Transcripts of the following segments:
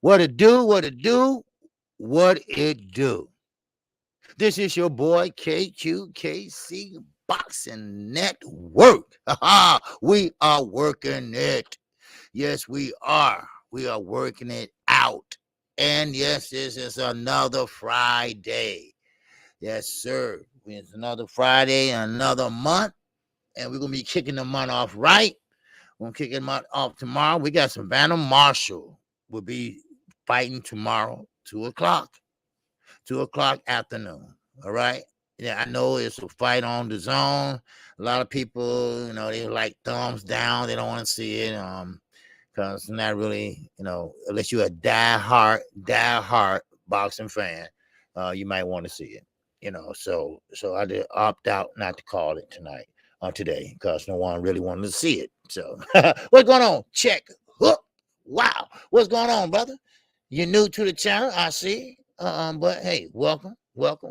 What it do, what it do, what it do. This is your boy KQKC Boxing Network. We are working it. Yes, we are. We are working it out. And yes, this is another Friday. Yes, sir. It's another Friday, another month. And we're going to be kicking the month off right. We're going to kick the month off tomorrow. We got Savannah Marshall will be fighting tomorrow, 2 o'clock. 2 o'clock afternoon. All right. Yeah, I know it's a fight on the zone. A lot of people, they like thumbs down. They don't want to see it. Because it's not really, unless you're a die-hard boxing fan, you might want to see it. So I did opt out not to call it tonight or today because no one really wanted to see it. So what's going on? Check. Hook. Wow. What's going on, brother? You're new to the channel, I see. But hey, welcome. All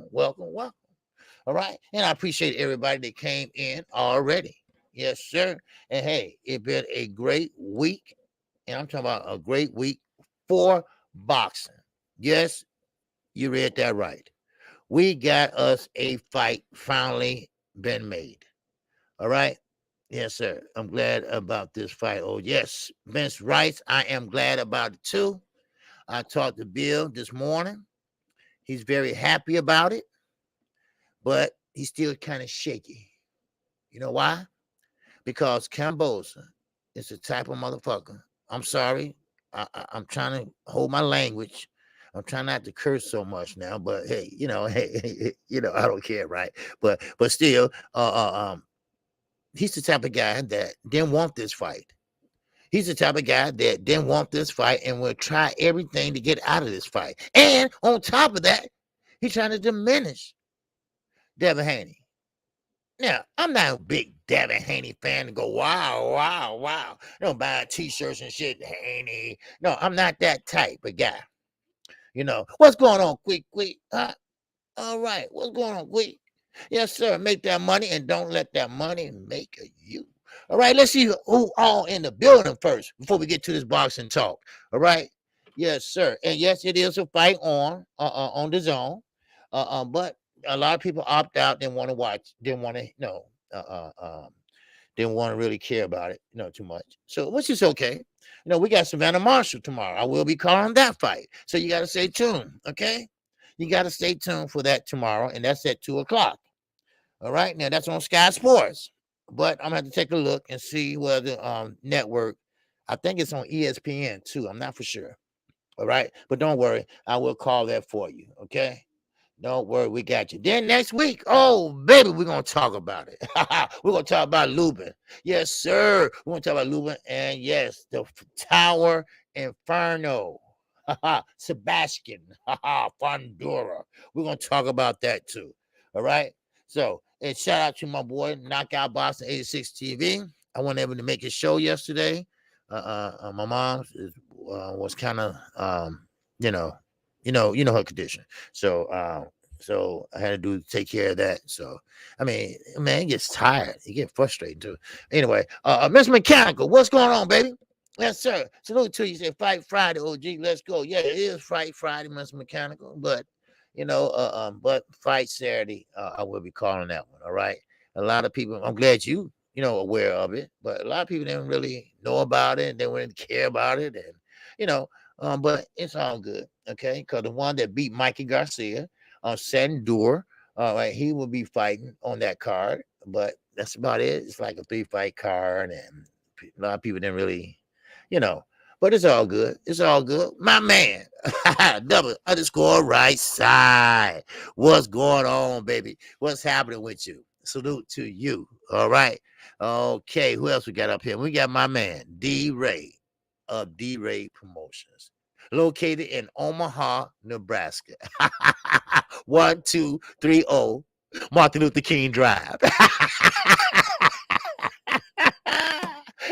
right. And I appreciate everybody that came in already. Yes, sir. And hey, it's been a great week. And I'm talking about a great week for boxing. Yes, you read that right. We got us a fight finally been made. All right. Yes, sir. I'm glad about this fight. Oh, yes. Spence writes, I am glad about it too. I talked to Bill this morning. He's very happy about it, but he's still kind of shaky. You know why? Because Kambosos is the type of motherfucker. I'm sorry. I'm trying to hold my language. I'm trying not to curse so much now, but hey, I don't care, right? But still, he's the type of guy that didn't want this fight. He's the type of guy that didn't want this fight and will try everything to get out of this fight. And on top of that, he's trying to diminish Devin Haney. Now, I'm not a big Devin Haney fan to go, wow. Don't buy t-shirts and shit, Haney. No, I'm not that type of guy. What's going on, Quick? Huh? All right, what's going on, Quick? Yes, sir, make that money and don't let that money make you. All right, let's see who all in the building first before we get to this boxing talk. All right, yes, sir, and yes, it is a fight on the zone, but a lot of people opt out, didn't want to watch, didn't want to didn't want to really care about it, too much. So, which is okay. We got Savannah Marshall tomorrow. I will be calling that fight, so you got to stay tuned. Okay, you got to stay tuned for that tomorrow, and that's at 2 o'clock. All right, now that's on Sky Sports. But I'm gonna have to take a look and see whether network. I think it's on ESPN too. I'm not for sure. All right, but don't worry, I will call that for you. Okay, don't worry, we got you. Then next week, oh baby, we're gonna talk about it. We're gonna talk about Lubin. Yes, sir. We're gonna talk about Lubin, and yes, the Tower Inferno. Sebastian Fondura. We're gonna talk about that too. All right. So, and shout out to my boy Knockout Boston 86 TV. I wasn't able to make a show yesterday. My mom was kind of her condition. So I had to take care of that. So I mean, man, it gets tired. You get frustrated too. Anyway, Miss Mechanical, what's going on, baby? Yes, sir. Salute to you. Say Fight Friday, OG. Let's go. Yeah, it is Fight Friday, Miss Mechanical, but but Fight Saturday, I will be calling that one. All right. A lot of people, I'm glad you aware of it, but a lot of people didn't really know about it and they wouldn't care about it, and but it's all good, okay? Because the one that beat Mikey Garcia, Sandur, right, he will be fighting on that card, but that's about it. It's like a 3-fight card, and a lot of people didn't really, but it's all good. It's all good. My man, _right side. What's going on, baby? What's happening with you? Salute to you. All right. Okay. Who else we got up here? We got my man, D. Ray of D. Ray Promotions, located in Omaha, Nebraska. 1230 Martin Luther King Drive.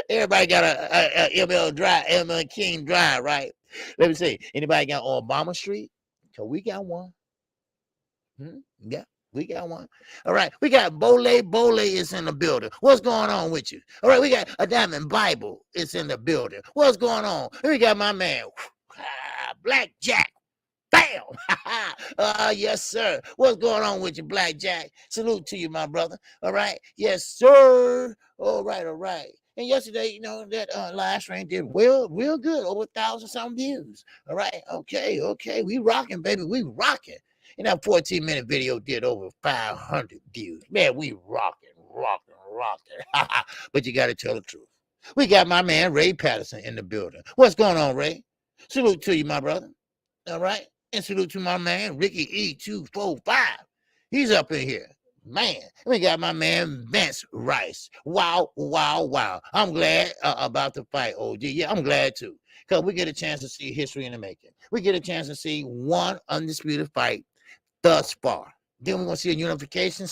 Everybody got a ML King Drive, right? Let me see. Anybody got on Obama Street? So we got one. Yeah, we got one. All right. We got Bole. Bole is in the building. What's going on with you? All right. We got a Diamond Bible is in the building. What's going on? We got my man, Blackjack. Bam! Yes, sir. What's going on with you, Blackjack? Salute to you, my brother. All right. Yes, sir. All right, all right. And yesterday, you know, that live stream did real good, over 1,000-some views. All right. Okay. We rocking, baby. We rocking. And that 14-minute video did over 500 views. Man, we rocking. But you got to tell the truth. We got my man Ray Patterson in the building. What's going on, Ray? Salute to you, my brother. All right. And salute to my man, Ricky E245. He's up in here. Man, we got my man, Spence Rice. Wow. I'm glad about the fight, OG. Yeah, I'm glad too. Because we get a chance to see history in the making. We get a chance to see one undisputed fight thus far. Then we're going to see a unification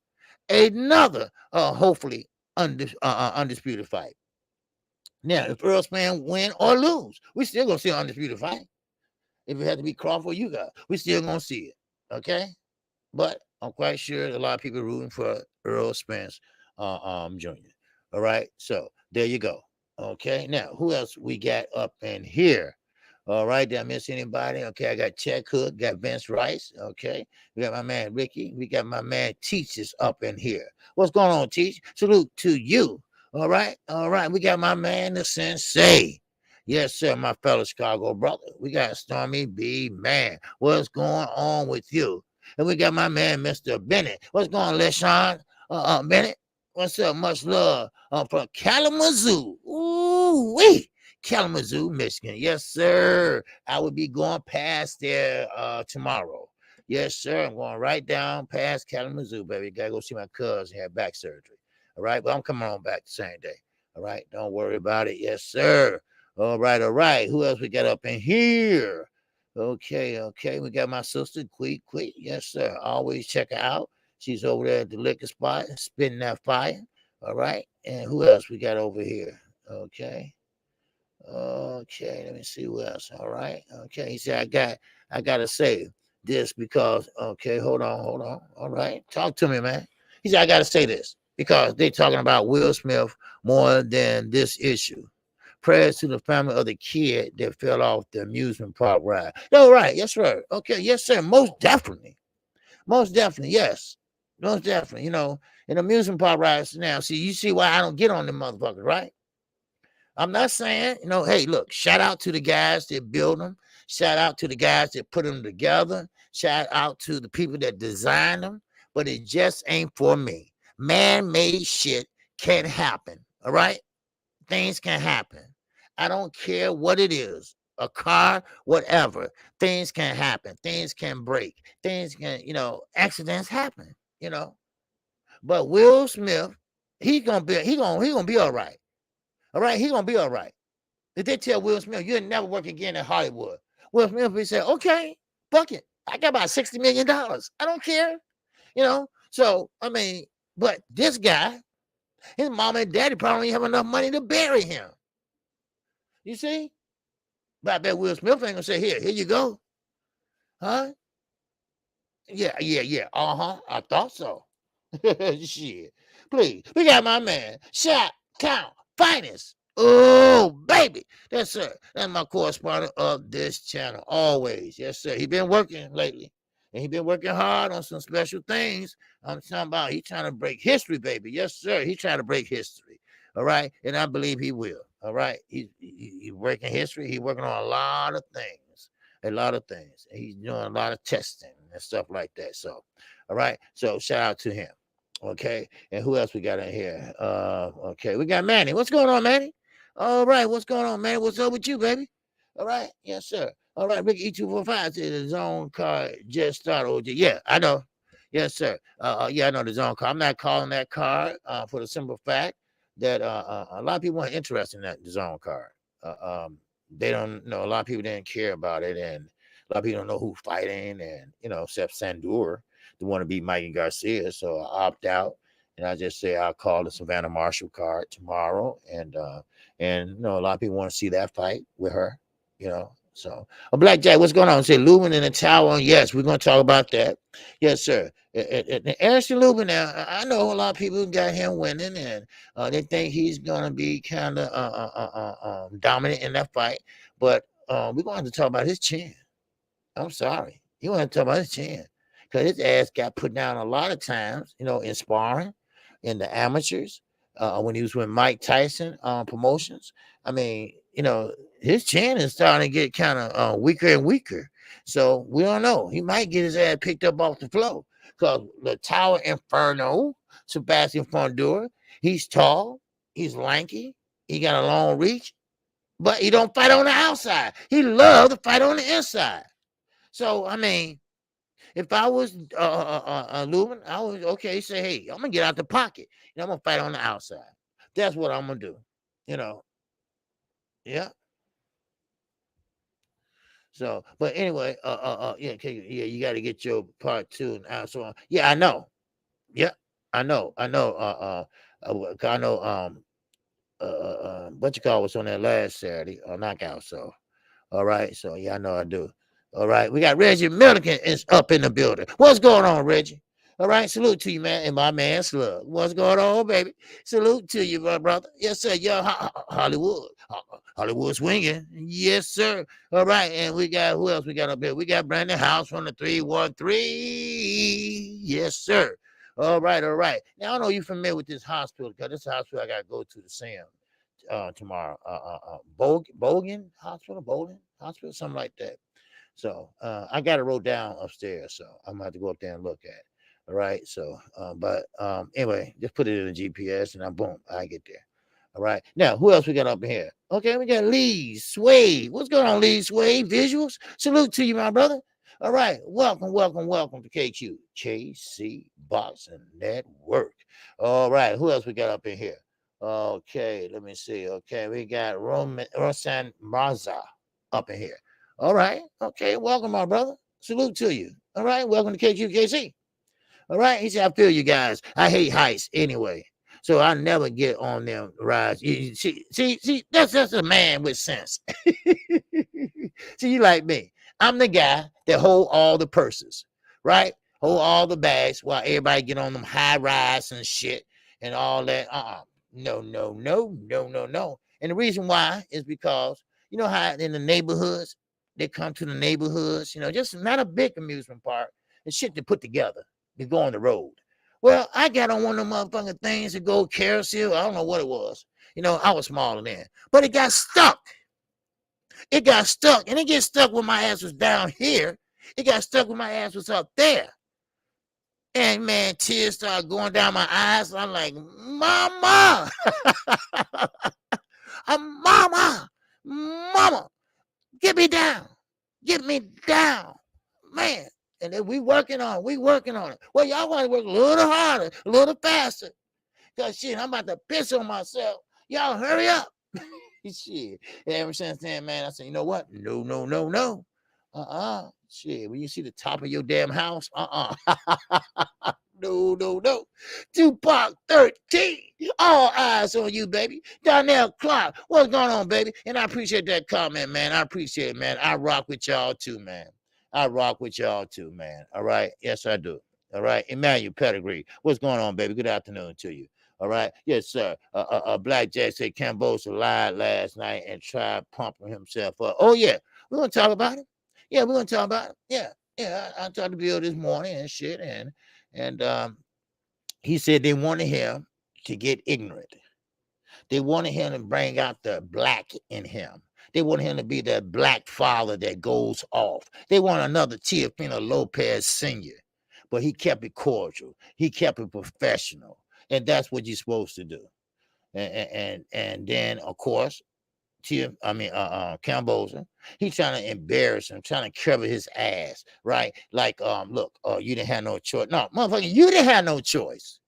/ another, hopefully, undisputed fight. Now, if Earl Spence win or lose, we still going to see an undisputed fight. If it had to be Crawford, you got, we still gonna see it, okay? But I'm quite sure a lot of people rooting for Earl Spence, Jr. All right, so there you go. Okay, now who else we got up in here? All right, did I miss anybody? Okay, I got Chet Hook, got Vince Rice. Okay, we got my man Ricky. We got my man Teachers up in here. What's going on, Teach? Salute to you. All right. We got my man the Sensei. Yes, sir, my fellow Chicago brother. We got Stormy B. Man. What's going on with you? And we got my man, Mr. Bennett. What's going on, LeSean? Bennett? What's up? Much love from Kalamazoo. Ooh-wee. Kalamazoo, Michigan. Yes, sir. I will be going past there tomorrow. Yes, sir. I'm going right down past Kalamazoo, baby. Gotta go see my cousin have back surgery. All right. But I'm coming on back the same day. All right. Don't worry about it. Yes, sir. All right. Who else we got up in here? Okay. We got my sister, Queet. Yes, sir. Always check her out. She's over there at the liquor spot, spitting that fire. All right. And who else we got over here? Okay. Let me see who else. All right. Okay. He said, I gotta say this because, okay, hold on. All right. Talk to me, man. He said, I gotta say this because they're talking about Will Smith more than this issue. Prayers to the family of the kid that fell off the amusement park ride. No, right. Yes, sir. Okay. Yes, sir. Most definitely. Yes. Most definitely. You know, in amusement park rides now, see, you see why I don't get on them motherfuckers, right? I'm not saying, you know, hey, look, shout out to the guys that build them. Shout out to the guys that put them together. Shout out to the people that designed them. But it just ain't for me. Man-made shit can happen. All right? Things can happen. I don't care what it is. A car, whatever. Things can happen. Things can break. Things can, you know, accidents happen, you know. But Will Smith, he gonna be all right. All right, he's gonna be all right. If they tell Will Smith, you'll never work again in Hollywood, Will Smith will say, okay, fuck it. I got about $60 million. I don't care. You know, so I mean, but this guy, his mom and daddy probably have enough money to bury him. You see? But I bet Will Smith ain't gonna say, here you go. Huh? Yeah. I thought so. Shit. Please. We got my man, Shot Count Finest. Oh, baby. That's sir. That's my correspondent of this channel. Always. Yes, sir. He been working lately. And he been working hard on some special things. I'm talking about he trying to break history, baby. Yes, sir. He trying to break history. All right. And I believe he will. All right. He's breaking history. He's working on a lot of things. And he's doing a lot of testing and stuff like that. So, all right. So shout out to him. Okay. And who else we got in here? Okay. We got Manny. What's going on, Manny? All right. What's going on, Manny? What's up with you, baby? All right. Yes, sir. All right. Ricky E245 said the zone card just started. OG. Yeah, I know. Yes, sir. Yeah, I know the zone card. I'm not calling that card for the simple fact that a lot of people weren't interested in that zone card. They don't know. A lot of people didn't care about it, and a lot of people don't know who's fighting, and you know, except Sandur, the one to beat Mikey Garcia. So I opt out, and I just say I'll call the Savannah Marshall card tomorrow, and you know, a lot of people want to see that fight with her, you know. So, Blackjack, what's going on? Say Lubin in the tower. Yes, we're gonna talk about that. Yes, sir. Anderson Lubin. Now, I know a lot of people got him winning, and they think he's gonna be kind of dominant in that fight. But we're going to have to talk about his chin. I'm sorry. You want to talk about his chin. Because his ass got put down a lot of times, in sparring, in the amateurs, when he was with Mike Tyson promotions. I mean, his chin is starting to get kind of weaker and weaker. So we don't know. He might get his ass picked up off the floor. Because the Tower Inferno, Sebastian Fundora, he's tall, he's lanky, he got a long reach, but he don't fight on the outside. He loves to fight on the inside. So, I mean, if I was Lubin, I would say, hey, I'm gonna get out the pocket. I'm gonna fight on the outside. That's what I'm gonna do. Yeah. So, but anyway, yeah, you got to get your part 2 and so on. Yeah, I know. Yeah, I know. I know. I know. What you call was on that last Saturday knockout. So. All right. So, yeah, I know I do. All right. We got Reggie Milligan is up in the building. What's going on, Reggie? All right. Salute to you, man. And my man Slug. What's going on, baby? Salute to you, my brother. Yes, sir. Yeah, Hollywood. Hollywood swinging. Yes, sir. All right. And we got, who else we got up here? We got Brandon House from the 313. Yes, sir. All right. All right. Now, I don't know if you're familiar with this hospital, because this hospital I got to go to see him tomorrow. Bogan Hospital, something like that. So I got it wrote down upstairs, so I'm gonna have to go up there and look at it. All right. So but anyway, just put it in the GPS and boom, I get there. All right. Now, who else we got up in here? Okay, we got Lee Swade. What's going on, Lee Swade? Visuals. Salute to you, my brother. All right. Welcome to KQKC Boxing Network. All right. Who else we got up in here? Okay, let me see. Okay, we got Rosan Marza up in here. All right. Okay, welcome, my brother. Salute to you. All right, welcome to KQKC. All right, he said, I feel you guys. I hate heights anyway, so I never get on them rides. See, that's a man with sense. See, you like me. I'm the guy that hold all the purses, right? Hold all the bags while everybody get on them high rides and shit and all that. No. And the reason why is because you know how in the neighborhoods, they come to the neighborhoods, just not a big amusement park. It's shit to put together. You go on the road. Well, I got on one of them motherfucking things to go carousel. I don't know what it was. I was smaller then. But it got stuck. It got stuck. And it get stuck when my ass was down here. It got stuck when my ass was up there. And man, tears started going down my eyes. I'm like, Mama. Mama, get me down. Get me down. Man. And then we working on it. Well, y'all want to work a little harder, a little faster. Because shit, I'm about to piss on myself. Y'all hurry up. Shit. And ever since then, man, I said, you know what? No. Shit, when you see the top of your damn house, No. DUPONT 13. All eyes on you, baby. Donnell Clark. What's going on, baby? And I appreciate that comment, man. I appreciate it, man. I rock with y'all too, man. All right. Yes, I do. All right. Emmanuel Pedigree. What's going on, baby? Good afternoon to you. All right. Yes, sir. Black Jack said Kambosos lied last night and tried pumping himself up. Oh, yeah. We're going to talk about it. Yeah, we're going to talk about it. Yeah. I talked to Bill this morning and shit. And he said they wanted him to get ignorant. They wanted him to bring out the black in him. They want him to be that black father that goes off. They want another Teofimo Lopez Sr., but he kept it cordial. He kept it professional, and that's what you're supposed to do. And then of course, Kambosos, he's trying to embarrass him, trying to cover his ass, right? Like, look, you didn't have no choice. No, motherfucker, you didn't have no choice.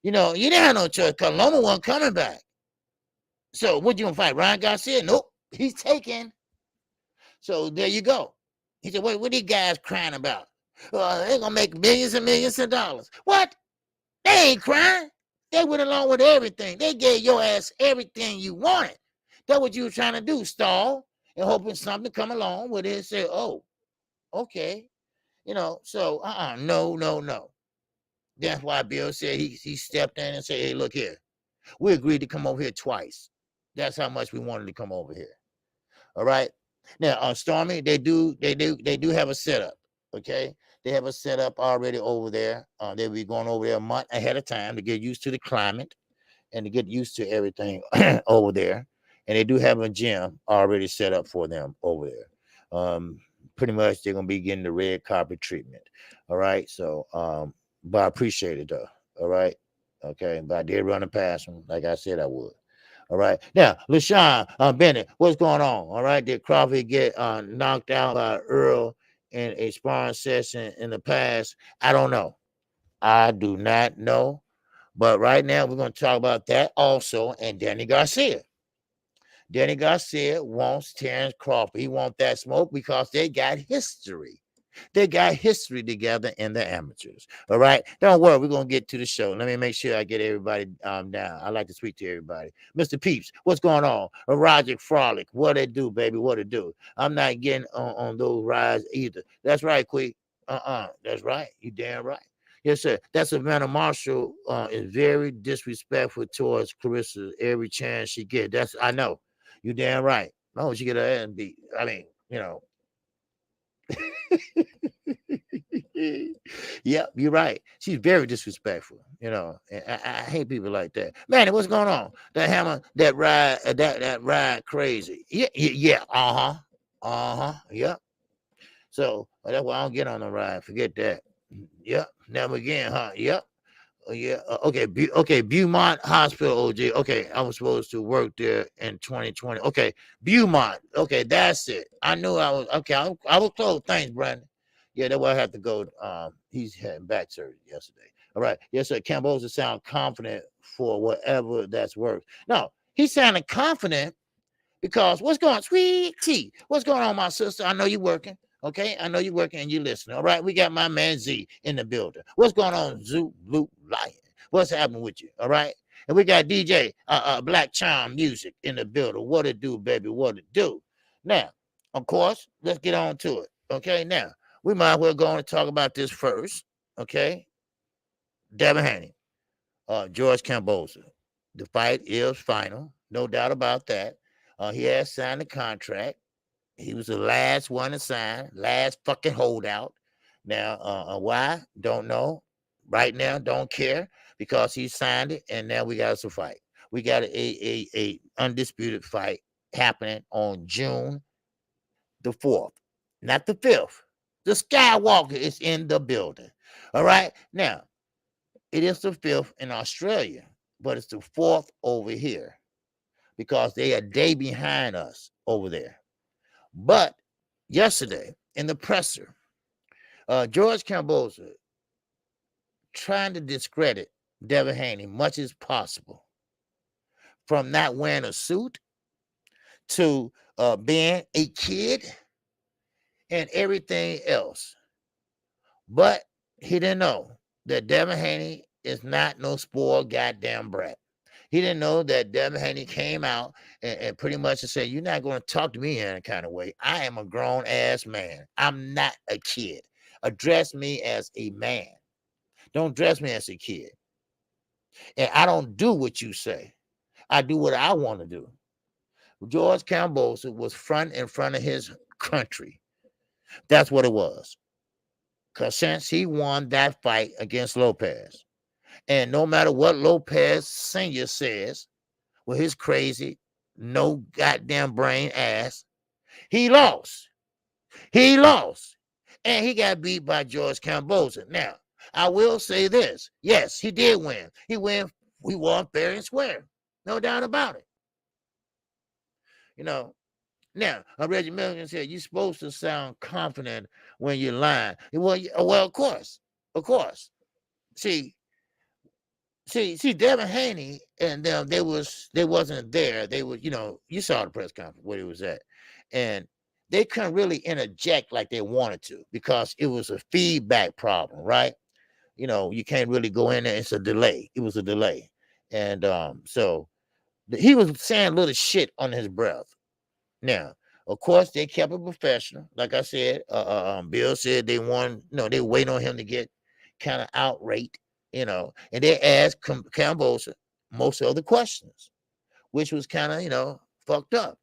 You didn't have no choice because Loma wasn't coming back. So what you gonna fight? Ryan Garcia? Nope, he's taken. So there you go. He said, what are these guys crying about? They're gonna make millions and millions of dollars. What? They ain't crying. They went along with everything. They gave your ass everything you wanted. That's what you were trying to do, stall, and hoping something come along with it and say, oh, okay. So no. That's why Bill said he stepped in and said, hey, look here. We agreed to come over here twice. That's how much we wanted to come over here. All right. Now on Stormy, they do have a setup. Okay. They have a setup already over there. They'll be going over there a month ahead of time to get used to the climate and to get used to everything over there. And they do have a gym already set up for them over there. Pretty much they're gonna be getting the red carpet treatment. All right. So but I appreciate it though. All right. Okay. But I did run it past them, like I said I would. All right. Now, LaShawn Bennett, what's going on? All right. Did Crawford get knocked out by Earl in a sparring session in the past? I don't know. I do not know. But right now, we're going to talk about that also. And Danny Garcia. Danny Garcia wants Terrence Crawford. He wants that smoke because they got history. They got history together in the amateurs. All right. Don't worry. We're going to get to the show. Let me make sure I get everybody down. I like to speak to everybody. Mr. Peeps, what's going on? Roger Frolic, what it do, baby? What it do? I'm not getting on those rides either. That's right, Quick. That's right. You damn right. Yes, sir. That Savannah Marshall is very disrespectful towards Clarissa every chance she gets. That's I know. You damn right. No, she get her ass beat. I mean, you know. Yep, you're right. She's very disrespectful, you know. And I hate people like that. Man, what's going on? That hammer, that ride, that ride crazy. Yeah. Yep. So that's why I don't get on the ride. Forget that. Yep. Never again, huh? Yep. Yeah. Okay. Okay. Beaumont Hospital, OG. Okay. I was supposed to work there in 2020. Okay. Beaumont. Okay. That's it. I knew I was. Okay. I was close. Thanks, Brandon. Yeah. That's why I have to go. He's having back surgery yesterday. All right. Yes, sir. Kambosos sound confident for whatever that's worth. No, he sounded confident because what's going on, sweet tea? What's going on, my sister? I know you're working. Okay, I know you're working and you're listening. All right, we got my man Z in the building. What's going on, Zoo Blue Lion? What's happening with you? All right, and we got DJ Black Charm Music in the building. What it do, baby? What it do? Now, of course, let's get on to it. Okay, now we might as well go on and talk about this first. Okay, Devin Haney, George Kambosos. The fight is final, no doubt about that. He has signed the contract. He was the last one to sign, last fucking holdout. Now, why? Don't know. Right now, don't care because he signed it, and now we got us a fight. We got a undisputed fight happening on June the 4th, not the 5th. The Skywalker is in the building. All right. Now, it is the 5th in Australia, but it's the 4th over here because they are a day behind us over there. But yesterday in the presser, George Kambosos trying to discredit Devin Haney much as possible, from not wearing a suit to being a kid and everything else. But he didn't know that Devin Haney is not no spoiled goddamn brat. He didn't know that Devin Haney came out and pretty much said, you're not going to talk to me in any kind of way. I am a grown ass man. I'm not a kid. Address me as a man. Don't dress me as a kid. And I don't do what you say. I do what I want to do. George Kambosos was in front of his country. That's what it was. Because since he won that fight against Lopez, and no matter what Lopez Sr. says, with his crazy, no goddamn brain ass, he lost. He lost. And he got beat by George Kambosos. Now, I will say this. Yes, he did win. He won fair and square. No doubt about it. You know, now, Reggie Milligan said, you're supposed to sound confident when you're lying. Well, of course. Of course. See, Devin Haney and them, they wasn't there. They were, you saw the press conference where he was at. And they couldn't really interject like they wanted to because it was a feedback problem, right? You can't really go in there. It's a delay. It was a delay. And so he was saying little shit on his breath. Now, of course, they kept it professional. Like I said, Bill said they won, they wait on him to get kind of outraged, and they asked Kambosos most of the questions, which was kind of, fucked up.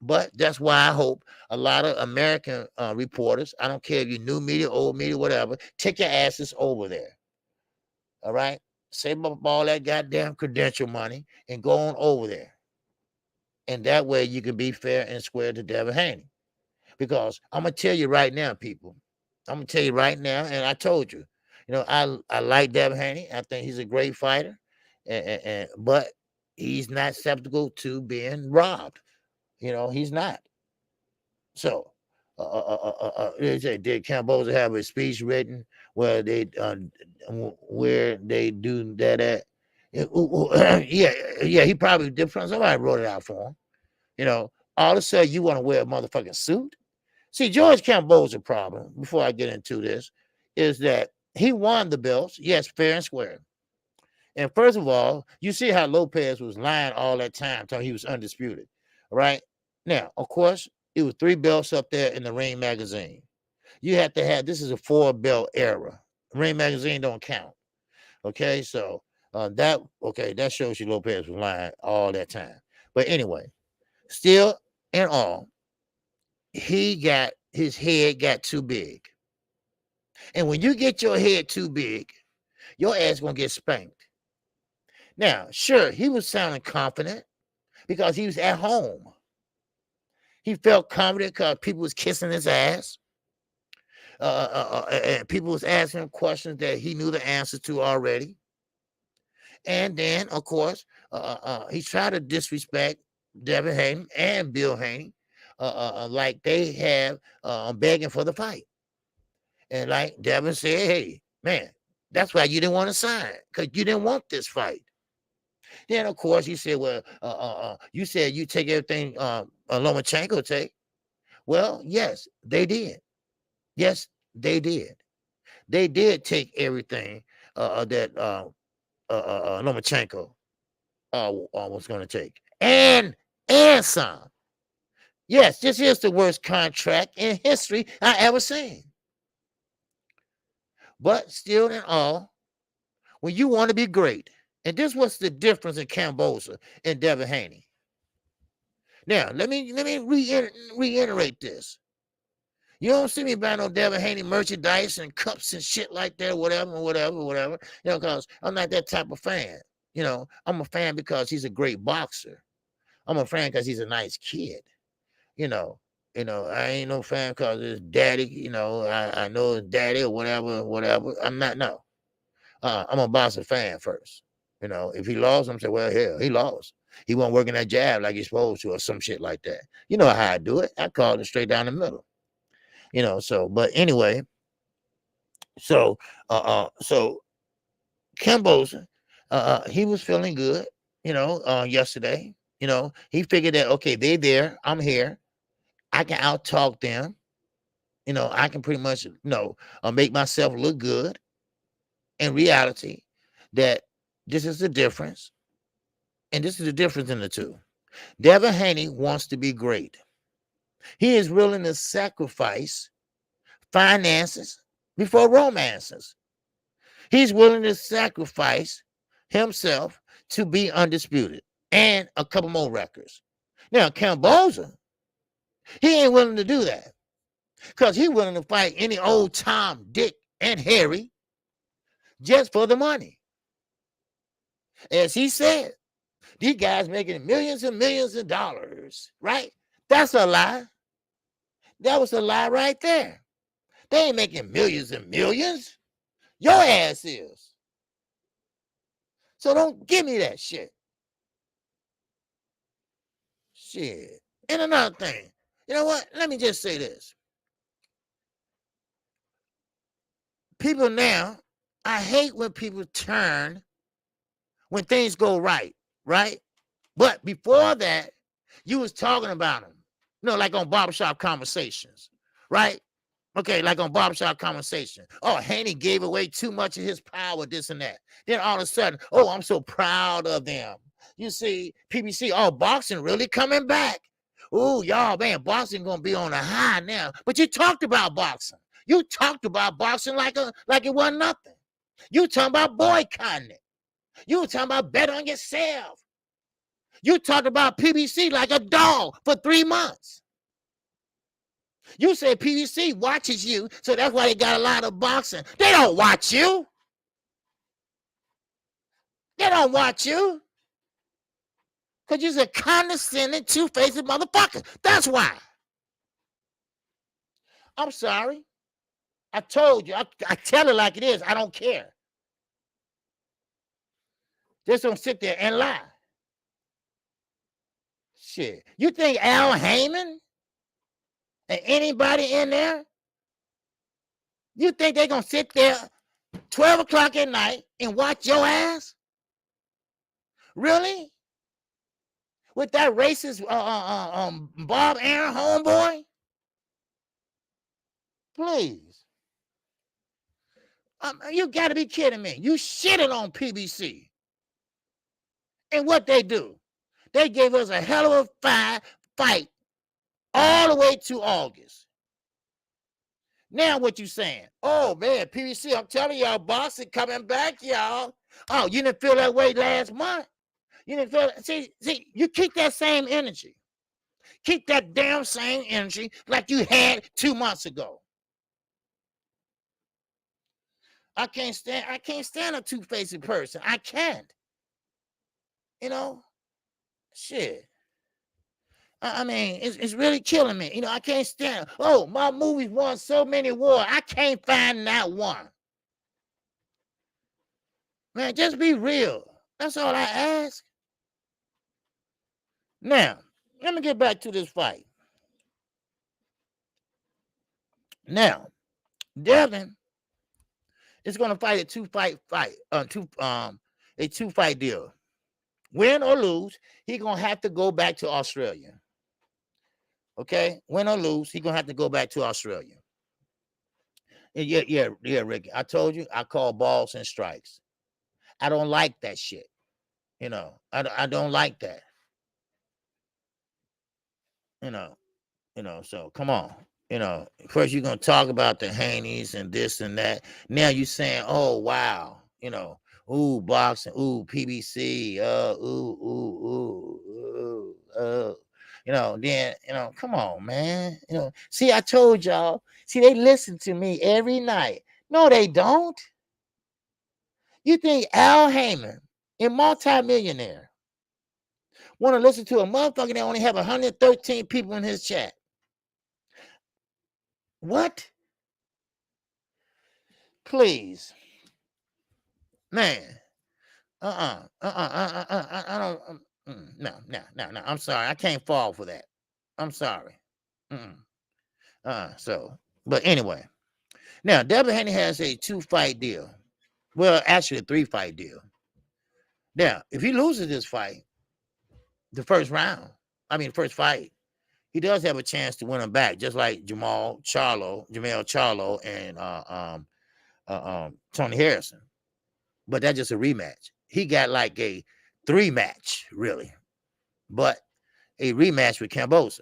But that's why I hope a lot of American reporters, I don't care if you're new media, old media, whatever, take your asses over there. All right? Save up all that goddamn credential money and go on over there. And that way you can be fair and square to Devin Haney. Because I'm going to tell you right now, people. I'm going to tell you right now, and I told you, I like Devin Haney. I think he's a great fighter. But he's not susceptible to being robbed. He's not. So, did Kambosos have a speech written where they do that at? Yeah, he probably did. Somebody wrote it out for him. All of a sudden you want to wear a motherfucking suit. See, George Kambosos' problem, before I get into this, is that he won the belts, yes, fair and square. And first of all, you see how Lopez was lying all that time, telling he was undisputed, right? Now, of course, it was 3 belts up there in the Ring magazine. You have to have, this is a 4-belt era. Ring magazine don't count. Okay, so that shows you Lopez was lying all that time. But anyway, still and all, his head got too big. And when you get your head too big, your ass gonna get spanked. Now, sure, he was sounding confident because he was at home. He felt confident because people was kissing his ass. And people was asking him questions that he knew the answer to already. And then, of course, he tried to disrespect Devin Haney and Bill Haney, like they have begging for the fight. And like Devin said, hey, man, that's why you didn't want to sign, because you didn't want this fight. Then, of course, he said, well, you said you take everything Lomachenko take. Well, yes, they did. Yes, they did. They did take everything that Lomachenko was going to take. And some. Yes, this is the worst contract in history I ever seen. But still in all, when you want to be great, and this was the difference in Kambosos and Devin Haney. Now, let me reiterate this. You don't see me buying no Devin Haney merchandise and cups and shit like that, whatever. Because I'm not that type of fan. I'm a fan because he's a great boxer. I'm a fan because he's a nice kid. I ain't no fan because his daddy, I know his daddy or whatever. I'm not, no. I'm a boxer fan first. If he lost, I'm saying, well, hell, he lost. He wasn't working that jab like he's supposed to or some shit like that. You know how I do it. I called it straight down the middle. But anyway, so Kambosos, he was feeling good, yesterday. He figured that, okay, they there, I'm here. I can out-talk them. I can pretty much, make myself look good. In reality, that this is the difference. And this is the difference in the two. Devin Haney wants to be great. He is willing to sacrifice finances before romances. He's willing to sacrifice himself to be undisputed and a couple more records. Now, Kambosos, he ain't willing to do that because he's willing to fight any old Tom, Dick, and Harry just for the money. As he said, these guys making millions and millions of dollars, right? That's a lie. That was a lie right there. They ain't making millions and millions. Your ass is. So don't give me that shit. Shit. And another thing, you know what? Let me just say this. People now, I hate when people turn when things go right, right? But before that, you was talking about them, like on barbershop conversations, right? Okay, like on barbershop conversation. Oh, Haney gave away too much of his power, this and that. Then all of a sudden, oh, I'm so proud of them. You see, PBC, oh, boxing really coming back. Oh, y'all, man, boxing gonna be on a high now. But you talked about boxing. You talked about boxing like it wasn't nothing. You talking about boycotting it. You talking about bet on yourself. You talked about PBC like a dog for 3 months. You said PBC watches you, so that's why they got a lot of boxing. They don't watch you. They don't watch you. Because you're a condescending, two-faced motherfucker. That's why. I'm sorry. I told you. I tell it like it is. I don't care. Just don't sit there and lie. Shit. You think Al Heyman and anybody in there, you think they're going to sit there 12 o'clock at night and watch your ass? Really? With that racist Bob Aaron homeboy? Please. You got to be kidding me. You shitted on PBC. And what they do? They gave us a hell of a fight all the way to August. Now what you saying? Oh, man, PBC, I'm telling y'all, boxing coming back, y'all. Oh, you didn't feel that way last month? You didn't feel it? See, you keep that same energy. Keep that damn same energy like you had 2 months ago. I can't stand a two-faced person. I can't. You know? Shit. I mean, it's really killing me. You know, I can't stand. Oh, my movies won so many awards. I can't find that one. Man, just be real. That's all I ask. Now, let me get back to this fight. Now, Devin is going to fight a two-fight deal. Win or lose, he's going to have to go back to Australia. Okay? Win or lose, he's going to have to go back to Australia. Yeah, Ricky. I told you, I call balls and strikes. I don't like that shit. You know, I don't like that. You know, so come on. You know, first you're going to talk about the Haneys and this and that. Now you're saying, oh, wow. You know, ooh, boxing, ooh, PBC, you know, then, you know, come on, man. You know, see, I told y'all, see, they listen to me every night. No, they don't. You think Al Heyman, a multimillionaire, want to listen to a motherfucker that only have 113 people in his chat? What? Please. Man. I don't. No. I'm sorry. I can't fall for that. I'm sorry. So, but anyway. Now, Devin Haney has a 2-fight deal. Well, actually a 3-fight deal. Now, if he loses this fight, the first fight, he does have a chance to win him back, just like Jamel Charlo, and Tony Harrison. But that's just a rematch. He got like a 3-match, really, but a rematch with Kambosos.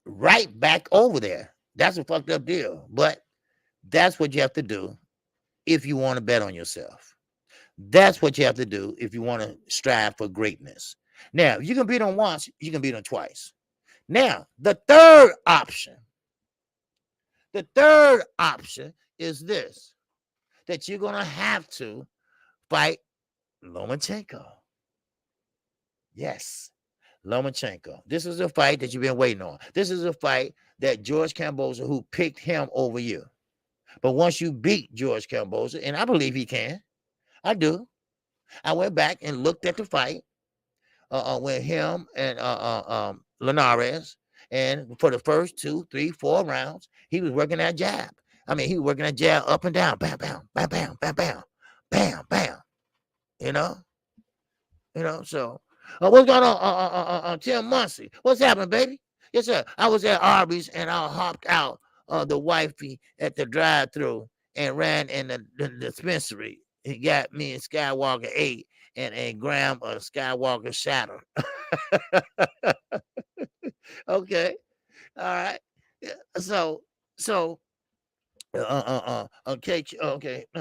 Right back over there. That's a fucked up deal. But that's what you have to do if you want to bet on yourself. That's what you have to do if you want to strive for greatness. Now, if you can beat them once, you can beat them twice. Now, the third option is this, that you're going to have to fight Lomachenko. Yes, Lomachenko. This is a fight that you've been waiting on. This is a fight that George Kambosos, who picked him over you. But once you beat George Kambosos, and I believe he can, I do. I went back and looked at the fight with him and Linares, and for the first 2, 3, 4 rounds, he was working that jab. I mean, he was working that jab up and down, bam, bam, bam, bam, bam, bam, bam, bam. You know. So what's going on, Tim Muncie? What's happening, baby? Yes, sir. I was at Arby's and I hopped out the wifey at the drive-thru and ran in the dispensary. He got me and Skywalker 8 and a gram of Skywalker shatter. Okay. All right. Yeah. So okay,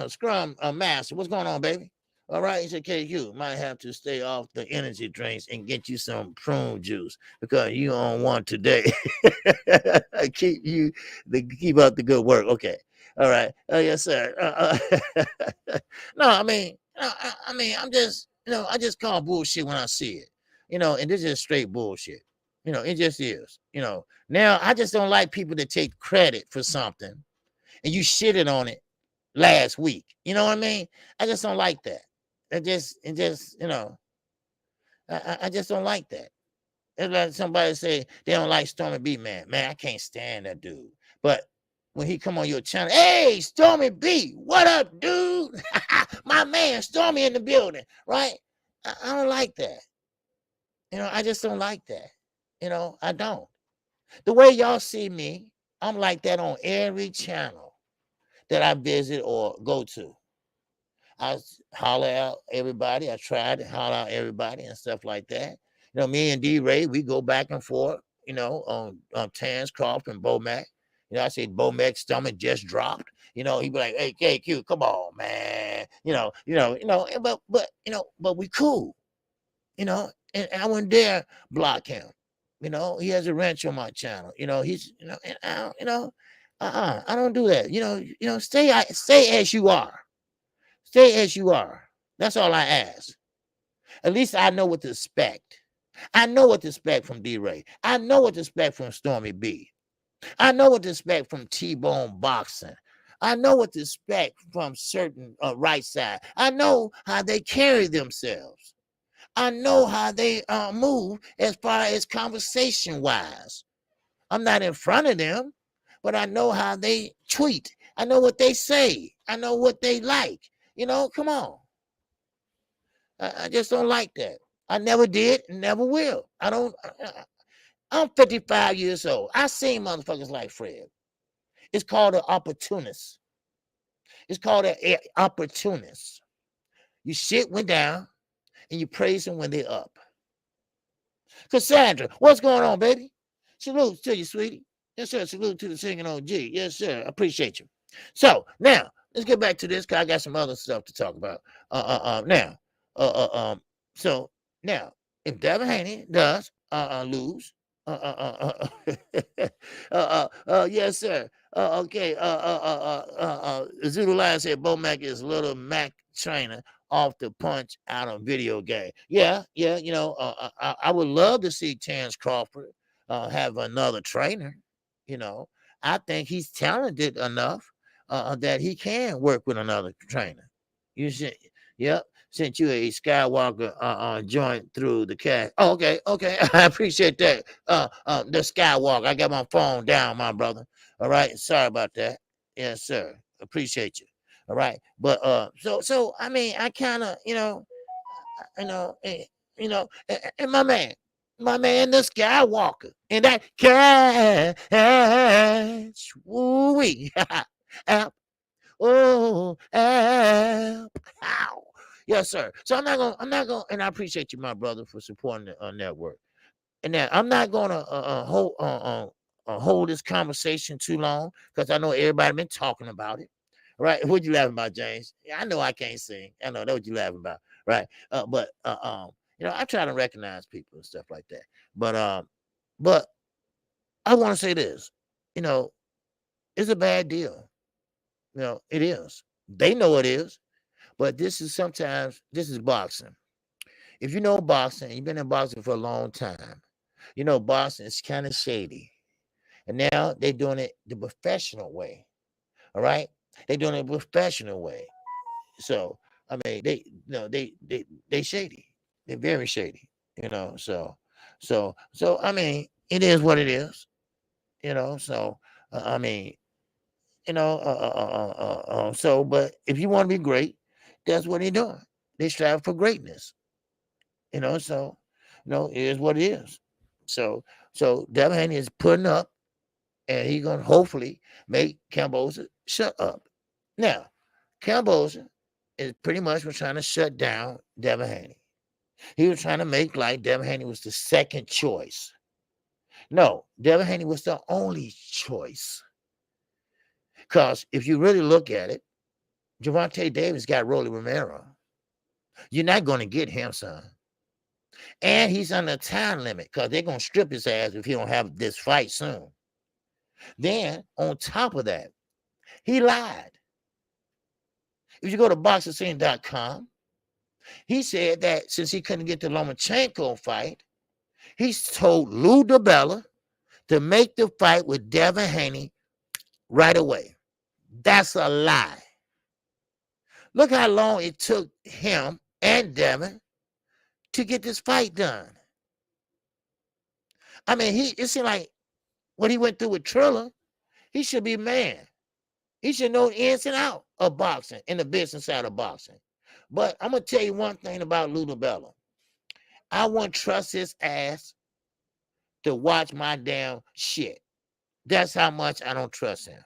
Scrum Master, what's going on, baby? All right, he said, KQ, might have to stay off the energy drinks and get you some prune juice because you on one today. Keep up the good work. Okay. All right. Oh, yes, sir. No, I mean, I'm just, I just call bullshit when I see it, and this is straight bullshit. It just is. Now I just don't like people that take credit for something and you shitted on it last week. You know what I mean? I just don't like that. I just don't like that. It's like somebody say they don't like Stormy B, man. Man, I can't stand that dude. But when he come on your channel, hey, Stormy B, what up, dude? My man, Stormy in the building, right? I don't like that. I just don't like that. I don't. The way y'all see me, I'm like that on every channel that I visit or go to. I holler out everybody. I try to holler out everybody and stuff like that. Me and D Ray, we go back and forth, on Terrence Croft and Bo Mac. I said Bo Mac's stomach just dropped. He'd be like, hey, KQ, come on, man. But we cool, and I wouldn't dare block him. He has a wrench on my channel. He's, and I don't do that. Stay as you are. Stay as you are. That's all I ask. At least I know what to expect. I know what to expect from D-Ray. I know what to expect from Stormy B. I know what to expect from T-Bone Boxing. I know what to expect from certain right side. I know how they carry themselves. I know how they move as far as conversation-wise. I'm not in front of them, but I know how they tweet. I know what they say. I know what they like. Come on. I just don't like that. I never did, never will. I'm 55 years old. I seen motherfuckers like Fred. It's called an opportunist. It's called an opportunist. You shit went down and you praise them when they're up. Cassandra, what's going on, baby? Salute to you, sweetie. Yes, sir. Salute to the singing OG. Yes, sir. Appreciate you. So now let's get back to this because I got some other stuff to talk about. So now if Devin Haney does lose, yes, sir. Okay. Zulu Lion said Bo Mac is little Mac trainer off the punch out of video game. Yeah. I would love to see Terrence Crawford have another trainer. I think he's talented enough that he can work with another trainer. You should, yep. Sent you a Skywalker joint through the cat. Oh, okay. I appreciate that. The Skywalker. I got my phone down, my brother. All right. Sorry about that. Yes, sir. Appreciate you. All right. But so I mean, I kind of, and my man, the Skywalker, and that catch, woo-wee, app, ow. Yes, sir. So I'm not gonna, and I appreciate you, my brother, for supporting the network. And now I'm not gonna hold this conversation too long because I know everybody been talking about it. Right? What you laughing about, James? I know I can't sing. I know what you laughing about, right? But I try to recognize people and stuff like that. But I want to say this, it's a bad deal. It is. They know it is, but this is boxing. If you know boxing, you've been in boxing for a long time. Boxing is kind of shady. And now they're doing it the professional way. All right? They're doing it the professional way. So, I mean, they shady. They're very shady, so I mean, it is what it is, so I mean, so but if you want to be great, that's what they're doing. They strive for greatness, so it is what it is. So Devin Haney is putting up, and he's gonna hopefully make Kambosos shut up. Now, Kambosos is pretty much was trying to shut down Devin Haney. He was trying to make like Devin Haney was the second choice. No, Devin Haney was the only choice. Because if you really look at it, Gervonta Davis got Rolly Romero. You're not going to get him, son. And he's under a time limit because they're going to strip his ass if he don't have this fight soon. Then, on top of that, he lied. If you go to boxerscene.com, he said that since he couldn't get the Lomachenko fight, he's told Lou DiBella to make the fight with Devin Haney right away. That's a lie. Look how long it took him and Devin to get this fight done. I mean, it seemed like what he went through with Triller, he should be man. He should know the ins and out of boxing and the business side of boxing. But I'm going to tell you one thing about Lou DiBella. I wouldn't trust his ass to watch my damn shit. That's how much I don't trust him.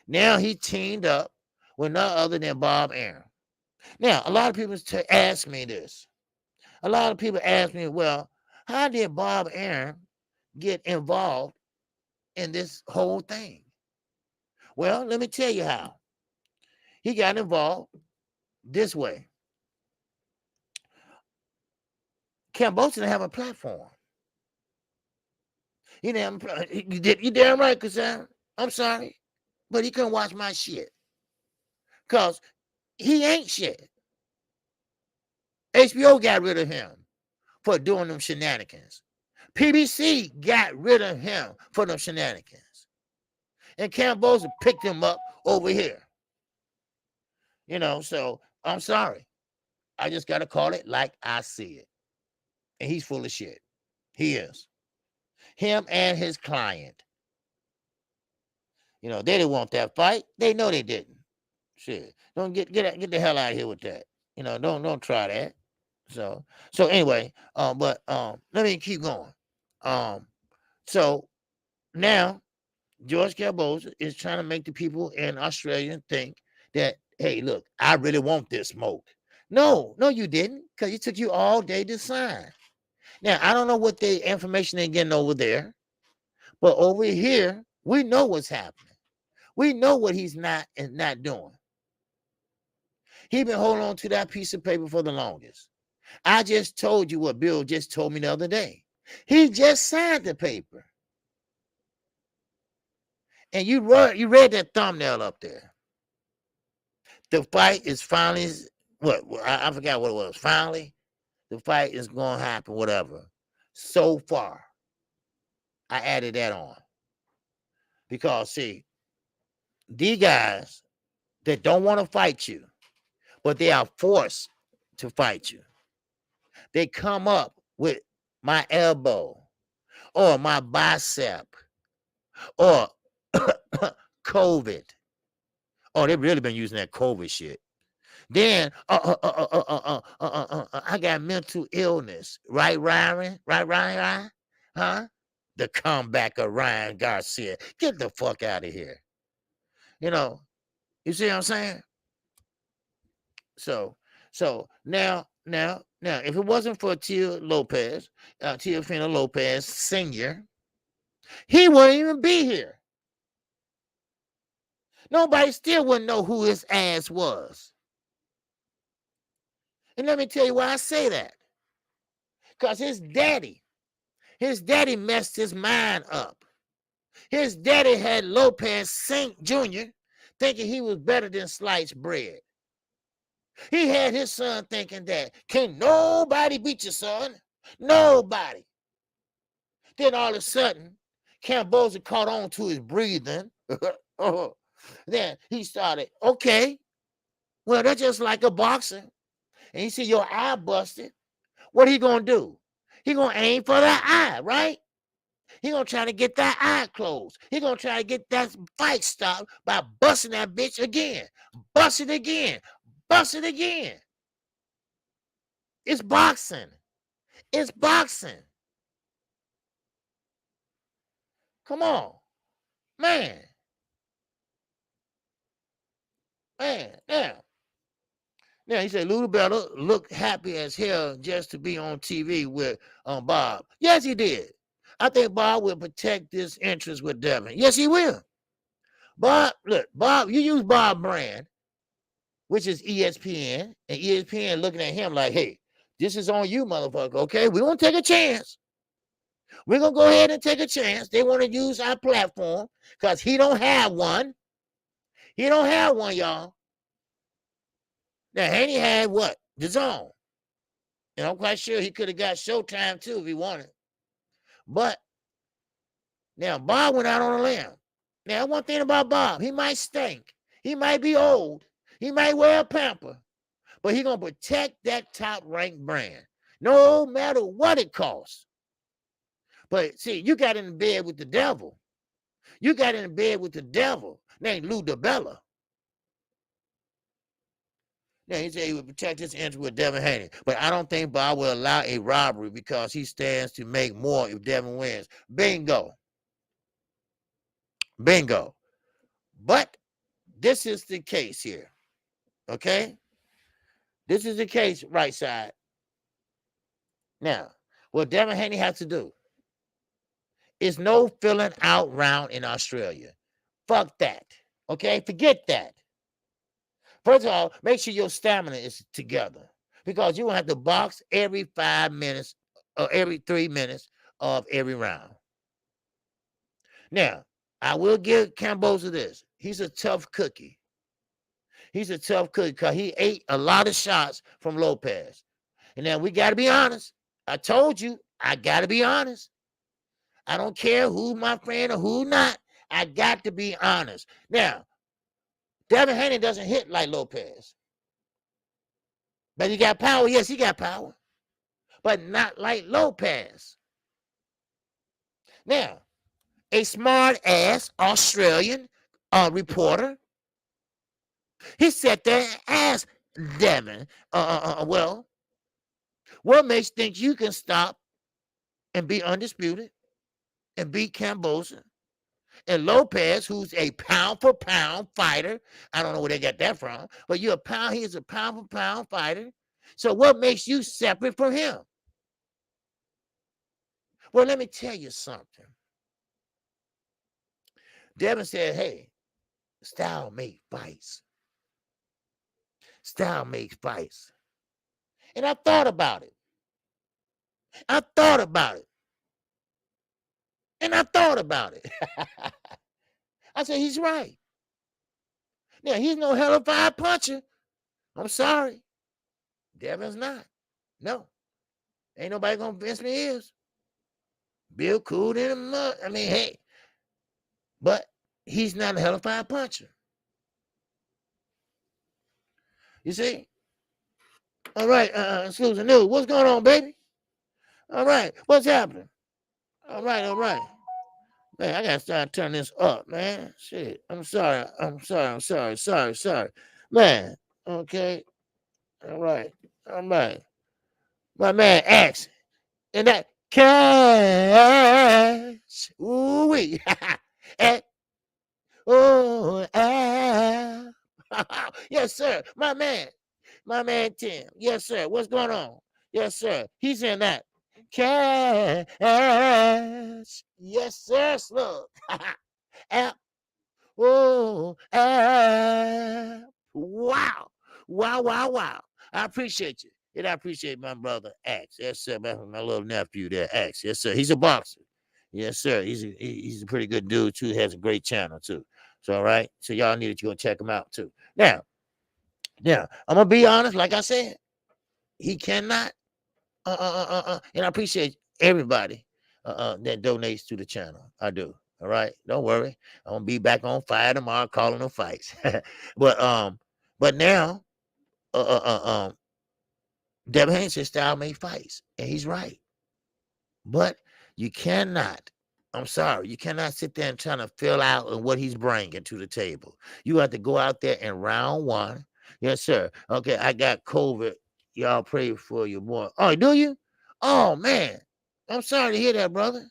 Now he teamed up with none other than Bob Arum. Now, a lot of people ask me this. A lot of people ask me, well, how did Bob Arum get involved in this whole thing? Well, let me tell you how. He got involved this way. Kambosos didn't have a platform. He didn't have you damn right, Cassandra. I'm sorry, but he couldn't watch my shit. Because he ain't shit. HBO got rid of him for doing them shenanigans. PBC got rid of him for them shenanigans. And Kambosos picked him up over here. You know, so I'm sorry. I just got to call it like I see it. And he's full of shit. He is. Him and his client. You know, they didn't want that fight. They know they didn't. Shit. Don't get the hell out of here with that. You know, don't try that. So anyway, let me keep going. So now George Kambosos is trying to make the people in Australia think that, hey, look, I really want this smoke. No, you didn't, because it took you all day to sign. Now, I don't know what the information they're getting over there, but over here, we know what's happening. We know what he's not doing. He's been holding on to that piece of paper for the longest. I just told you what Bill just told me the other day. He just signed the paper. And you read that thumbnail up there. The fight is finally, I forgot what it was. Finally, the fight is going to happen, whatever. So far, I added that on. Because, see, these guys that don't want to fight you, but they are forced to fight you. They come up with my elbow or my bicep or COVID. Oh, they've really been using that COVID shit. Then I got mental illness. Right, Ryan? Right? Huh? The comeback of Ryan Garcia. Get the fuck out of here. You know, you see what I'm saying? So now, if it wasn't for Teofimo Lopez Sr., he wouldn't even be here. Nobody still wouldn't know who his ass was. And let me tell you why I say that. Because his daddy messed his mind up. His daddy had Lopez St. Jr. thinking he was better than sliced bread. He had his son thinking that, can't nobody beat your son? Nobody. Then all of a sudden, Kambosos caught on to his breathing. Then he started, okay, well, that's just like a boxer. And you see your eye busted. What he going to do? He going to aim for that eye, right? He going to try to get that eye closed. He going to try to get that fight stopped by busting that bitch again. Bust it again. Bust it again. It's boxing. It's boxing. Come on. Man. Now he said Lou DiBella looked happy as hell just to be on TV with Bob. Yes, he did. I think Bob will protect his interest with Devin. Yes, he will. Bob, look, Bob, you use Bob brand. which is ESPN, and ESPN looking at him like, hey, this is on you, motherfucker. Okay, we're gonna take a chance. We're gonna go ahead and take a chance. They want to use our platform because he don't have one. He don't have one, y'all. Now Haney had what? The Zone. And I'm quite sure he could have got Showtime too if he wanted. But now Bob went out on a limb. Now, one thing about Bob, he might stink. He might be old. He might wear a pamper. But he's going to protect that top-ranked brand, no matter what it costs. But see, you got in bed with the devil. You got in bed with the devil named Lou DeBella. Now, he said he would protect his interest with Devin Haney. But I don't think Bob will allow a robbery because he stands to make more if Devin wins. Bingo. Bingo. But this is the case here. Okay? This is the case, right side. Now, what Devin Haney has to do is no filling out round in Australia. Fuck that. Okay? Forget that. First of all, make sure your stamina is together because you will have to box every 5 minutes or every 3 minutes of every round. Now, I will give Kambosos this. He's a tough cookie. He's a tough cookie because he ate a lot of shots from Lopez. And now we got to be honest. I told you, I got to be honest. I don't care who my friend or who not. I got to be honest. Now, Devin Haney doesn't hit like Lopez. But he got power. Yes, he got power. But not like Lopez. Now, a smart-ass Australian reporter, he sat there and asked Devin, well, what makes you think you can stop and be undisputed and beat Kambosos? And Lopez, who's a pound-for-pound fighter, I don't know where they got that from, but he is a pound-for-pound fighter. So what makes you separate from him? Well, let me tell you something. Devin said, hey, style makes fights. Style makes fights. And I thought about it. I thought about it. And I thought about it. I said, he's right. Now, he's no hellified puncher. I'm sorry. Devin's not. No. Ain't nobody going to convince me he is. Bill cooled in the mud. I mean, hey. But he's not a hellified puncher. You see? All right, Susan News. What's going on, baby? All right. What's happening? All right, all right. Man, I gotta start turning this up, man. Shit. I'm sorry. Sorry. Man, okay. All right. My man X. And that cash. Ooh-wee. And, yes, sir. My man Tim. Yes, sir. What's going on? Yes, sir. He's in that cash. Yes, sir, Slug. App. Oh, app. Wow. Wow. I appreciate you. And I appreciate my brother Axe. Yes, sir. My little nephew there, Axe. Yes, sir. He's a boxer. Yes, sir. He's a pretty good dude, too. He has a great channel, too. So, all right. So, y'all need to go check him out, too. Now, I'm going to be honest. Like I said, he cannot. And I appreciate everybody that donates to the channel. I do. All right. Don't worry. I'm going to be back on fire tomorrow calling them fights. but now, Devin Haney says style made fights. And he's right. But you cannot. I'm sorry. You cannot sit there and try to fill out on what he's bringing to the table. You have to go out there in round one. Yes, sir. Okay, I got COVID. Y'all pray for your boy. Oh, do you? Oh, man. I'm sorry to hear that, brother.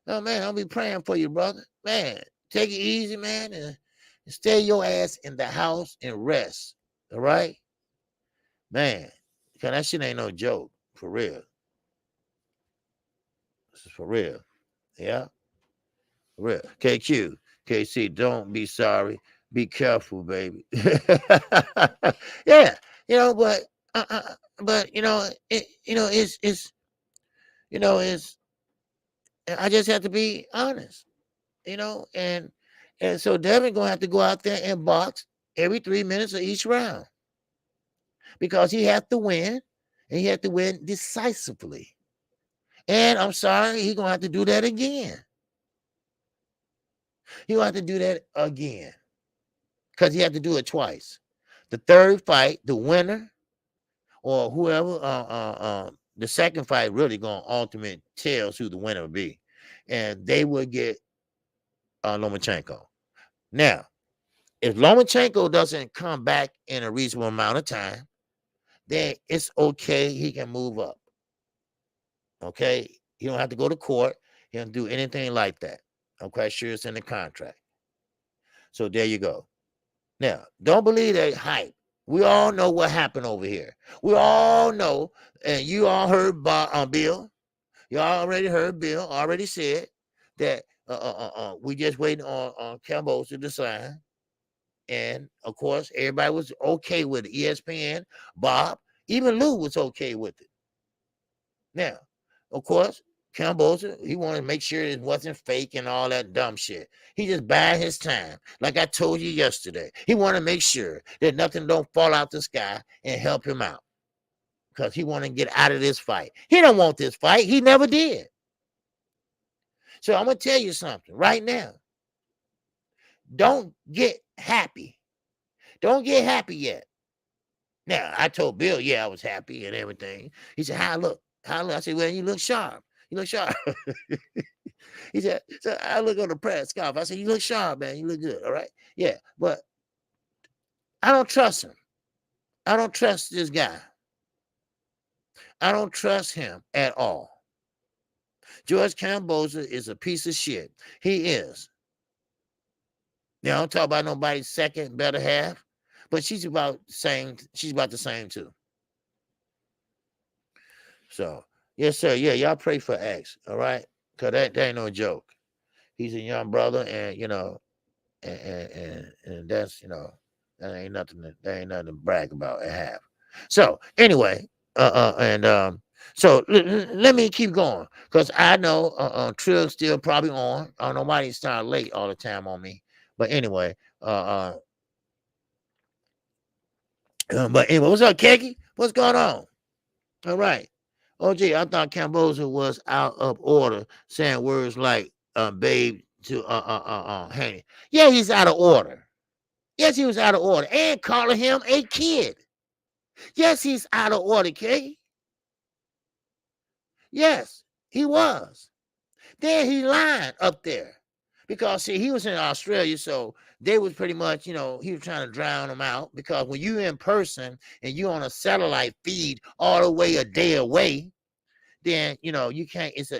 Oh, man, I'll be praying for you, brother. Man, take it easy, man, and stay your ass in the house and rest. All right? Man, because that shit ain't no joke. For real. This is for real. Yeah? For real. KQKC, don't be sorry. Be careful, baby. Yeah, but but it's I just have to be honest, and so Devin gonna have to go out there and box every 3 minutes of each round because he has to win, and he has to win decisively. And I'm sorry, he gonna have to do that again. He gonna have to do that again because he had to do it twice. The third fight, the winner or whoever, the second fight really gonna ultimate tells who the winner will be, and they will get Lomachenko. Now, if Lomachenko doesn't come back in a reasonable amount of time, then it's okay. He can move up. Okay, he don't have to go to court. He don't do anything like that. I'm quite sure it's in the contract. So there you go. Now, don't believe that hype. We all know what happened over here. We all know, and you all heard Bill. You already heard Bill already said that we just waiting on Kambosos to decide. And of course, everybody was okay with it. ESPN, Bob, even Lou was okay with it. Now, of course, Kambosos, he wanted to make sure it wasn't fake and all that dumb shit. He just bided his time. Like I told you yesterday, he wanted to make sure that nothing don't fall out the sky and help him out because he wanted to get out of this fight. He don't want this fight. He never did. So I'm going to tell you something right now. Don't get happy. Don't get happy yet. Now, I told Bill, yeah, I was happy and everything. He said, how I look? How I look? I said, well, you look sharp. You look sharp. He said, so I look on the press conference. I said, you look sharp, man. You look good. All right. Yeah. But I don't trust him. I don't trust this guy. I don't trust him at all. George Kambosos is a piece of shit. He is. Now, I don't talk about nobody's second better half, but she's about the same. She's about the same too. So, yes, sir. Yeah, y'all pray for X. All right. Because that ain't no joke. He's a young brother, and and that's that ain't nothing to brag about at half. So anyway, so let me keep going because I know Trill's still probably on. I don't know why he started late all the time on me, but anyway, but anyway, what's up, Keggy? What's going on? All right. Oh, gee, I thought Kambosos was out of order, saying words like babe to Haney. Yeah, he's out of order. Yes, he was out of order. And calling him a kid. Yes, he's out of order, Keggy. Yes, he was. Then he lied up there. Because see, he was in Australia, so they was pretty much, he was trying to drown him out. Because when you in person and you on a satellite feed all the way a day away, then you can't. It's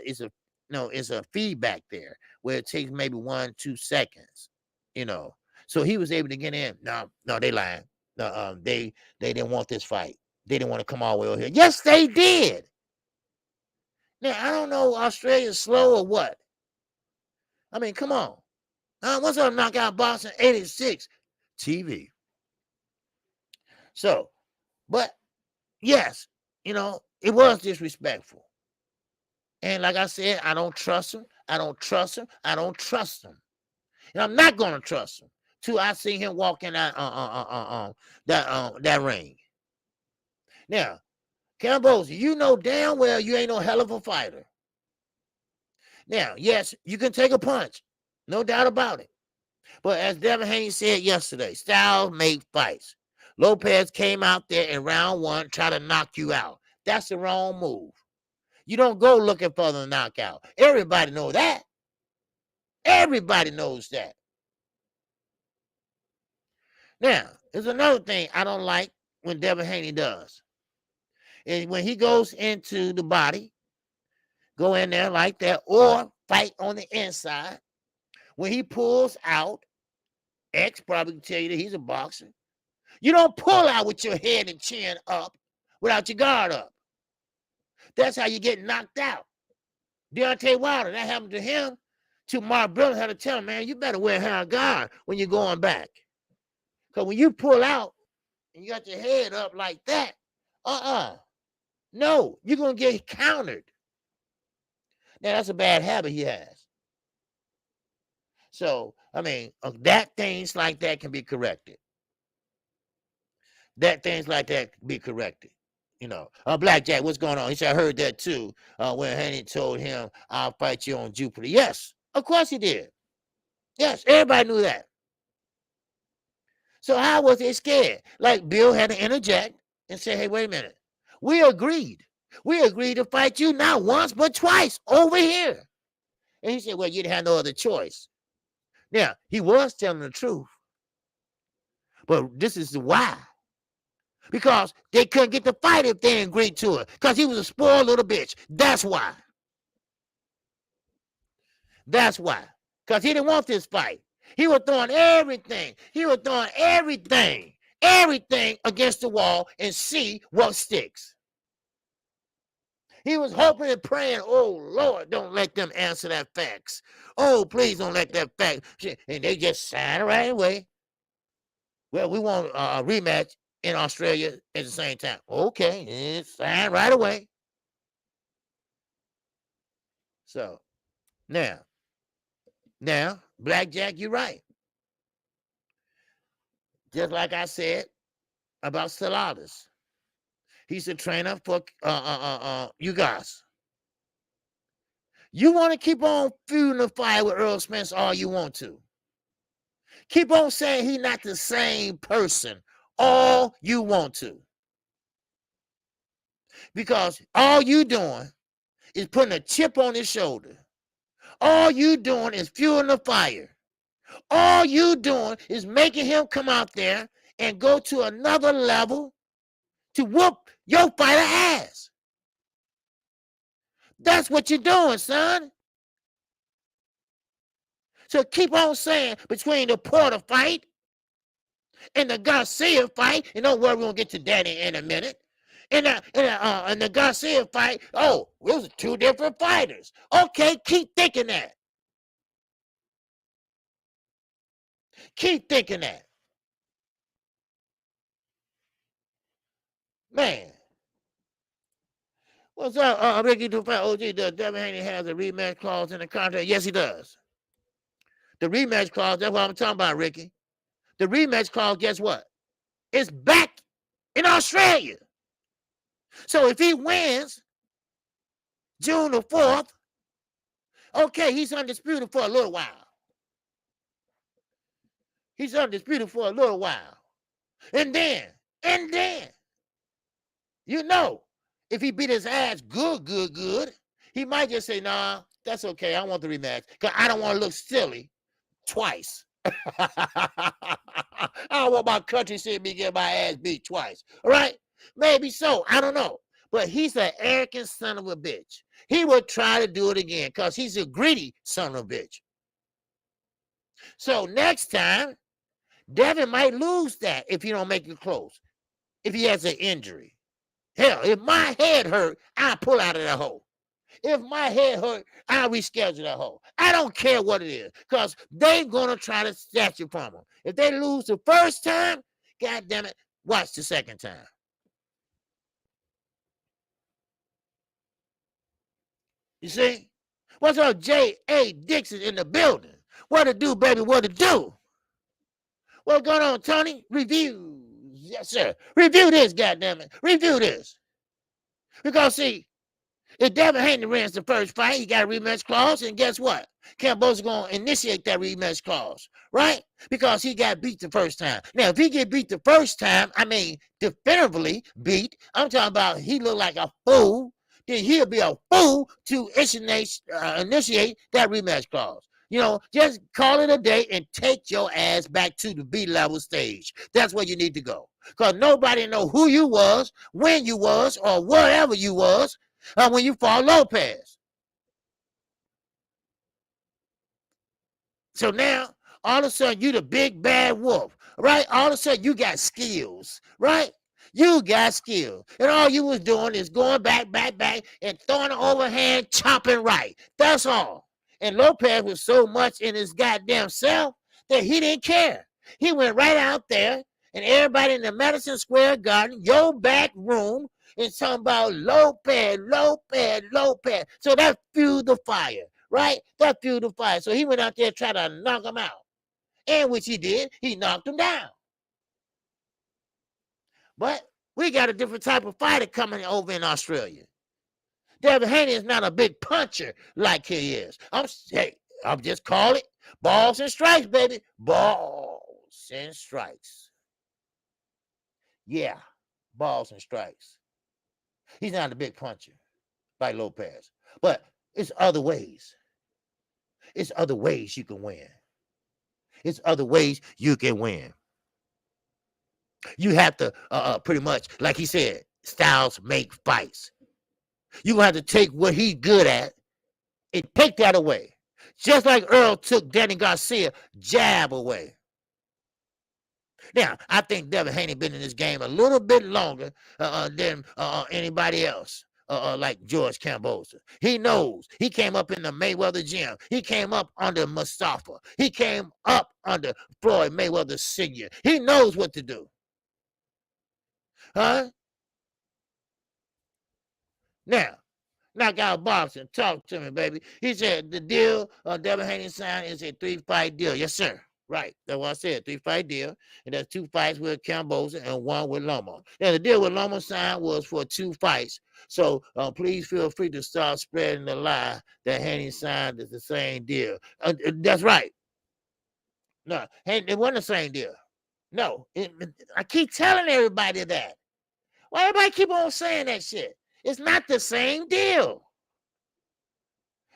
a feedback there where it takes maybe 1-2 seconds. So he was able to get in. No, they lying. No, they didn't want this fight. They didn't want to come all the way over here. Yes, they did. Now I don't know, Australia's slow or what. I mean, come on. What's up, Knockout Boxing 86 TV? So, but yes, it was disrespectful. And like I said, I don't trust him. I don't trust him. I don't trust him. And I'm not gonna trust him till I see him walking out that ring. Now, Kambosos, you know damn well you ain't no hell of a fighter. Now, yes, you can take a punch, no doubt about it. But as Devin Haney said yesterday, styles make fights. Lopez came out there in round 1, try to knock you out. That's the wrong move. You don't go looking for the knockout. Everybody knows that. Everybody knows that. Now, there's another thing I don't like when Devin Haney does. And when he goes into the body, go in there like that, or fight on the inside. When he pulls out, X probably can tell you that he's a boxer. You don't pull out with your head and chin up without your guard up. That's how you get knocked out. Deontay Wilder, that happened to him. To Mark Brother had to tell him, man, you better wear a guard when you're going back. Because when you pull out and you got your head up like that, no, you're going to get countered. Now, that's a bad habit he has. So, I mean, that things like that can be corrected. That things like that can be corrected. You know, Blackjack, what's going on? He said, I heard that too. When Haney told him, I'll fight you on Jupiter. Yes, of course he did. Yes, everybody knew that. So how was they scared? Like Bill had to interject and say, hey, wait a minute. We agreed. We agreed to fight you not once, but twice over here. And he said, well, you didn't have no other choice. Now, he was telling the truth. But this is why. Because they couldn't get the fight if they agreed to it. Because he was a spoiled little bitch. That's why. That's why. Because he didn't want this fight. He was throwing everything. He was throwing everything against the wall and see what sticks. He was hoping and praying, oh, Lord, don't let them answer that fax. Oh, please don't let that fax. And they just signed right away. Well, we want a rematch in Australia at the same time. Okay, it's signed right away. So, now, Blackjack, you're right. Just like I said about Saladas. He's a trainer for you guys. You want to keep on fueling the fire with Earl Spence all you want to. Keep on saying he's not the same person all you want to. Because all you doing is putting a chip on his shoulder. All you doing is fueling the fire. All you doing is making him come out there and go to another level to whoop your fighter ass. That's what you're doing, son. So keep on saying between the Porter fight and the Garcia fight, and don't worry, we're going to get to that in a minute. And the Garcia fight, oh, those are two different fighters. Okay, keep thinking that. Keep thinking that. Man. What's up, Ricky DuPont OG? Does Devin Haney has a rematch clause in the contract? Yes, he does. The rematch clause, that's what I'm talking about, Ricky. The rematch clause, guess what? It's back in Australia. So if he wins June the 4th, okay, he's undisputed for a little while. He's undisputed for a little while. And then, you know, if he beat his ass good, he might just say, nah, that's okay. I want the rematch because I don't want to look silly twice. I don't want my country seeing me get my ass beat twice. All right? Maybe so. I don't know. But he's an arrogant son of a bitch. He would try to do it again because he's a greedy son of a bitch. So next time, Devin might lose that if he don't make it close. If he has an injury. Hell, if my head hurt, I'll pull out of that hole. If my head hurt, I'll reschedule that hole. I don't care what it is, because they're going to try to snatch it from them. If they lose the first time, God damn it, watch the second time. You see? What's up, J.A. Dixon in the building? What to do, baby, what to do? What's going on, Tony? Reviews. Yes, sir. Review this, goddammit. Review this. Because, see, if Devin Haney wins the first fight, he got a rematch clause, and guess what? Kambosos is going to initiate that rematch clause, right? Because he got beat the first time. Now, if he get beat the first time, I mean, definitively beat, I'm talking about he look like a fool, then he'll be a fool to initiate that rematch clause. You know, just call it a day and take your ass back to the B-level stage. That's where you need to go. Because nobody know who you was, when you was, or wherever you was when you fought Lopez. So now, all of a sudden, you the big bad wolf, right? All of a sudden, you got skills, right? You got skills. And all you was doing is going back, and throwing an overhand, chopping right. That's all. And Lopez was so much in his goddamn self that he didn't care. He went right out there, and everybody in the Madison Square Garden, your back room, and talking about Lopez, Lopez, Lopez. So that fueled the fire, right? That fueled the fire. So he went out there trying to knock him out. And which he did, he knocked him down. But we got a different type of fighter coming over in Australia. Devin Haney is not a big puncher like he is. I'm just call it balls and strikes, baby. Balls and strikes. Yeah, balls and strikes. He's not a big puncher like Lopez. But it's other ways. It's other ways you can win. It's other ways you can win. You have to pretty much, like he said, styles make fights. You're going to have to take what he's good at and take that away. Just like Earl took Danny Garcia jab away. Now, I think Devin Haney been in this game a little bit longer than anybody else, like George Kambosos. He knows. He came up in the Mayweather gym. He came up under Mustafa. He came up under Floyd Mayweather Sr. He knows what to do. Huh? Now, Knockout Boxing, talk to me, baby. He said the deal Devin Haney signed is a 3-fight deal. Yes, sir. Right. That's what I said. 3-fight deal. And that's 2 fights with Kambosos and 1 with Lomo. Now, the deal with Lomo signed was for 2 fights. So please feel free to start spreading the lie that Haney signed is the same deal. That's right. No, it wasn't the same deal. No. I keep telling everybody that. Why everybody keep on saying that shit? It's not the same deal.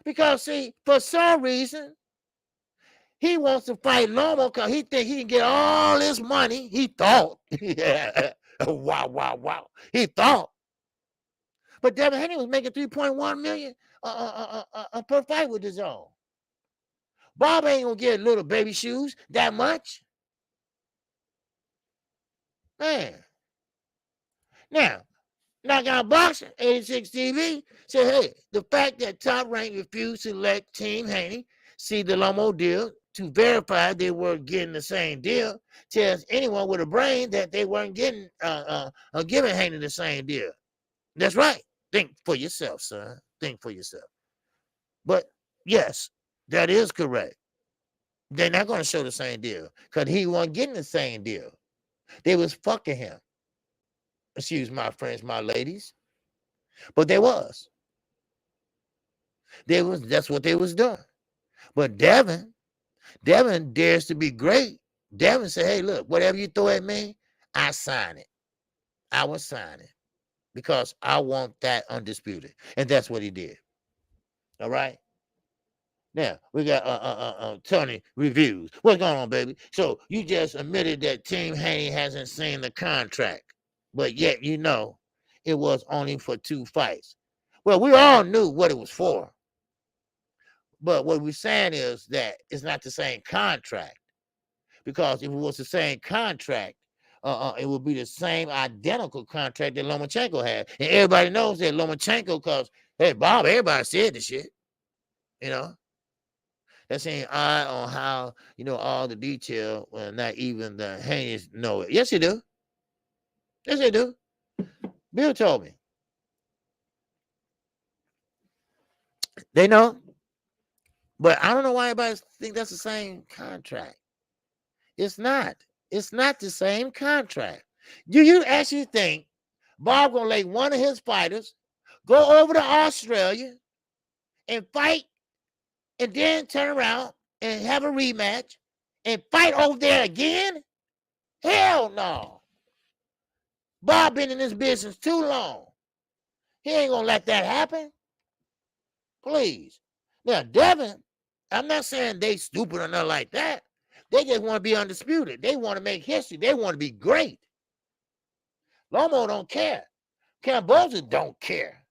Because, see, for some reason, he wants to fight Lomo because he think he can get all this money. He thought. Yeah. Wow. He thought. But Devin Haney was making $3.1 million per fight with his own. Bob ain't going to get little baby shoes that much. Man. Now, Knockout Boxing, 86 TV, said, hey, the fact that Top Rank refused to let Team Haney see the Lomo deal to verify they were getting the same deal tells anyone with a brain that they weren't getting giving Haney the same deal. That's right. Think for yourself, son. Think for yourself. But yes, that is correct. They're not going to show the same deal because he wasn't getting the same deal. They was fucking him. Excuse my friends, my ladies. But they was. That's what they was doing. But Devin dares to be great. Devin said, hey, look, whatever you throw at me, I sign it. I will sign it. Because I want that undisputed. And that's what he did. All right. Now we got Tony reviews. What's going on, baby? So you just admitted that Team Haney hasn't seen the contract, but yet you know it was only for 2 fights. Well, we all knew what it was for. But what we're saying is that it's not the same contract. Because if it was the same contract, it would be the same identical contract that Lomachenko had. And everybody knows that Lomachenko, because, hey, Bob, everybody said the shit. You know? That's ain't eye on how, all the detail, well, not even the Haneys know it. Yes, they do. Yes, they do. Bill told me. They know. But I don't know why everybody think that's the same contract. It's not. It's not the same contract. Do you actually think Bob gonna let one of his fighters go over to Australia and fight and then turn around and have a rematch and fight over there again? Hell no. Bob been in this business too long. He ain't gonna let that happen. Please. Now, Devin, I'm not saying they stupid or nothing like that. They just want to be undisputed. They want to make history. They want to be great. Lomo don't care. Kambosos don't care.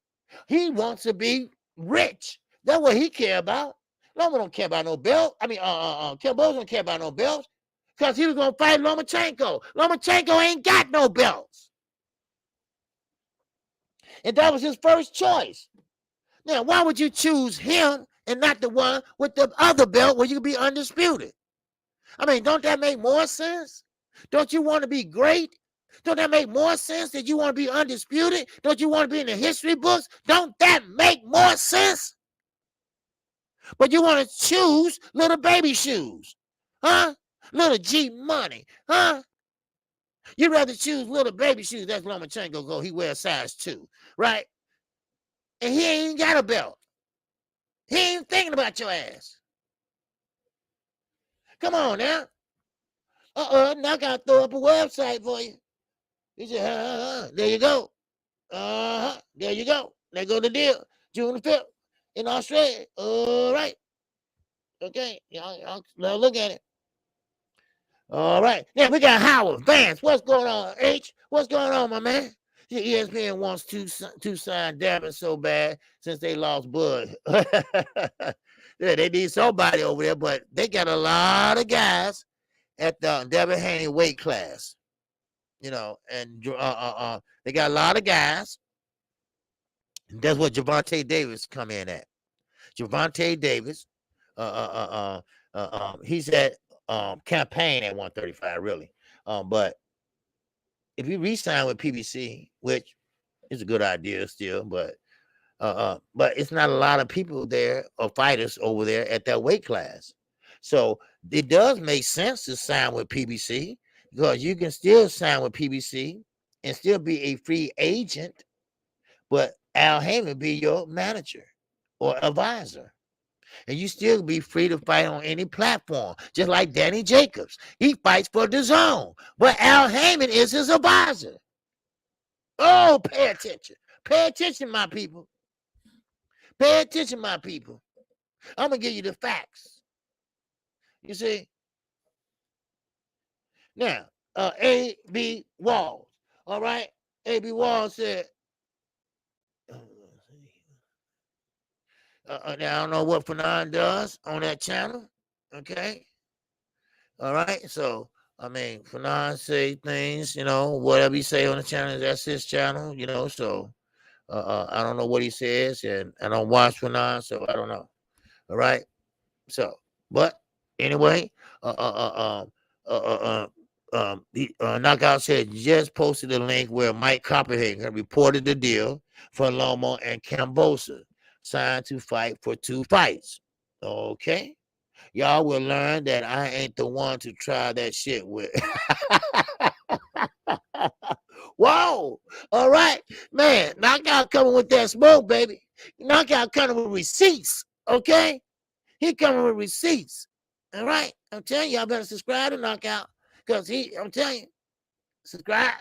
He wants to be rich. That's what he care about. Lomo don't care about no belt. Kambosos don't care about no belts because he was going to fight Lomachenko. Lomachenko ain't got no belts. And that was his first choice. Now, why would you choose him and not the one with the other belt where you can be undisputed? I mean, don't that make more sense? Don't you want to be great? Don't that make more sense that you want to be undisputed? Don't you want to be in the history books? Don't that make more sense? But you want to choose little baby shoes, huh? Little G money, huh? You'd rather choose little baby shoes. That's Lomachenko go. He wears size 2, right? And he ain't got a belt. He ain't thinking about your ass. Come on now. Now I gotta throw up a website for you. He said, there you go. There you go. There go the deal. June the 5th in Australia. All right. Okay. Y'all look at it. All right. Now we got Howard Vance. What's going on, H? What's going on, my man? ESPN wants to sign Devin so bad since they lost Bud. Yeah, they need somebody over there, but they got a lot of guys at the Devin Haney weight class. You know, and they got a lot of guys. That's what Gervonta Davis come in at. Gervonta Davis, he's at campaign at 135, really. But if you re-sign with PBC, which is a good idea still, but it's not a lot of people there or fighters over there at that weight class. So it does make sense to sign with PBC because you can still sign with PBC and still be a free agent, but Al Heyman be your manager or advisor. And you still be free to fight on any platform, just like Danny Jacobs. He fights for the zone, but Al Heyman is his advisor. Oh, pay attention. Pay attention, my people. Pay attention, my people. I'm going to give you the facts. You see? Now, A.B. Walls. All right? A.B. Walls said, now I don't know what Fanon does on that channel. Okay? All right? So, I mean, Fanon say things, whatever he say on the channel, that's his channel, so I don't know what he says, and I don't watch Fanon, so I don't know. All right? So, but anyway, Knockout said just posted a link where Mike Copperhagen reported the deal for Lomo and Kambosos signed to fight for 2 fights. Okay, y'all will learn that I ain't the one to try that shit with. Whoa! All right, man. Knockout coming with that smoke, baby. Knockout coming with receipts. Okay. He coming with receipts. All right. I'm telling you, y'all better subscribe to Knockout. Because I'm telling you, subscribe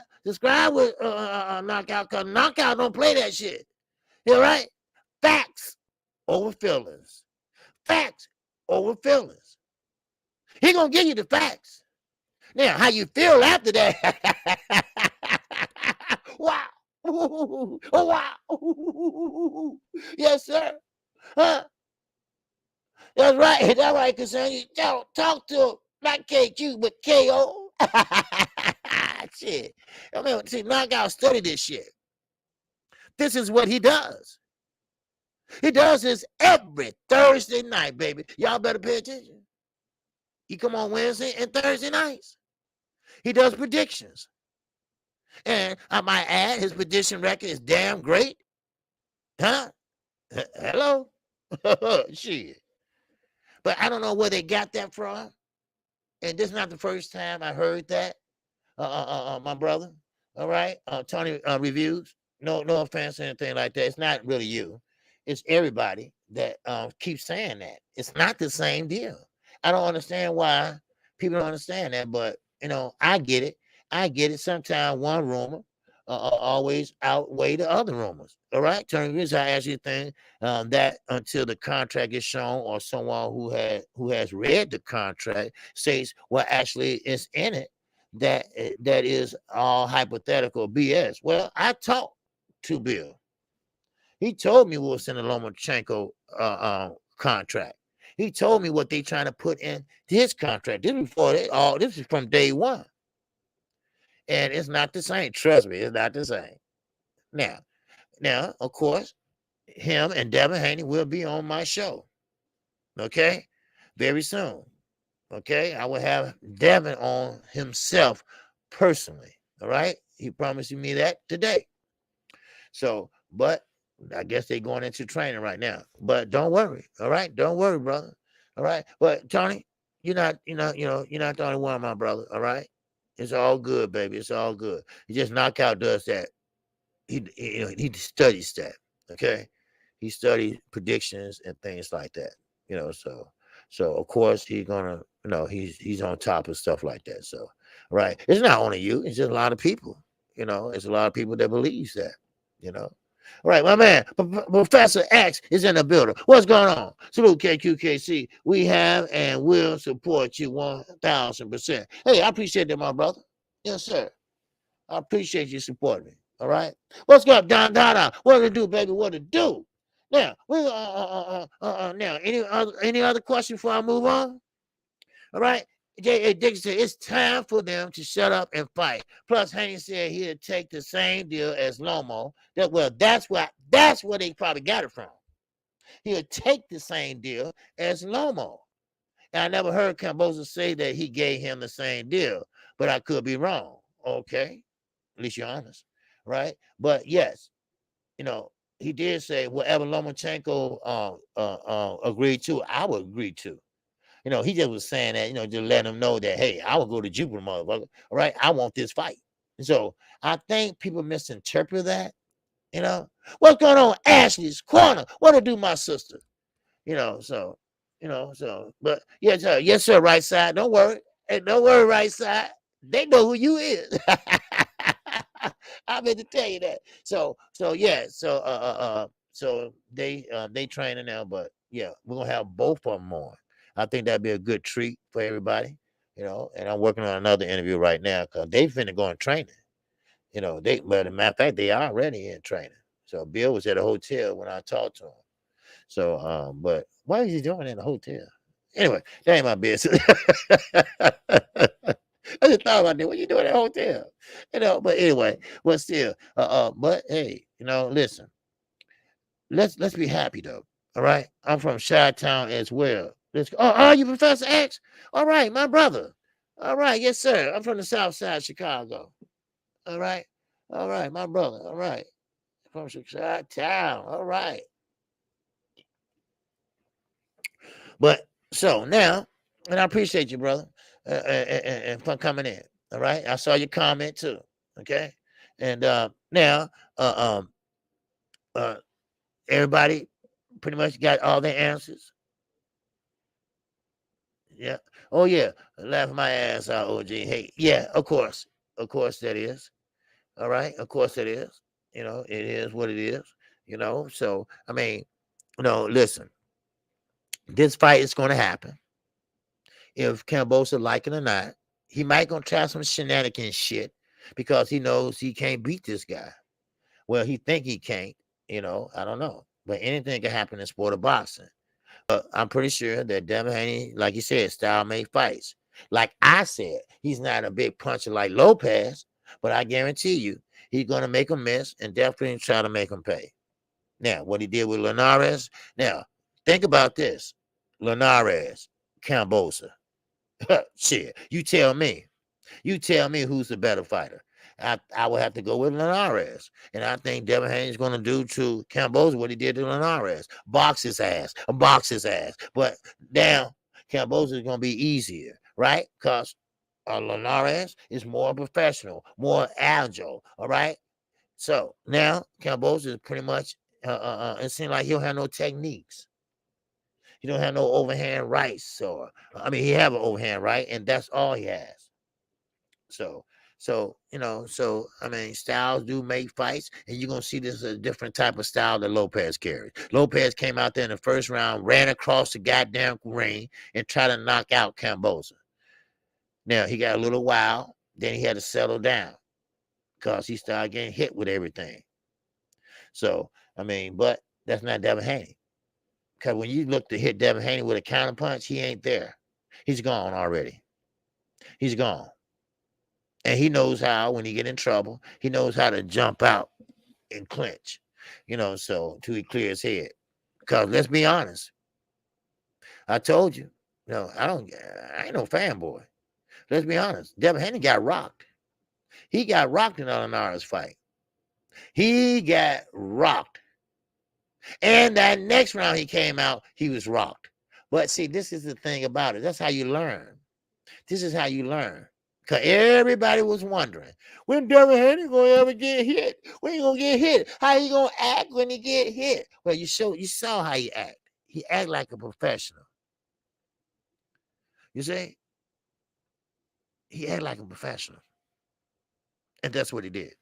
with Knockout, because Knockout don't play that shit. All right? Facts over feelings. Facts over feelings. He gonna give you the facts. Now, how you feel after that? Wow. Oh, wow. Yes, sir. Huh? That's right. That's right, concern. You don't talk to him. Not KQ, but KO. Shit. I mean, see, Knockout study this shit. This is what he does. He does this every Thursday night, baby. Y'all better pay attention. He come on Wednesday and Thursday nights. He does predictions. And I might add, his prediction record is damn great. Huh? Hello? Shit. But I don't know where they got that from. And this is not the first time I heard that. My brother. All right. Tony Reviews. No offense or anything like that. It's not really you. It's everybody that keeps saying that. It's not the same deal. I don't understand why people don't understand that, but I get it. I get it. Sometimes one rumor always outweigh the other rumors. All right. Tony Reviews, I actually think that until the contract is shown or someone who has read the contract says, well, actually it's in it, that is all hypothetical BS. Well, I talked to Bill. He told me what's in the Lomachenko contract. He told me what they trying to put in his contract. This is from day one. And it's not the same. Trust me, it's not the same. Now, of course, him and Devin Haney will be on my show. Okay? Very soon. Okay, I will have Devin on himself personally. All right, he promised me that today. So, but I guess they're going into training right now. But don't worry. All right, don't worry, brother. All right, but Tony, you're not the only one, my brother. All right, it's all good, baby. It's all good. He just knockout does that. He studies that. Okay, he studies predictions and things like that. So of course he's gonna, he's on top of stuff like that. So right, it's not only you, it's just a lot of people. It's a lot of people that believes that. You know. All right, my man, Professor X is in the building. What's going on? Salute KQKC. We have and will support you 1,000%. Hey, I appreciate that, my brother. Yes, sir. I appreciate you supporting me. All right. What's up, Don Dada? What to do, baby? What to do? Now, now, any other question before I move on? All right. J.A. Dixon said it's time for them to shut up and fight. Plus, Haney said he'd take the same deal as Lomo. That's where they probably got it from. He'll take the same deal as Lomo. And I never heard Kambosos say that he gave him the same deal, but I could be wrong. Okay. At least you're honest, right? But yes, he did say whatever Lomachenko agreed to, I would agree to. He just was saying that, just let him know that, hey, I will go to Jupiter, motherfucker. All right, I want this fight. So I think people misinterpret that. What's going on, Ashley's Corner? What to do, my sister? But yes, sir, right side. Don't worry. Hey, don't worry, right side. They know who you is. I meant to tell you that. So they training now, but yeah, we're gonna have both of them on. I think that'd be a good treat for everybody, and I'm working on another interview right now because they finna go in training. But as a matter of fact, they are already in training. So Bill was at a hotel when I talked to him. So, but why is he doing it in a hotel? Anyway, that ain't my business. I just thought about that. What you doing at a hotel? But anyway, but still, but hey, listen, let's be happy though. All right. I'm from Chi-Town as well. Let's go. Oh, are you Professor X? All right, my brother. All right, yes, sir. I'm from the South Side of Chicago. All right. All right, my brother. All right. From Chi-Town. All right. But so now, and I appreciate you, brother, and for coming in. All right, I saw your comment too. Okay, and now, uh, everybody pretty much got all their answers. Yeah. Oh yeah, laughing my ass out, OG. Hey, yeah, of course that is. All right, of course it is. It is what it is. So I mean, listen, this fight is going to happen. If Kambosos like it or not, he might gonna try some shenanigans shit because he knows he can't beat this guy. Well, he think he can't, I don't know. But anything can happen in sport of boxing. But I'm pretty sure that Devin Haney, like you said, style made fights. Like I said, he's not a big puncher like Lopez, but I guarantee you, he's gonna make him miss and definitely try to make him pay. Now, what he did with Linares. Now, think about this: Linares, Kambosos. Shit, you tell me. You tell me who's the better fighter. I would have to go with Linares. And I think Devin Haney is going to do to Kambosos what he did to Linares. Box his ass. Box his ass. But now, Kambosos is going to be easier, right? Because Linares is more professional, more agile, all right? So now, Kambosos is pretty much, it seems like he'll have no techniques. He don't have no overhand rights, or he have an overhand right, and that's all he has. So, styles do make fights, and you're gonna see this a different type of style that Lopez carries. Lopez came out there in the first round, ran across the goddamn ring, and tried to knock out Kambosos. Now he got a little wild, then he had to settle down because he started getting hit with everything. So, but that's not Devin Haney. Because when you look to hit Devin Haney with a counter punch, he ain't there. He's gone already. He's gone. And he knows how, when he get in trouble, he knows how to jump out and clinch, so till he clear his head. Because let's be honest, I told you, I ain't no fanboy. Let's be honest. Devin Haney got rocked. He got rocked in Alanara's fight. He got rocked. And that next round he came out, he was rocked. But see, this is the thing about it. That's how you learn. This is how you learn. Because everybody was wondering, when Devin Haney gonna ever get hit? When he gonna get hit? How he gonna act when he get hit? Well, you saw how he act. He act like a professional. You see? He act like a professional. And that's what he did.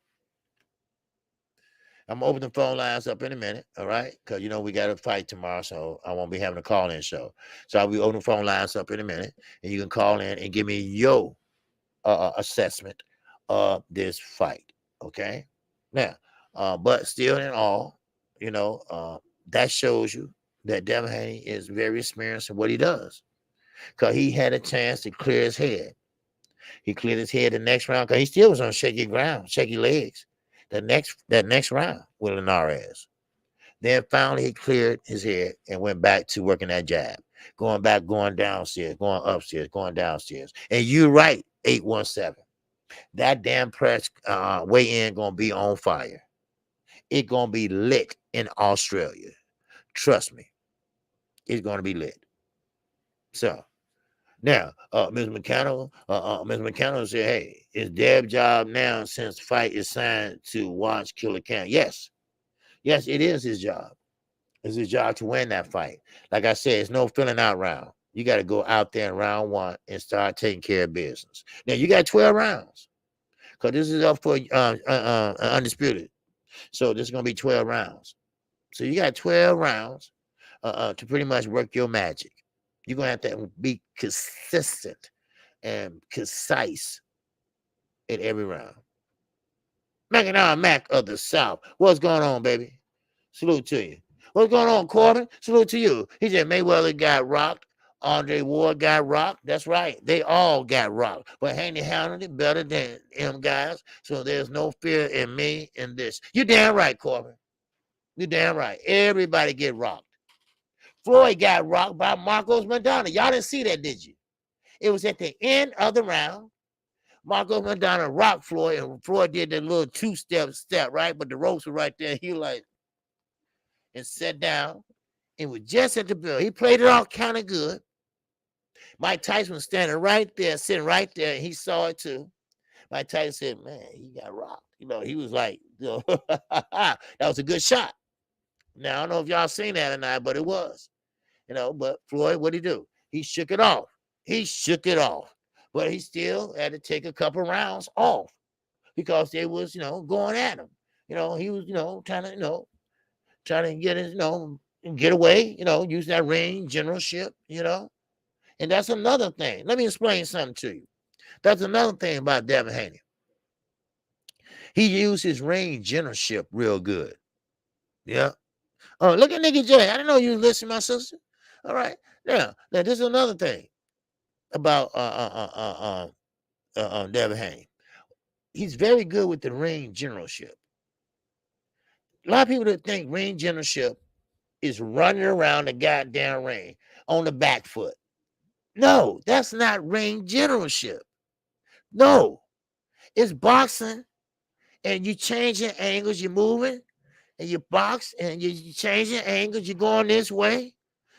I'm gonna open the phone lines up in a minute, all right? Because we got a fight tomorrow, so I won't be having a call-in show. So I'll be opening the phone lines up in a minute, and you can call in and give me your assessment of this fight. Okay. Now, but still in all, that shows you that Devin Haney is very experienced in what he does. Because he had a chance to clear his head. He cleared his head the next round because he still was on shaky ground, shaky legs. That next round with Linares. Then finally he cleared his head and went back to working that jab. Going back, going downstairs, going upstairs, going downstairs. And you're right, 817. That damn press weigh-in gonna be on fire. It's gonna be lit in Australia. Trust me, it's gonna be lit. So now, Ms. McConnell said, "Hey, it's Deb's job now since the fight is signed to watch Killer Cam." Yes, it is his job. It's his job to win that fight. Like I said, it's no filling out round. You got to go out there in round one and start taking care of business. Now you got 12 rounds. Because this is up for undisputed. So this is going to be 12 rounds. So you got 12 rounds to pretty much work your magic. You're going to have to be consistent and concise at every round. Mac of the South. What's going on, baby? Salute to you. What's going on, Corbin? Salute to you. He said Mayweather got rocked. Andre Ward got rocked. That's right. They all got rocked. But Haney handled it better than them guys. So there's no fear in me in this. You damn right, Corbin. You damn right. Everybody get rocked. Floyd got rocked by Marcos Madonna. Y'all didn't see that, did you? It was at the end of the round. Marcos Madonna rocked Floyd, and Floyd did that little two-step, right? But the ropes were right there. He like, and sat down and was just at the bell. He played it off kind of good. Mike Tyson was standing right there, sitting right there, and he saw it too. Mike Tyson said, "Man, he got rocked." He was like, that was a good shot. Now, I don't know if y'all seen that or not, but it was. But Floyd, what'd he do? He shook it off. But he still had to take a couple rounds off because they was, going at him. He was, trying to get his, get away, use that ring generalship, And that's another thing. Let me explain something to you. That's another thing about Devin Haney. He used his ring generalship real good. Yeah. Oh, look at Nikki J. I didn't know you listened, my sister. All right. Now this is another thing about Devin Haney. He's very good with the ring generalship. A lot of people that think ring generalship is running around the goddamn ring on the back foot. No, that's not ring generalship. No, it's boxing, and you changing angles, you're moving, and you box, and you changing angles, you're going this way,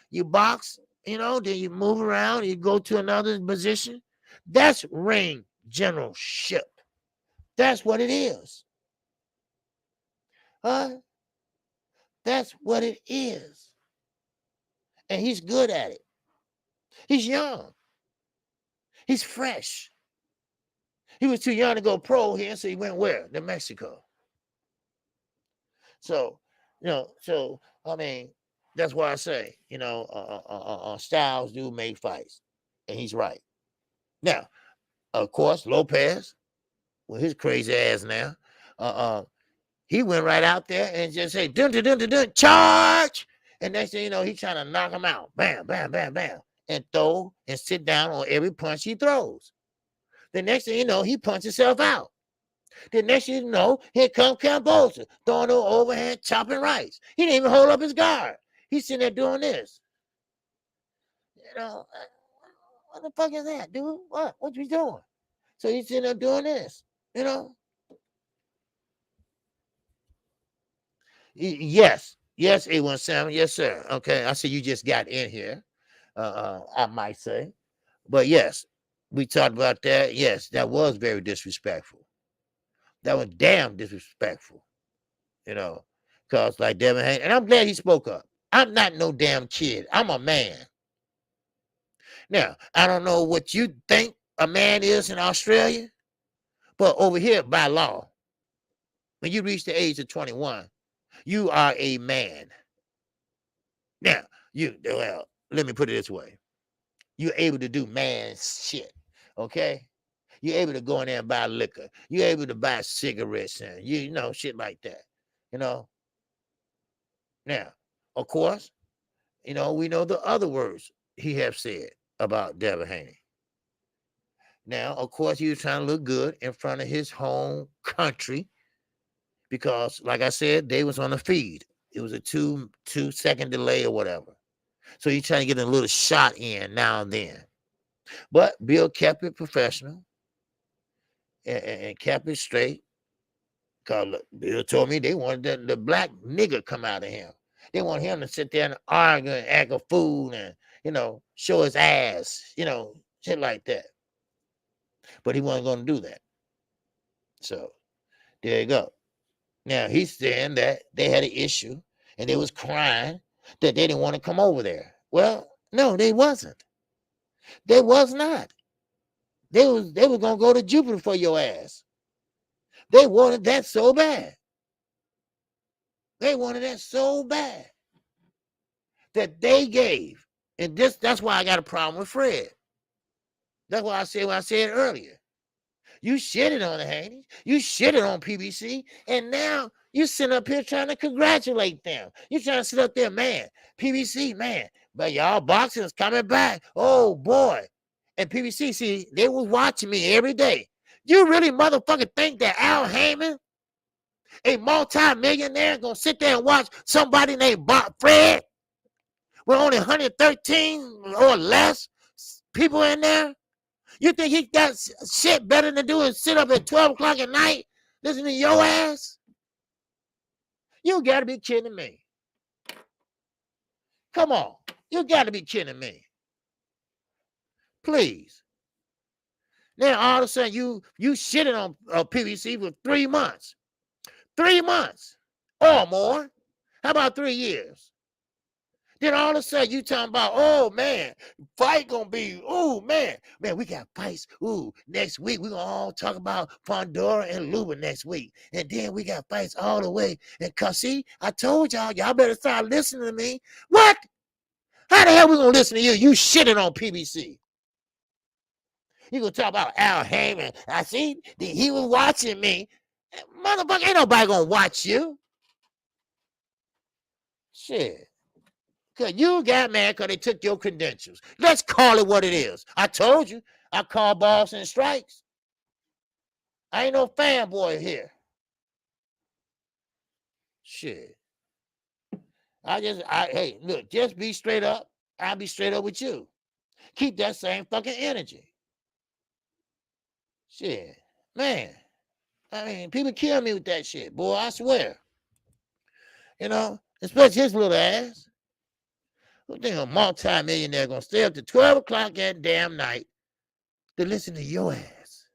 you box, then you move around, you go to another position. That's ring generalship. That's what it is. That's what it is. And he's good at it. He's young. He's fresh. He was too young to go pro here, so he went where? To Mexico. So, I mean, that's why I say, styles do make fights. And he's right. Now, of course, Lopez, with his crazy ass now, he went right out there and just say, dun, dun, dun, dun, dun, charge. And next thing you know, he's trying to knock him out. Bam, bam, bam, bam. And throw and sit down on every punch he throws. The next thing you know, he punches himself out. The next thing you know, here comes Kambosos, throwing an overhand, chopping rights. He didn't even hold up his guard. He's sitting there doing this. what the fuck is that, dude? What you doing? So he's sitting there doing this, you know? Yes, yes, 817, yes, sir. Okay, I see you just got in here. I might say, but yes, we talked about that. Yes, that was very disrespectful. That was damn disrespectful, you know, because like Devin Haney, and I'm glad he spoke up. I'm not no damn kid. I'm a man. Now, I don't know what you think a man is in Australia, but over here by law, when you reach the age of 21, you are a man. Now, let me put it this way. You're able to do man shit, okay? You're able to go in there and buy liquor. You're able to buy cigarettes and you know shit like that. You know. Now, of course, we know the other words he have said about Devin Haney. Now, of course, he was trying to look good in front of his home country because, like I said, they was on the feed. It was a 2-second delay or whatever. So he's trying to get a little shot in now and then. But Bill kept it professional and kept it straight. Because Bill told me they wanted the black nigger come out of him. They want him to sit there and argue and act a fool and, show his ass, shit like that. But he wasn't going to do that. So there you go. Now he's saying that they had an issue and they was crying that they didn't want to come over there. Well, no, they wasn't. They was not. They was gonna go to Jupiter for your ass. They wanted that so bad. They wanted that so bad that they gave. And that's why I got a problem with Fred. That's why I said what I said earlier. You shitted on the Haney. You shitted on PBC. And now you sitting up here trying to congratulate them. You trying to sit up there, man. PBC, man. But y'all boxing is coming back. Oh, boy. And PBC, see, they was watching me every day. You really motherfucking think that Al Heyman, a multi-millionaire, gonna sit there and watch somebody named Fred with only 113 or less people in there? You think he got shit better to do than sit up at 12 o'clock at night listening to your ass? You gotta be kidding me. Come on. You gotta be kidding me. Please. Now all of a sudden you shitting on PBC for 3 months. 3 months or more. How about 3 years? Then all of a sudden you talking about, oh man, fight gonna be, oh man, we got fights. Ooh, next week we gonna all talk about Pandora and Luba next week. And then we got fights all the way. And cause see, I told y'all better start listening to me. What? How the hell we gonna listen to you? You shitting on PBC. You gonna talk about Al Heyman. I see he was watching me. Motherfucker, ain't nobody gonna watch you. Shit. Because you got mad because they took your credentials. Let's call it what it is. I told you, I call balls and strikes. I ain't no fanboy here. Shit. Hey, look, just be straight up. I'll be straight up with you. Keep that same fucking energy. Shit. Man. I mean, people kill me with that shit, boy, I swear. Especially his little ass. Who think a multi-millionaire gonna stay up to 12 o'clock that damn night to listen to your ass?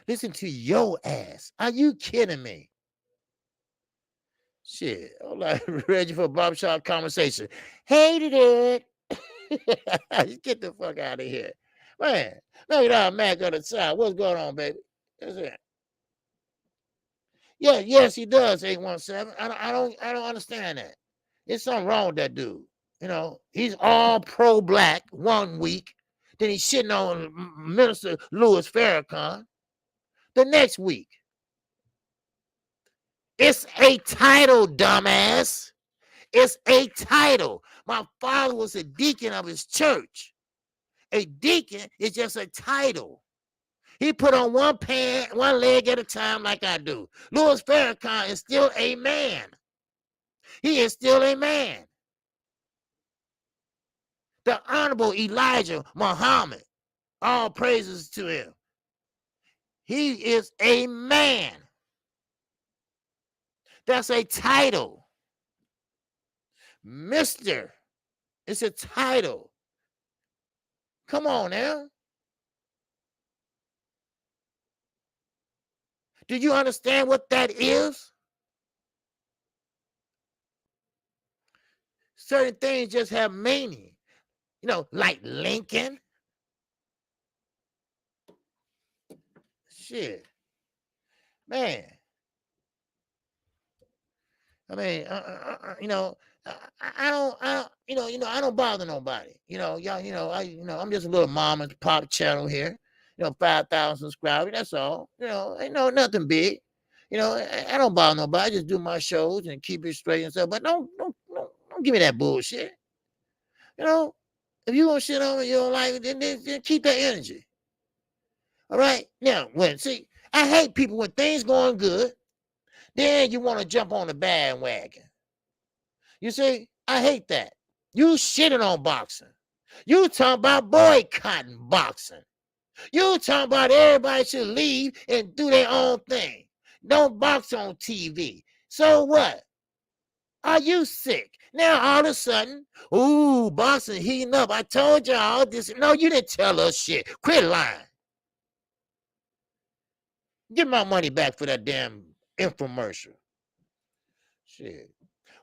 Listen to your ass. Are you kidding me? Shit. I'm like ready for a barbershop conversation. Hated it. Get the fuck out of here. Man, look at our Mac on the side. What's going on, baby? That's it. Yeah, yes, he does, 817. I don't understand that. There's something wrong with that dude. He's all pro-black 1 week. Then he's shitting on Minister Louis Farrakhan the next week. It's a title, dumbass. It's a title. My father was a deacon of his church. A deacon is just a title. He put on one leg at a time like I do. Louis Farrakhan is still a man. He is still a man. The Honorable Elijah Muhammad, All praises to him. He is a man. That's a title. Mr. It's a title. Come on now. Do you understand what that is? Certain things just have meaning. You know, like Lincoln. Shit. Man. I mean, I don't bother nobody. Y'all, I'm just a little mom and pop channel here. 5,000 subscribers. That's all. Ain't nothing big. I don't bother nobody. I just do my shows and keep it straight and stuff. But don't give me that bullshit. If you gonna shit on me, you don't like it, then keep that energy. All right. Now, I hate people when things going good. Then you want to jump on the bandwagon. You see, I hate that. You shitting on boxing. You talking about boycotting boxing. You talking about everybody should leave and do their own thing. Don't box on TV. So what? Are you sick? Now all of a sudden, ooh, boxing heating up. I told y'all this. No, you didn't tell us shit. Quit lying. Give my money back for that damn infomercial. Shit.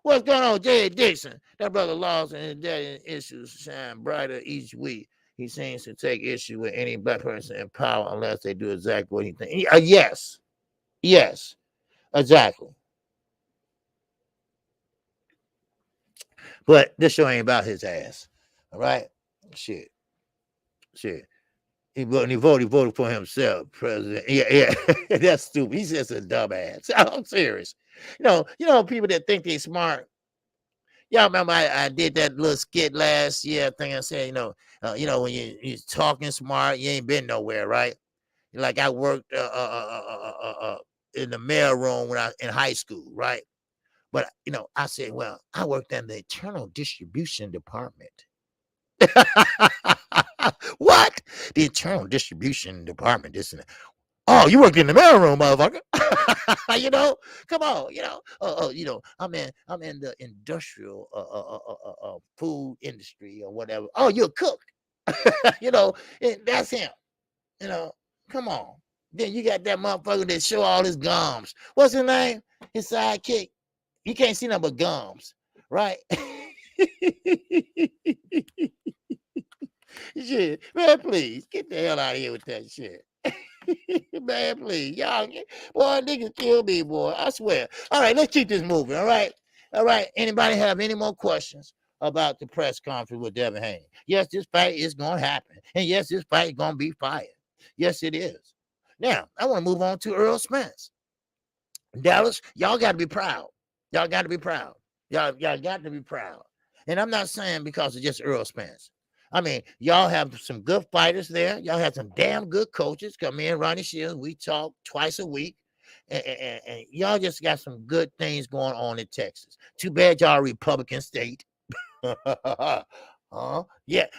What's going on, Jay Dixon? That brother lost and his daddy issues shine brighter each week. He seems to take issue with any black person in power unless they do exactly what he thinks. Yes, exactly. But this show ain't about his ass. All right? Shit. He voted for himself, president. Yeah. That's stupid. He's just a dumbass. I'm serious. People that think they're smart. Y'all remember I did that little skit last year. I think I said, when you're talking smart, you ain't been nowhere, right? Like I worked in the mail room when I was in high school, right? But I said, well, I worked in the internal distribution department. What? The internal distribution department. This and that. Oh, you worked in the mail room, motherfucker. Come on. I'm in the industrial food industry or whatever. Oh, you're a cook. That's him. Come on. Then you got that motherfucker that show all his gums. What's his name? His sidekick. You can't see nothing but gums, right? Shit, man, please get the hell out of here with that shit. Man, please, y'all, boy, niggas kill me, boy. I swear. All right, let's keep this moving. All right. Anybody have any more questions about the press conference with Devin Haney? Yes, this fight is gonna happen, and yes, this fight is gonna be fired. Yes, it is. Now, I want to move on to Earl Spence. Dallas, y'all got to be proud. Y'all got to be proud. Y'all got to be proud. And I'm not saying because of just Earl Spence. I mean, y'all have some good fighters there. Y'all have some damn good coaches. Come in, Ronnie Shields. We talk twice a week. And y'all just got some good things going on in Texas. Too bad y'all Republican state. Yeah,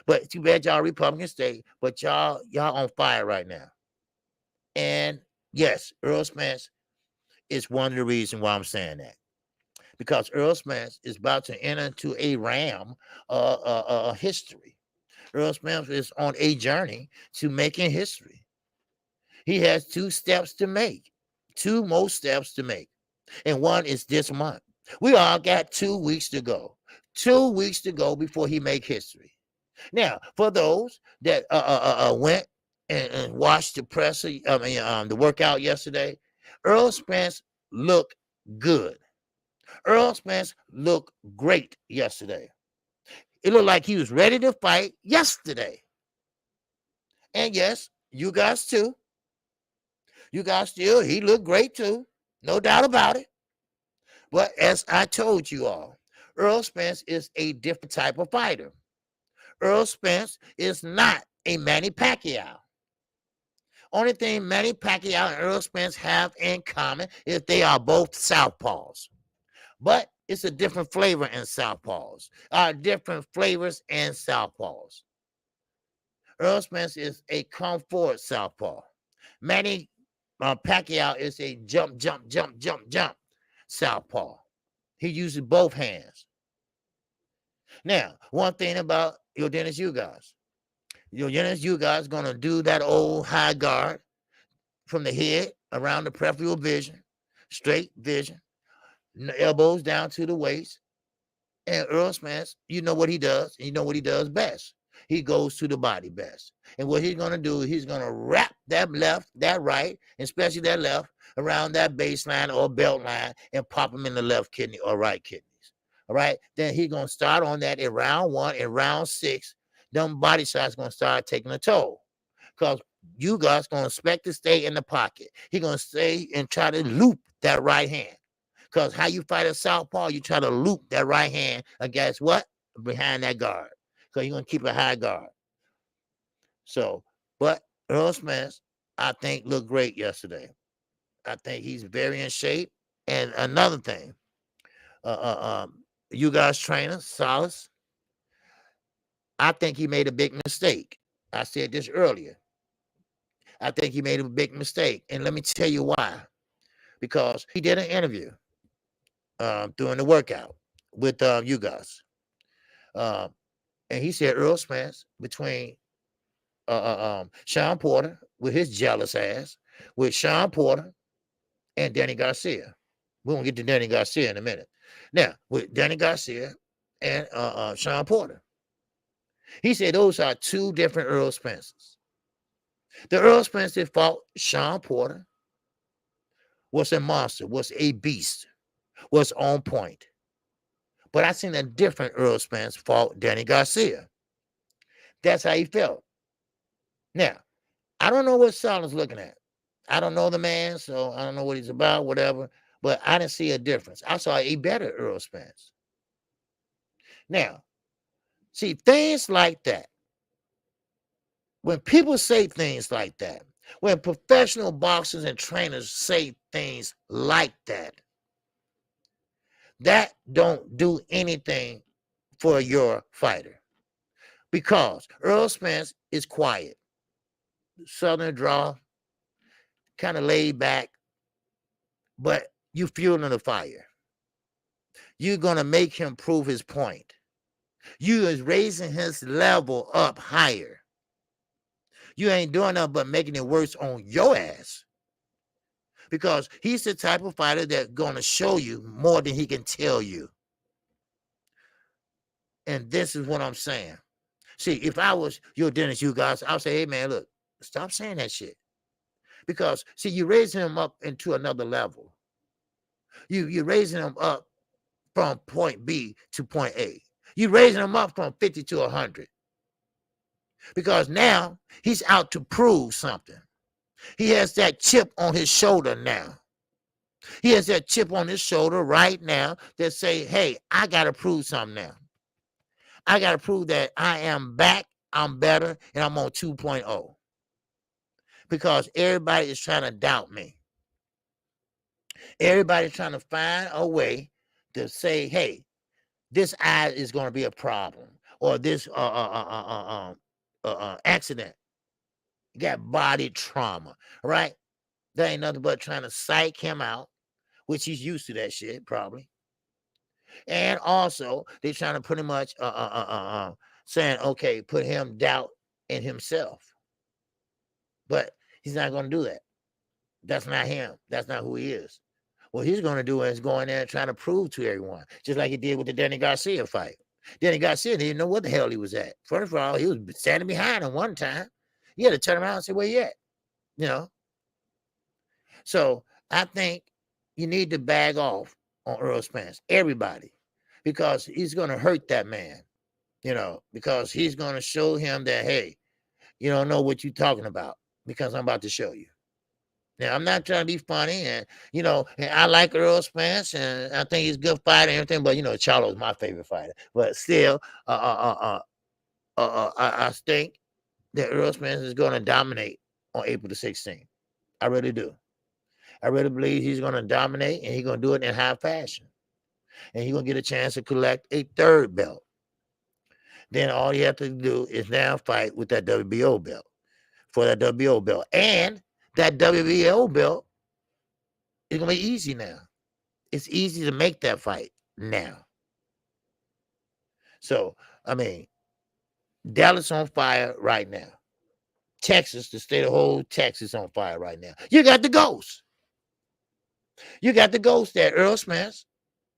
but too bad y'all Republican state. But y'all on fire right now. And yes, Earl Spence is one of the reasons why I'm saying that. Because Earl Spence is about to enter into a realm of history. Earl Spence is on a journey to making history. He has two more steps to make. And one is this month. We all got 2 weeks to go. 2 weeks to go before he make history. Now, for those that went and watched the the workout yesterday, Earl Spence looked good. Earl Spence looked great yesterday. It looked like he was ready to fight yesterday. And yes, you guys too. He looked great too. No doubt about it. But as I told you all, Earl Spence is a different type of fighter. Earl Spence is not a Manny Pacquiao. Only thing Manny Pacquiao and Earl Spence have in common is they are both southpaws. But it's a different flavor in southpaws. Different flavors in southpaws. Earl Spence is a come forward southpaw. Manny Pacquiao is a jump, jump, jump, jump, jump southpaw. He uses both hands. Now, one thing about your Dennis, you guys gonna do that old high guard from the head around the peripheral vision, straight vision, elbows down to the waist. And Earl Spence, you know what he does, and you know what he does best. He goes to the body best. And what he's gonna do, he's gonna wrap that left, that right, especially that left, around that baseline or belt line and pop him in the left kidney or right kidneys. All right. Then he's gonna start on that in round 1 and round 6. Them body shots gonna start taking a toll. Because you guys gonna expect to stay in the pocket. He's gonna stay and try to loop that right hand. Because how you fight a southpaw, you try to loop that right hand against what? Behind that guard. Because you're going to keep a high guard. So, but Earl Spence, I think, looked great yesterday. I think he's very in shape. And another thing, you guys trainer, Solace, I think he made a big mistake. I said this earlier. I think he made a big mistake. And let me tell you why. Because he did an interview during the workout with you guys. And he said Earl Spence between Sean Porter with his jealous ass, with Sean Porter and Danny Garcia. We're going to get to Danny Garcia in a minute. Now, with Danny Garcia and Sean Porter. He said those are two different Earl Spencers. The Earl Spence that fought Sean Porter was a monster, was a beast, was on point. But I seen a different Earl Spence fought Danny Garcia. That's how he felt. Now, I don't know what Solom's looking at. I don't know the man, so I don't know what he's about, whatever. But I didn't see a difference. I saw a better Earl Spence. Now, see, things like that, when people say things like that, when professional boxers and trainers say things like that, that don't do anything for your fighter. Because Earl Spence is quiet, southern draw, kind of laid back, but you fueling the fire. You're going to make him prove his point. You is raising his level up higher. You ain't doing nothing but making it worse on your ass. Because he's the type of fighter that's going to show you more than he can tell you. And this is what I'm saying. See, if I was your Dennis, you guys, I'll say, hey, man, look, stop saying that shit. Because, see, you're raising him up into another level. You're raising him up from point B to point A. You're raising him up from 50 to 100. Because now he's out to prove something. He has that chip on his shoulder now. He has that chip on his shoulder right now that say, hey, I got to prove something now. I got to prove that I am back, I'm better, and I'm on 2.0. Because everybody is trying to doubt me. Everybody's trying to find a way to say, hey, this eye is going to be a problem. Or this accident. You got body trauma, right? That ain't nothing but trying to psych him out, which he's used to that shit, probably. And also, they're trying to pretty much saying, okay, put him doubt in himself. But he's not going to do that. That's not him. That's not who he is. What he's going to do is go in there and try to prove to everyone, just like he did with the Danny Garcia fight. Danny Garcia didn't know what the hell he was at. First of all, he was standing behind him one time. He had to turn around and say, where you at? You know? So I think you need to bag off on Earl Spence, everybody, because he's going to hurt that man, you know, because he's going to show him that, hey, you don't know what you're talking about because I'm about to show you. Now, I'm not trying to be funny, and, you know, and I like Earl Spence, and I think he's a good fighter and everything, but, you know, Charlo's my favorite fighter. But still, I think that Earl Spence is going to dominate on April the 16th. I really do. I really believe he's going to dominate, and he's going to do it in high fashion. And he's going to get a chance to collect a third belt. then all you have to do is now fight with that WBO belt for that WBO belt. And that WBO belt is going to be easy now. It's easy to make that fight now. So, I mean, Dallas on fire right now. Texas, the state of whole Texas on fire right now. You got the ghost. You got the ghost that Earl Spence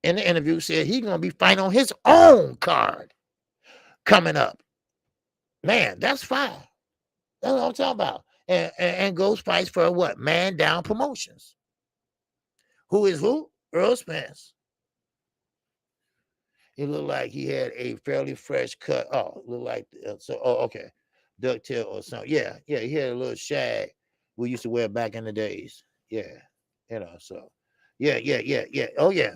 in the interview said he's going to be fighting on his own card coming up. Man, that's fire. That's what I'm talking about. And Ghost fights for what? Man Down Promotions. Who is who? Earl Spence. It looked like he had a fairly fresh cut. Oh, looked like okay, ducktail or something. Yeah, he had a little shag we used to wear back in the days. Yeah, so yeah. Oh yeah,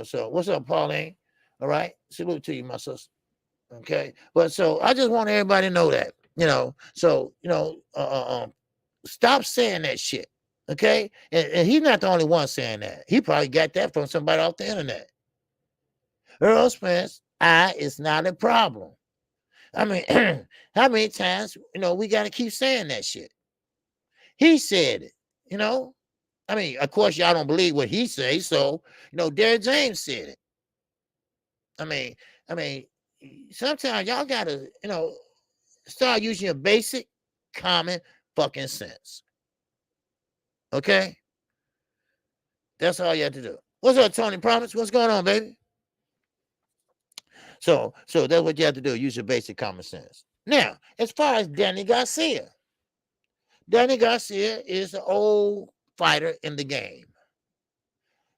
So what's up, Pauline? All right, salute to you, my sister. Okay, but so I just want everybody to know that, So stop saying that shit. Okay, and he's not the only one saying that. He probably got that from somebody off the internet. Earl Spence, is not a problem. I mean, how many times, we got to keep saying that shit? He said it, I mean, of course, y'all don't believe what he says. So, Derrick James said it. I mean, sometimes y'all got to, start using your basic common fucking sense. Okay? That's all you have to do. What's up, Tony Promise? What's going on, baby? So that's what you have to do. Use your basic common sense. Now, as far as Danny Garcia is an old fighter in the game.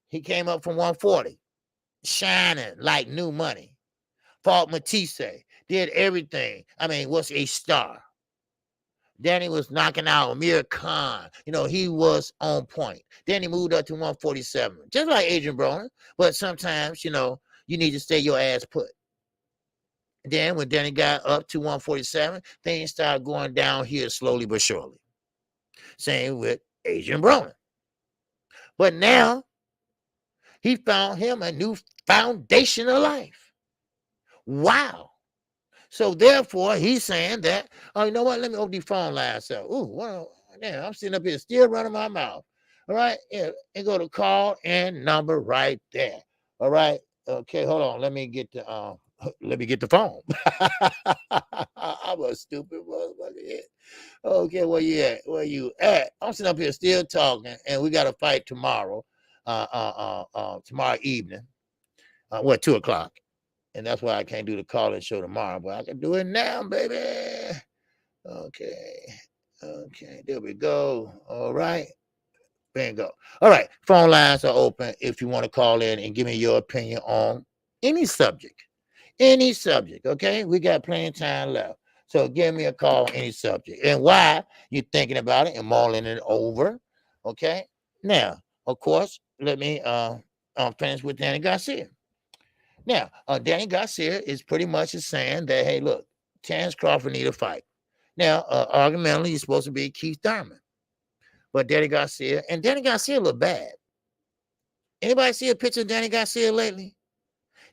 He came up from 140, shining like new money. Fought Matisse, did everything. I mean, was a star. Danny was knocking out Amir Khan. He was on point. Then he moved up to 147, just like Adrian Broner. But sometimes, you need to stay your ass put. Then when Danny got up to 147, things started going down here slowly but surely. Same with Adrian Broner. But now he found him a new foundation of life. Wow. So therefore, he's saying that, oh, you know what? Let me open the phone lines up. Ooh, well, damn, I'm sitting up here still running my mouth. All right. Yeah, and go to call and number right there. All right. Okay, hold on. Let me get the phone. I'm a stupid motherfucker. Okay, where you at? Where you at? I'm sitting up here still talking, and we got a fight tomorrow. Tomorrow evening. 2:00. And that's why I can't do the call-in show tomorrow, but I can do it now, baby. Okay, there we go. All right, bingo. All right, phone lines are open if you want to call in and give me your opinion on any subject, okay? We got plenty of time left, so give me a call on any subject. And why you're thinking about it and mulling it over, okay? Now, of course, let me finish with Danny Garcia. Now, Danny Garcia is pretty much saying that, hey, look, Terrence Crawford need a fight. Now, argumentally, he's supposed to be Keith Thurman. But Danny Garcia look bad. Anybody see a picture of Danny Garcia lately?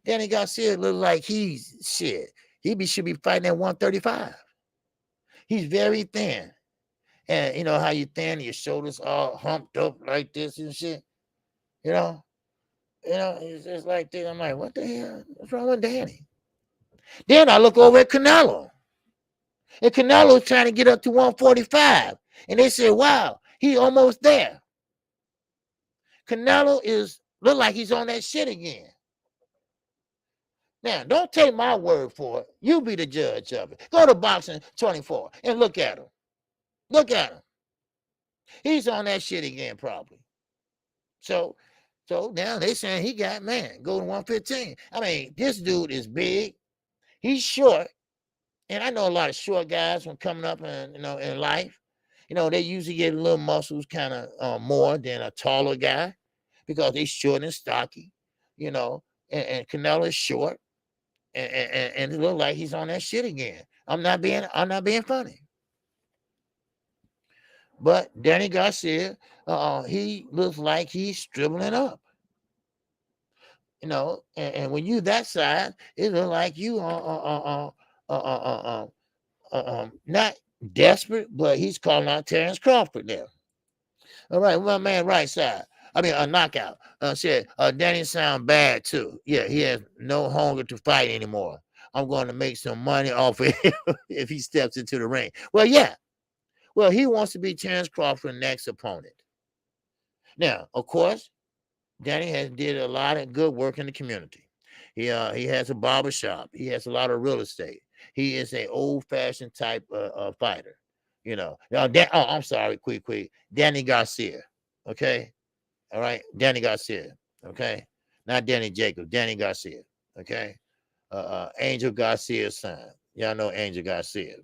Danny Garcia look like he's shit. Should be fighting at 135. He's very thin. And you know how you thin, your shoulders all humped up like this and shit. It's just like this. I'm like, what the hell? What's wrong with Danny? Then I look over at Canelo. And Canelo's trying to get up to 145. And they said, wow, he almost there. Canelo look like he's on that shit again. Now, don't take my word for it. You be the judge of it. Go to Boxing 24 and look at him. Look at him. He's on that shit again, probably. So now they saying he got, go to 115. I mean, this dude is big. He's short. And I know a lot of short guys when coming up in life. They usually get a little muscles kind of more than a taller guy because they're short and stocky, and Canelo is short and it looks like he's on that shit again. I'm not being funny. But Danny Garcia, he looks like he's dribbling up. And when you that side, it looks like you uh, not desperate, but he's calling out Terrence Crawford there. All right, my man, right side. I mean, a knockout. Said Danny sound bad too. Yeah, he has no hunger to fight anymore. I'm going to make some money off of him if he steps into the ring. Well, yeah. Well, he wants to be Terrence Crawford's next opponent. Now, of course, Danny has did a lot of good work in the community. He has a barber shop. He has a lot of real estate. He is an old fashioned type fighter. Now, I'm sorry, quick. Danny Garcia. Okay, all right, Danny Garcia. Okay, not Danny Jacobs. Danny Garcia. Okay, Angel Garcia's son. Y'all know Angel Garcia.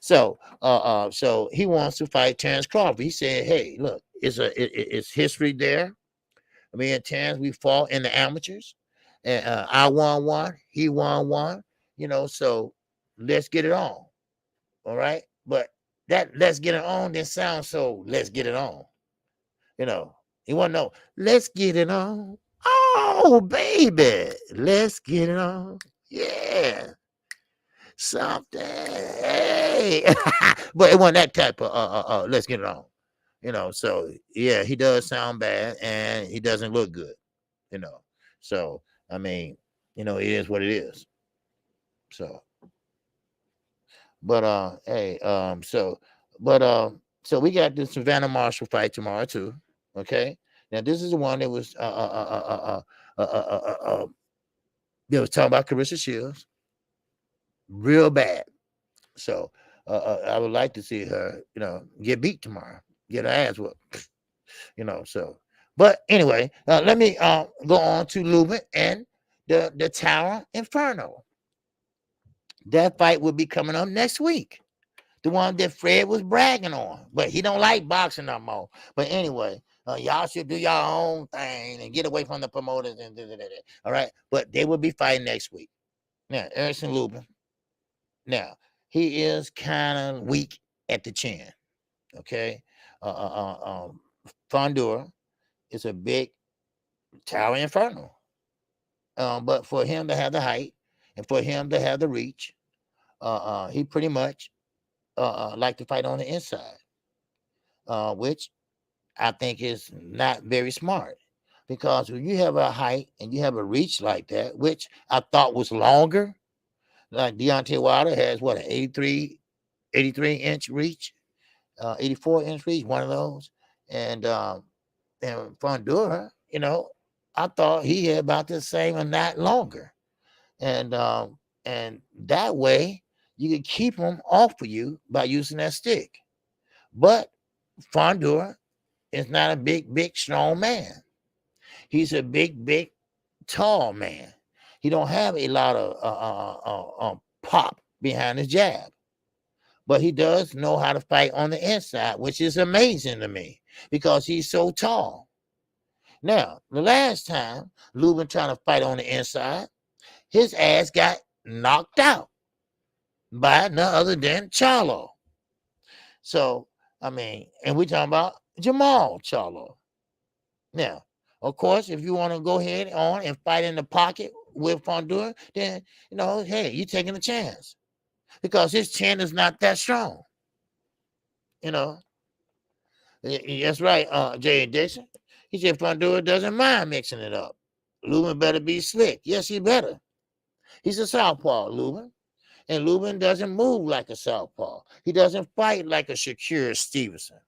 So he wants to fight Terrence Crawford. He said, "Hey, look, it's history there. Me and Terrence, we fought in the amateurs, and I won one, he won one. So let's get it on. All right, but that let's get it on didn't sound so. Let's get it on. You want to know? Let's get it on. Oh, baby, let's get it on. Yeah." Something. Hey. But it wasn't that type of let's get it on. So yeah, he does sound bad and he doesn't look good, you know. So I mean, it is what it is. So hey, so we got the Savannah Marshall fight tomorrow too. Okay. Now this is the one that was they was talking about Carissa Shields real bad. So I would like to see her, get beat tomorrow, get her ass whooped, So, but anyway, let me go on to Lubin and the Tower Inferno. That fight will be coming up next week. The one that Fred was bragging on, but he don't like boxing no more. But anyway, y'all should do your own thing and get away from the promoters and all right. But they will be fighting next week. Now, Erison Lubin. Now, he is kind of weak at the chin. Okay. Fondura is a big Tower Inferno. But for him to have the height and for him to have the reach, he pretty much like to fight on the inside, which I think is not very smart. Because when you have a height and you have a reach like that, which I thought was longer, like Deontay Wilder has what, an 83-inch reach, 84-inch reach, one of those. And Fondura, I thought he had about the same and not longer. And that way you could keep him off of you by using that stick. But Fondura is not a big, strong man. He's a big, tall man. He don't have a lot of pop behind his jab. But he does know how to fight on the inside, which is amazing to me because he's so tall. Now, the last time Lubin trying to fight on the inside, his ass got knocked out by none other than Charlo. So, I mean, and we're talking about Jamal Charlo. Now, of course, if you want to go ahead on and fight in the pocket with Fondura, then, hey, you're taking a chance because his chin is not that strong. That's right, Jay Dixon. He said Fondura doesn't mind mixing it up. Lubin better be slick. Yes, he better. He's a southpaw, Lubin. And Lubin doesn't move like a southpaw. He doesn't fight like a Shakur Stevenson.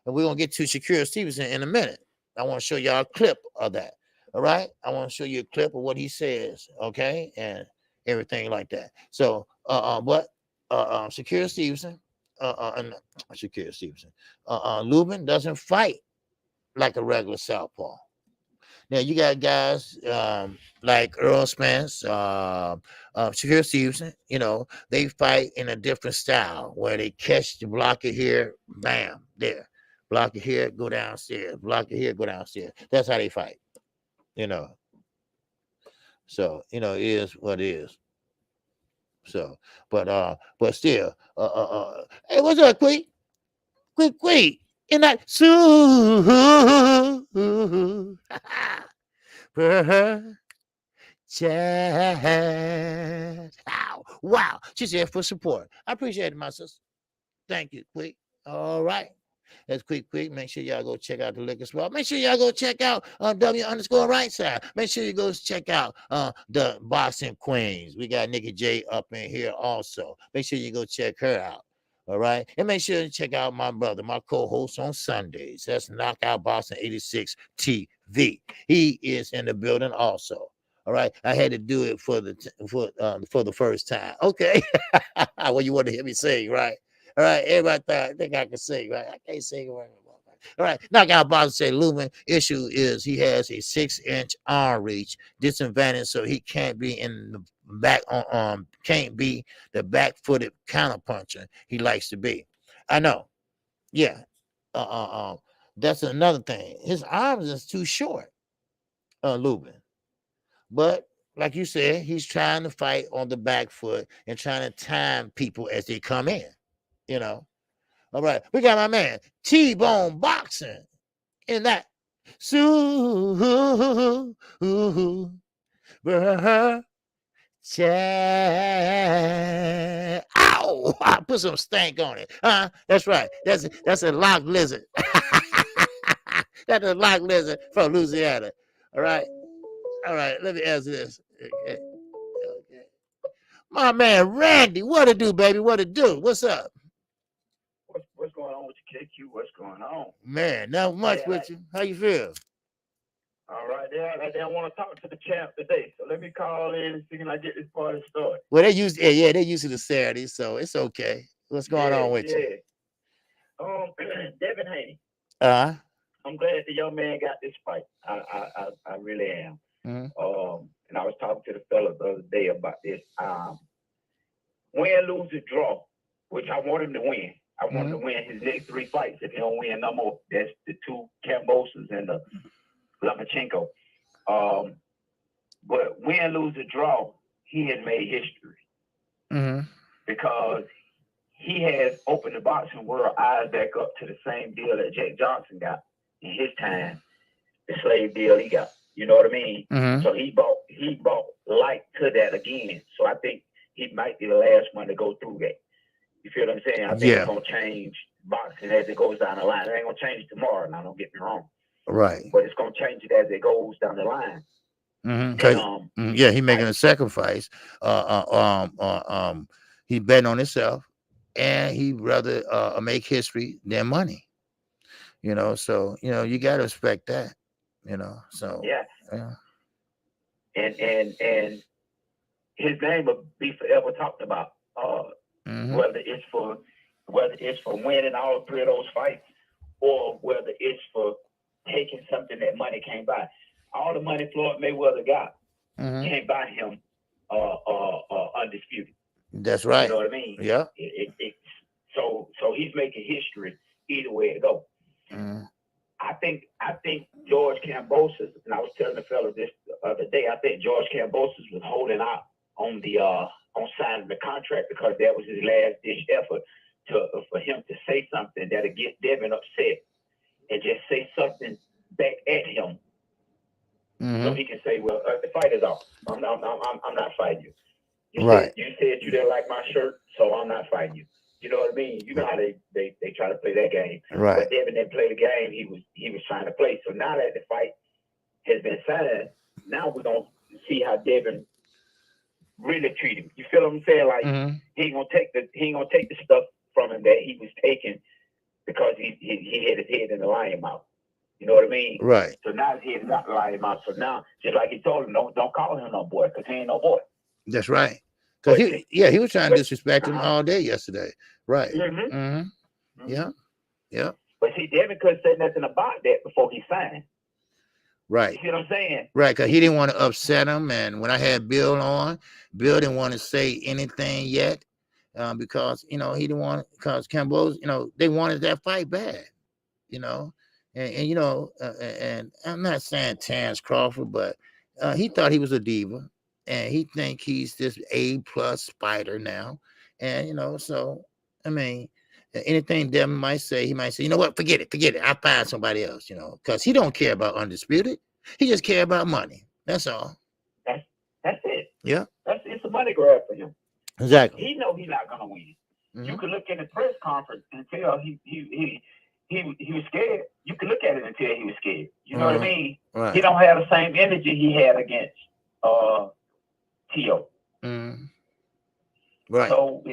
And we're going to get to Shakur Stevenson in a minute. I want to show y'all a clip of that. All right? I want to show you a clip of what he says, okay? And everything like that. So, Shakur Stevenson, Shakur Stevenson, Lubin doesn't fight like a regular southpaw. Now you got guys like Earl Spence, Shakur Stevenson. They fight in a different style where they catch the blocker here, bam, there, block it here, go downstairs, block it here, go downstairs. That's how they fight. So it is what it is. So, but still, hey, what's up, Quick? And that Sue, chat. Ow. Wow. She said for support. I appreciate it, my sister. Thank you, Quick. All right. That's quick. Make sure y'all go check out the liquor spot. Make sure y'all go check out W_right side. Make sure you go check out the Boxing Queens. We got Nikki J up in here also. Make sure you go check her out. All right. And make sure you check out my brother, my co-host on Sundays. That's Knockout Boxing 86 TV. He is in the building also. All right. I had to do it for the first time. Okay. Well, you want to hear me sing, right? All right, everybody think I can sing, right? I can't sing. All right, Knockout Boxer say Lumen issue is he has a 6-inch arm reach disadvantage, so he can't be in the back on can't be the back-footed counterpuncher he likes to be. I know, yeah. That's another thing. His arms is too short, Lubin. But like you said, he's trying to fight on the back foot and trying to time people as they come in. You know. All right, we got my man T-Bone Boxing in that. Chat. Ow! I put some stank on it. That's right. That's a lock lizard. That's a lock lizard from Louisiana. All right. Let me answer this. Okay. My man Randy, what to do, baby? What to do? What's up? What's going on with you, KQ? What's going on? Man, not much with you. How you feel? All right, I want to talk to the champ today, so let me call in and see can I get this party started. Well, they used to the Saturday, so it's okay. What's going on with you? Devin Haney. I'm glad the young man got this fight. I really am. Mm-hmm. And I was talking to the fella the other day about this. Win, lose, or draw, which I want him to win. I want him to win his next 3 fights. If he don't win no more, that's the 2 Kambosos and the Lomachenko. But win, lose, or draw, he has made history. Because he has opened the boxing world eyes back up to the same deal that Jack Johnson got in his time, the slave deal he got. You know what I mean? So he brought light to that again. So I think he might be the last one to go through that. You feel what I'm saying? I think it's gonna change boxing as it goes down the line. It ain't gonna change tomorrow. Now, don't get me wrong. Right. But it's gonna change it as it goes down the line. He making a sacrifice. He betting on himself, and he rather make history than money. You know, so you gotta respect that. You know, so yeah. And his name will be forever talked about. Whether it's for winning all 3 of those fights, or whether it's for taking something that money can't buy. All the money Floyd Mayweather got can't buy him undisputed. That's right. You know what I mean? Yeah. So he's making history either way it goes. I think George Kambosos, and I was telling the fella this the other day, I think George Kambosos was holding out on the on signing the contract because that was his last ditch effort for him to say something that'll get Devin upset and just say something back at him, so he can say, "Well, the fight is off. I'm not fighting you. You said you didn't like my shirt, so I'm not fighting you." You know what I mean? You know how they try to play that game. Right. But Devin didn't play the game he was trying to play. So now that the fight has been signed, now we're gonna see how Devin really treat him. You feel what I'm saying? Like he ain't gonna take the stuff from him that he was taking because he had his head in the lion mouth. You know what I mean? Right. So now his head is not the lion mouth. So now, just like he told him, don't call him no boy because he ain't no boy. That's right. Because he was trying to disrespect him all day yesterday. Right. Yeah. But see, Devin couldn't say nothing about that before he signed. Right. You see what I'm saying? Right, because he didn't want to upset him. And when I had Bill on, Bill didn't want to say anything yet because, he didn't want, because Kambosos, they wanted that fight bad, and I'm not saying Terrence Crawford, but he thought he was a diva. And he think he's this A+ fighter now. And, so, I mean, anything Devin might say, he might say, you know what, forget it. I'll find somebody else, because he don't care about undisputed. He just care about money. That's all. That's it. Yeah. It's a money grab for him. Exactly. He know he's not gonna win. You can look in the press conference and tell he was scared. You can look at it and tell he was scared. You know what I mean? Right. He don't have the same energy he had against T.O. Right. So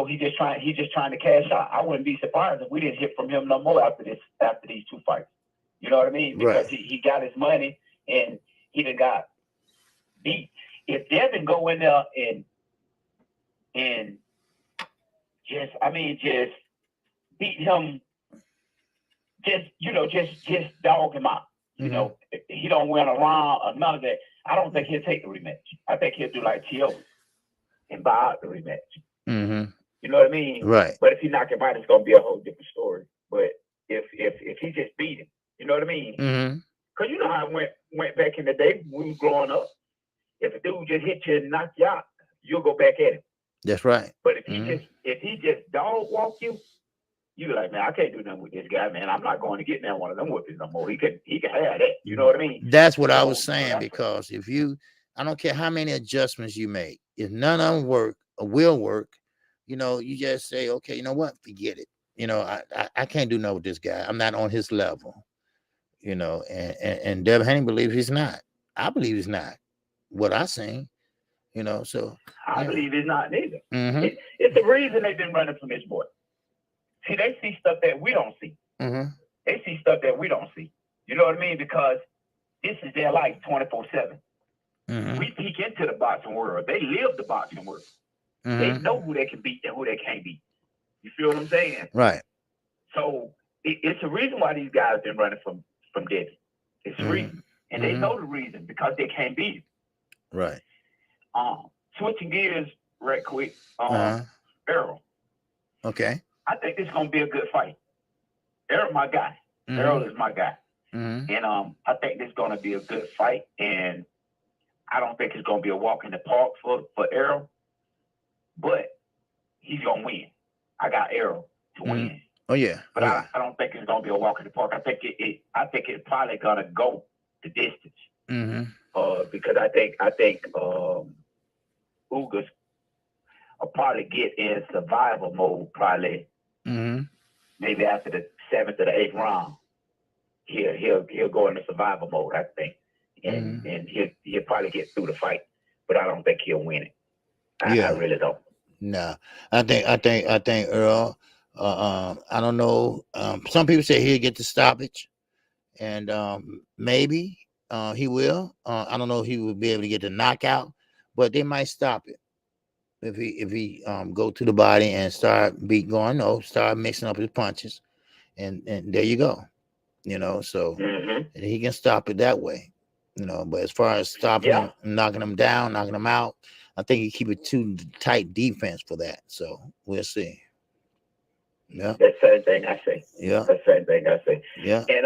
he's just trying to cash out. I wouldn't be surprised if we didn't hear from him no more after these two fights. You know what I mean? Because he got his money and he done got beat. If Devin go in there and just beat him, just dog him out. You know, if he don't win a round or none of that, I don't think he'll take the rematch. I think he'll do like T.O. and buy out the rematch. You know what I mean? Right. But if he knock him out, it's gonna be a whole different story. But if he just beat him, you know what I mean? Because you know how it went back in the day when we were growing up. If a dude just hit you and knock you out, you'll go back at him. That's right. But if he just dog walk you, you be like, man, I can't do nothing with this guy, man. I'm not going to get down one of them whippings no more. He can have that. You know what I mean? That's what I was saying, because if I don't care how many adjustments you make, if none of them work or will work, you know, you just say, okay, you know what, forget it. You know, I can't do nothing with this guy. I'm not on his level. You know, and Devin Haney believes he's not. I believe he's not. What I seen, you know, so I believe he's not neither. It's the reason they've been running from this boy. See, they see stuff that we don't see. They see stuff that we don't see. You know what I mean? Because this is their life 24/7. We peek into the boxing world. They live the boxing world. They know who they can beat and who they can't beat. You feel what I'm saying? Right. So it's a reason why these guys been running from Devin. It's a reason. And they know the reason, because they can't beat him. Right. Switching gears right quick. Errol. Okay. I think this is gonna be a good fight. Errol, my guy. Errol is my guy. And I think this is gonna be a good fight. And I don't think it's gonna be a walk in the park for Errol, but he's gonna win. I got Errol to win. Oh yeah. But I don't think it's gonna be a walk in the park. I think it's probably gonna go the distance. Because I think Ugas will probably get in survival mode probably maybe after the 7th or the 8th round. He'll go into survival mode, I think. And he'll probably get through the fight. But I don't think he'll win it. I really don't. No. I think Earl, I don't know. Some people say he'll get the stoppage, and maybe he will. I don't know if he will be able to get the knockout, but they might stop it if he go to the body and start start mixing up his punches, and there you go. You know, so and he can stop it that way. You know, but as far as stopping him, knocking him down, knocking him out, I think he keep it too tight defense for that. So we'll see. Yeah. That's the same thing I say. Yeah. That's the same thing I say. Yeah. And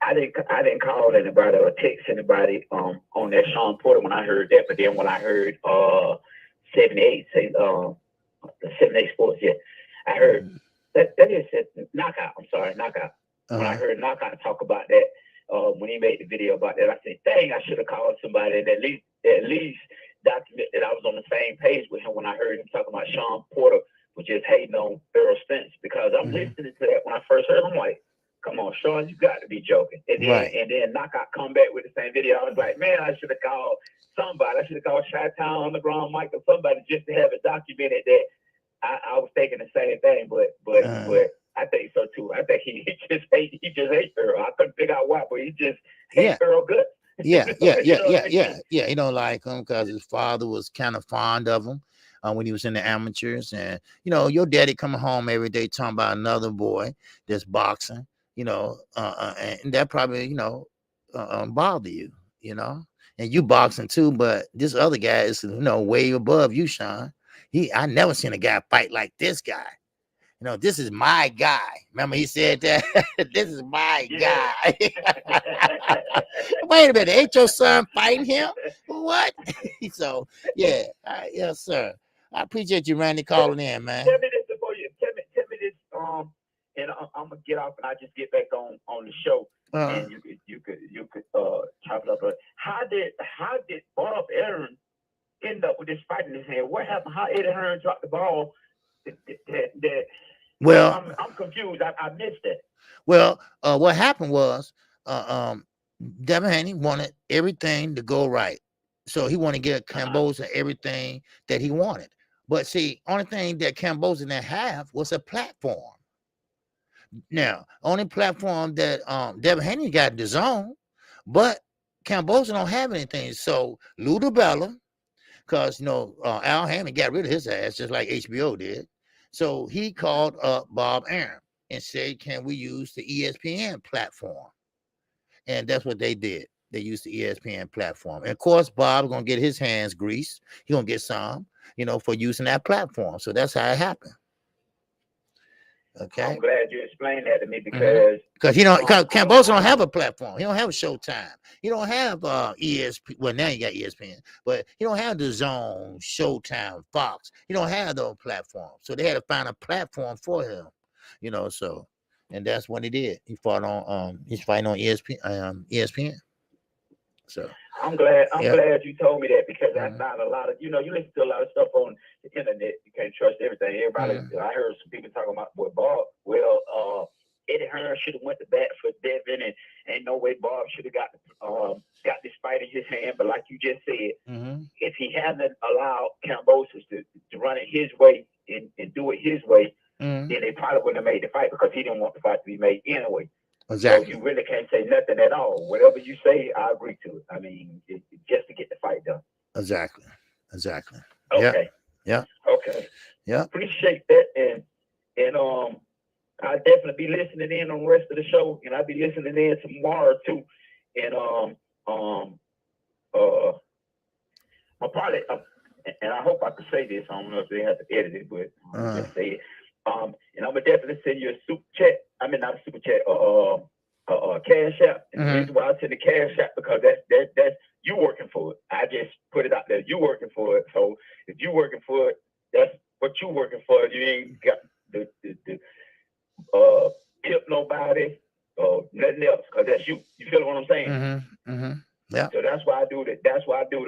I didn't call anybody or text anybody on that Sean Porter when I heard that, but then when I heard 78 say the 78 Sports, I heard that is knockout. I'm sorry, knockout. When I heard knockout talk about that, when he made the video about that, I said, dang, I should have called somebody and at least document that I was on the same page with him when I heard him talk about Sean Porter, which is hating on Errol Spence, because I'm listening to that when I first heard him, I'm like, come on, Sean, you got to be joking. And then Knockout come back with the same video. I was like, man, I should have called somebody. I should have called Chi-Town on the ground, Mike, or somebody just to have it documented that I was thinking the same thing. But I think so too. I think he just hates Earl. I couldn't figure out why, but he just hates Earl good. Yeah. He don't like him because his father was kind of fond of him when he was in the amateurs. And, you know, your daddy coming home every day talking about another boy that's boxing, you know, and that probably, you know, bother you, you know, and you boxing too. But this other guy is, you know, way above you, Sean. I never seen a guy fight like this guy. You know, this is my guy. Remember he said that? This is my guy. Wait a minute. Ain't your son fighting him? What? So, yeah. Yes, sir. I appreciate you, Randy, calling in, man. Tell me this before you. Tell me this. And I'm gonna get off and I just get back on the show, and you could chop it up. How did Bob Aaron end up with this fight in his hand? What happened? How Eddie Hearn dropped the ball? Well, I'm confused. I missed that. Well, what happened was Devin Haney wanted everything to go right. So he wanted to get Kambosos everything that he wanted. But see, only thing that Kambosos didn't have was a platform. Now, only platform that Devin Haney got the zone, but Kambosos don't have anything. So Lou DiBella, because Al Hammond got rid of his ass just like HBO did. So he called up Bob Aaron and said, "Can we use the ESPN platform?" And that's what they did. They used the ESPN platform. And of course, Bob's gonna get his hands greased. He's gonna get some, for using that platform. So that's how it happened. Okay. I'm glad you explained that to me because Kambosos don't have a platform. He don't have a Showtime. He don't have ESPN. Well, now you got ESPN, but he don't have the Zone, Showtime, Fox. He don't have those platforms. So they had to find a platform for him. So, and that's what he did. He fought on he's fighting on ESPN. So I'm glad you told me that because I found a lot of you listen to a lot of stuff on the internet. You can't trust everything. Everybody I heard some people talking about Bob. Well, Eddie Hearn should have went to bat for Devin, and ain't no way Bob should have got this fight in his hand. But like you just said, if he hadn't allowed Kambosos to run it his way and do it his way, then they probably wouldn't have made the fight because he didn't want the fight to be made anyway. Exactly. So you really can't say nothing at all. Whatever you say, I agree to it. I mean, just to get the fight done. Exactly. Okay. Yeah. Okay. Yeah. Appreciate that, and I'll definitely be listening in on the rest of the show, and I'll be listening in tomorrow too. And I'll probably and I hope I can say this. I don't know if they have to edit it, but I'll just say it. And I'm gonna definitely send you a super chat. I mean, not a super chat, cash app. And the reason why I send the cash app because that's you working for it. I just put it out there. You working for it. So if you working for it, that's what you working for. You ain't got the tip nobody or nothing else because that's you. You feel what I'm saying? Yeah. So that's why I do that. That's why I do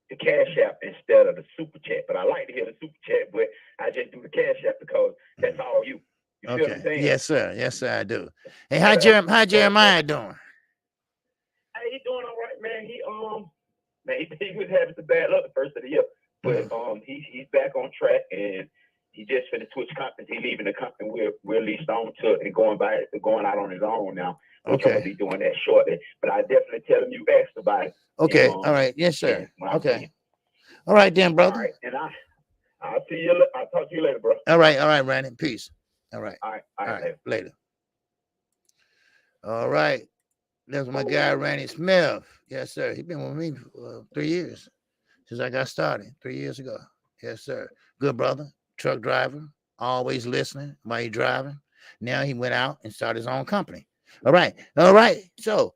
the cash app instead of the super chat. But I like to hear the super chat, but I just do the cash app because that's all you. You feel what I'm saying? Yes, sir. Yes, sir, I do. Hey, how Jeremiah doing? Hey, he doing all right, man. He was having some bad luck the first of the year, but he's back on track and he just finished switch companies. He's leaving the company we're leased on to and going out on his own now. Which I'm gonna be doing that shortly. But I definitely tell him you asked about it. Okay. All right. Yes, sir. Okay. All right, then, brother. All right. And I'll see you. I'll talk to you later, bro. All right, Randy. Peace. All right. All right. Later. All right. That's my guy, Randy Smith. Yes, sir. He's been with me for 3 years since I got started 3 years ago. Yes, sir. Good brother. Truck driver. Always listening while he's driving. Now he went out and started his own company. All right. So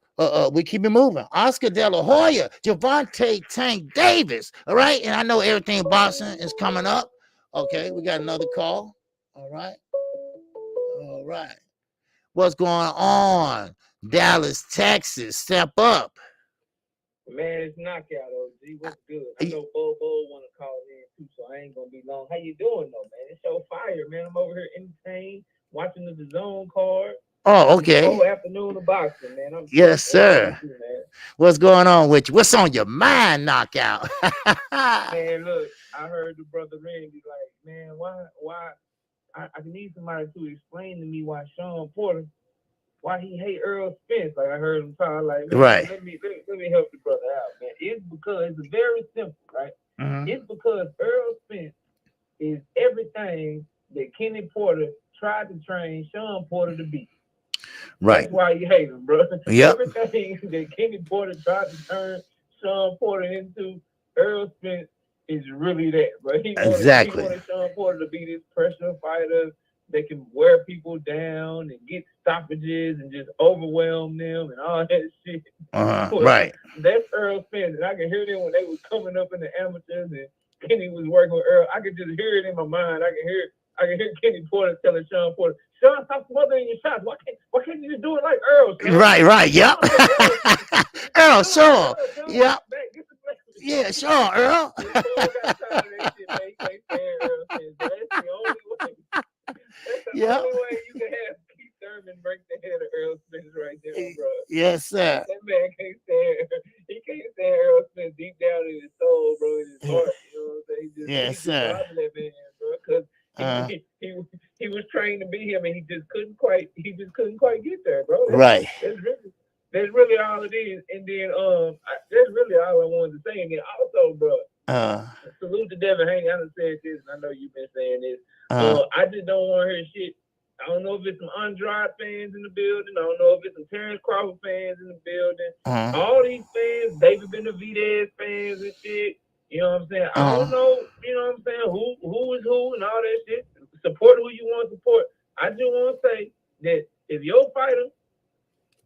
we keep it moving. Oscar De La Hoya, Javante Tank Davis. All right. And I know everything boxing is coming up. Okay. We got another call. All right. What's going on? Dallas, Texas. Step up. Man, it's knockout, OG. What's good? I know Bo want to call in too, so I ain't gonna be long. How you doing though, man? It's so fire, man. I'm over here entertained, watching the zone card. Oh, okay. Whole afternoon of boxing, man. Yes, sir. You, man. What's going on with you? What's on your mind, knockout? Man, look, I heard the brother Randy like, man, why? I need somebody to explain to me why Sean Porter, why he hate Earl Spence. Like I heard him talk, like, right. Let me help the brother out, man. It's because it's very simple, right? It's because Earl Spence is everything that Kenny Porter tried to train Sean Porter to be. Right. That's why you hate him, bro. Yep. Everything that Kenny Porter tried to turn Sean Porter into, Earl Spence is really that, bro. He wanted Sean Porter to be this pressure fighter that can wear people down and get stoppages and just overwhelm them and all that shit. Right. That's Earl Spence. And I can hear them when they was coming up in the amateurs and Kenny was working with Earl. I could just hear it in my mind. I can hear Kenny Porter telling Sean Porter, Sean, stop smothering your shots. Why can't you just do it like Earl? Sean? Right. Yep. Earl, sure. Yep. Yeah, sure, Earl. That's the only way. That's the only way you can have Keith Thurman break the head of Earl Spence right there, bro. Yes, sir. That man can't stand. He can't stand Earl Spence deep down in his soul, bro, in his heart. You know what I'm saying? Yes, sir. That man, bro, because he was trained to be him, and he just couldn't quite get there, bro. That's really all it is. And then that's really all I wanted to say. And then also, bro, salute to Devin Haney. I done said this, and I know you've been saying this. I just don't want to hear shit. I don't know if it's some Andrade fans in the building. I don't know if it's some Terrence Crawford fans in the building. All these fans, David Benavidez fans and shit. You know what I'm saying? I don't know, you know what I'm saying, who is who and all that shit. Support who you want to support. I just want to say that if your fighter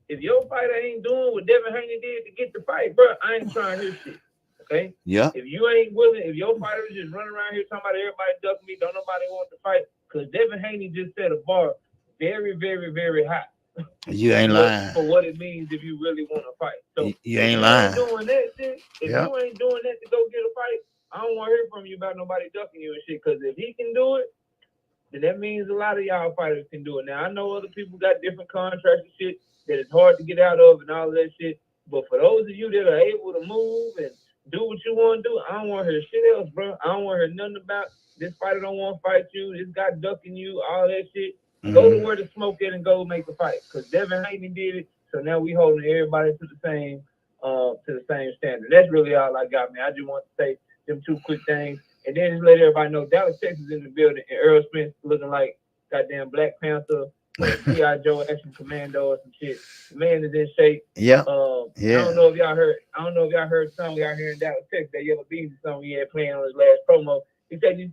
ain't doing what Devin Haney did to get the fight, bro, I ain't trying his shit. Okay? Yeah. If you ain't willing, if your fighter is just running around here talking about everybody ducking me, don't nobody want to fight, because Devin Haney just set a bar very, very, very high. You ain't lying. For what it means if you really want to fight. So you ain't lying. Doing that shit, if you ain't doing that to go get a fight, I don't want to hear from you about nobody ducking you and shit, because if he can do it, then that means a lot of y'all fighters can do it. Now, I know other people got different contracts and shit that it's hard to get out of and all of that shit, but for those of you that are able to move and do what you want to do, I don't want to hear shit else, bro. I don't want to hear nothing about this fighter don't want to fight you, this guy ducking you, all that shit. Go to where the smoke at and go make the fight, because Devin Haney did it, so now we holding everybody to the same standard. That's really all I got, man. I just want to say them two quick things, and then just let everybody know Dallas, Texas in the building, and Earl Spence looking like goddamn Black Panther, G.I. Joe Action Commando or some shit. The man is in shape. Yeah. I don't know if y'all heard the song we out here in Dallas, Texas, that Yellow Beezy song he had playing on his last promo. He said these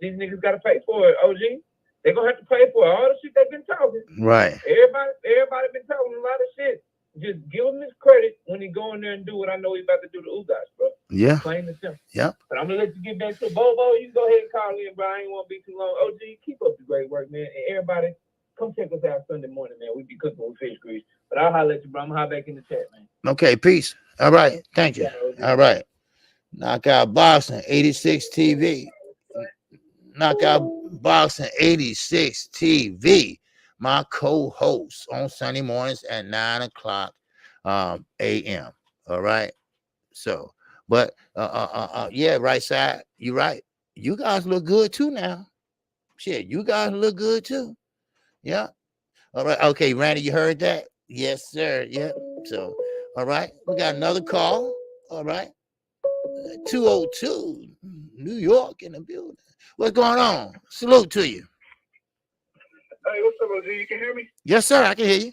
niggas gotta pay for it, OG. They're gonna have to pay for all the shit they've been talking. Right. Everybody been talking a lot of shit. Just give him his credit when he go in there and do what I know he's about to do to Ugas, bro. Yeah. Plain and simple. Yeah. But I'm gonna let you get back to Bobo. You go ahead and call in, bro. I ain't wanna be too long. OG, keep up the great work, man. And everybody, come check us out Sunday morning, man. We be cooking with fish grease. But I'll holler at you, bro. I'm gonna hop back in the chat, man. Okay, peace. All right. Thank you. All right. Knockout Boxing 86 TV. Knockout Boxing 86 TV. My co-host on Sunday mornings at 9 o'clock a.m. All right. So, but yeah, right side. You're right. You guys look good too now. Shit, you guys look good too. Yeah. All right. Okay, Randy, you heard that? Yes, sir. Yeah. So, all right. We got another call. All right. 202, New York in the building. What's going on? Salute to you. Hey, what's up, OG? You can hear me? Yes, sir. I can hear you.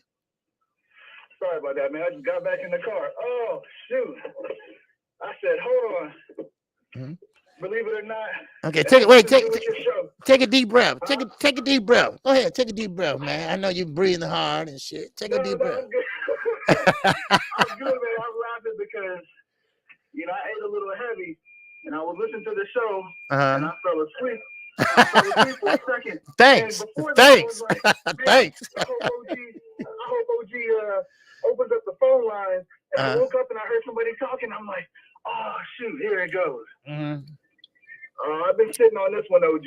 Sorry about that, man. I just got back in the car. Oh, shoot. I said, hold on. Mm-hmm. Believe it or not. Okay, take a deep breath. Take a deep breath. Go ahead, take a deep breath, man. I know you're breathing hard and shit. Take a deep breath. I'm good. I'm good, man. I'm laughing because, you know, I ate a little heavy, and I was listening to the show, and I fell asleep. For a second. Thanks. Thanks. Like, thanks. I hope OG opens up the phone line. And I woke up and I heard somebody talking. I'm like, oh shoot, here it goes. I've been sitting on this one, OG.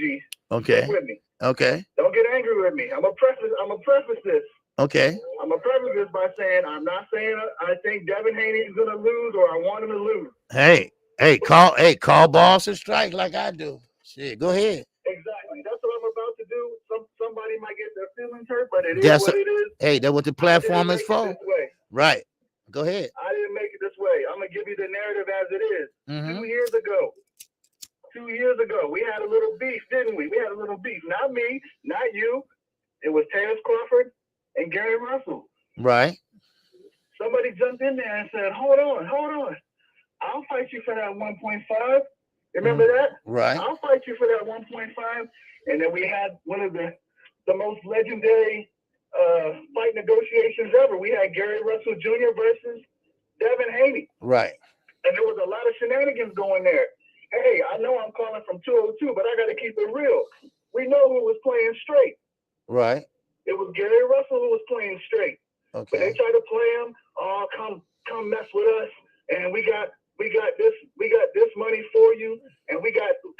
Okay. Stick with me. Okay. Don't get angry with me. I'm gonna preface this. Okay. I'm gonna preface this by saying I'm not saying I think Devin Haney is gonna lose or I want him to lose. Hey, call balls and strike like I do. Shit, go ahead. Exactly. That's what I'm about to do. Somebody might get their feelings hurt, but it is what it is. Hey, that's what the platform is for. Right. Go ahead. I didn't make it this way. I'm gonna give you the narrative as it is. 2 years ago. 2 years ago, we had a little beef, didn't we? We had a little beef. Not me, not you. It was Terrence Crawford and Gary Russell. Right. Somebody jumped in there and said, hold on. I'll fight you for that 1.5. Remember that? Right. I'll fight you for that 1.5. And then we had one of the most legendary fight negotiations ever. We had Gary Russell Jr. versus Devin Haney. Right. And there was a lot of shenanigans going there. hey, I know I'm calling from 202, but I got to keep it real. We know who was playing straight. Right. It was Gary Russell who was playing straight. Okay. But they tried to play him. Oh, come mess with us, and we got this money for you, and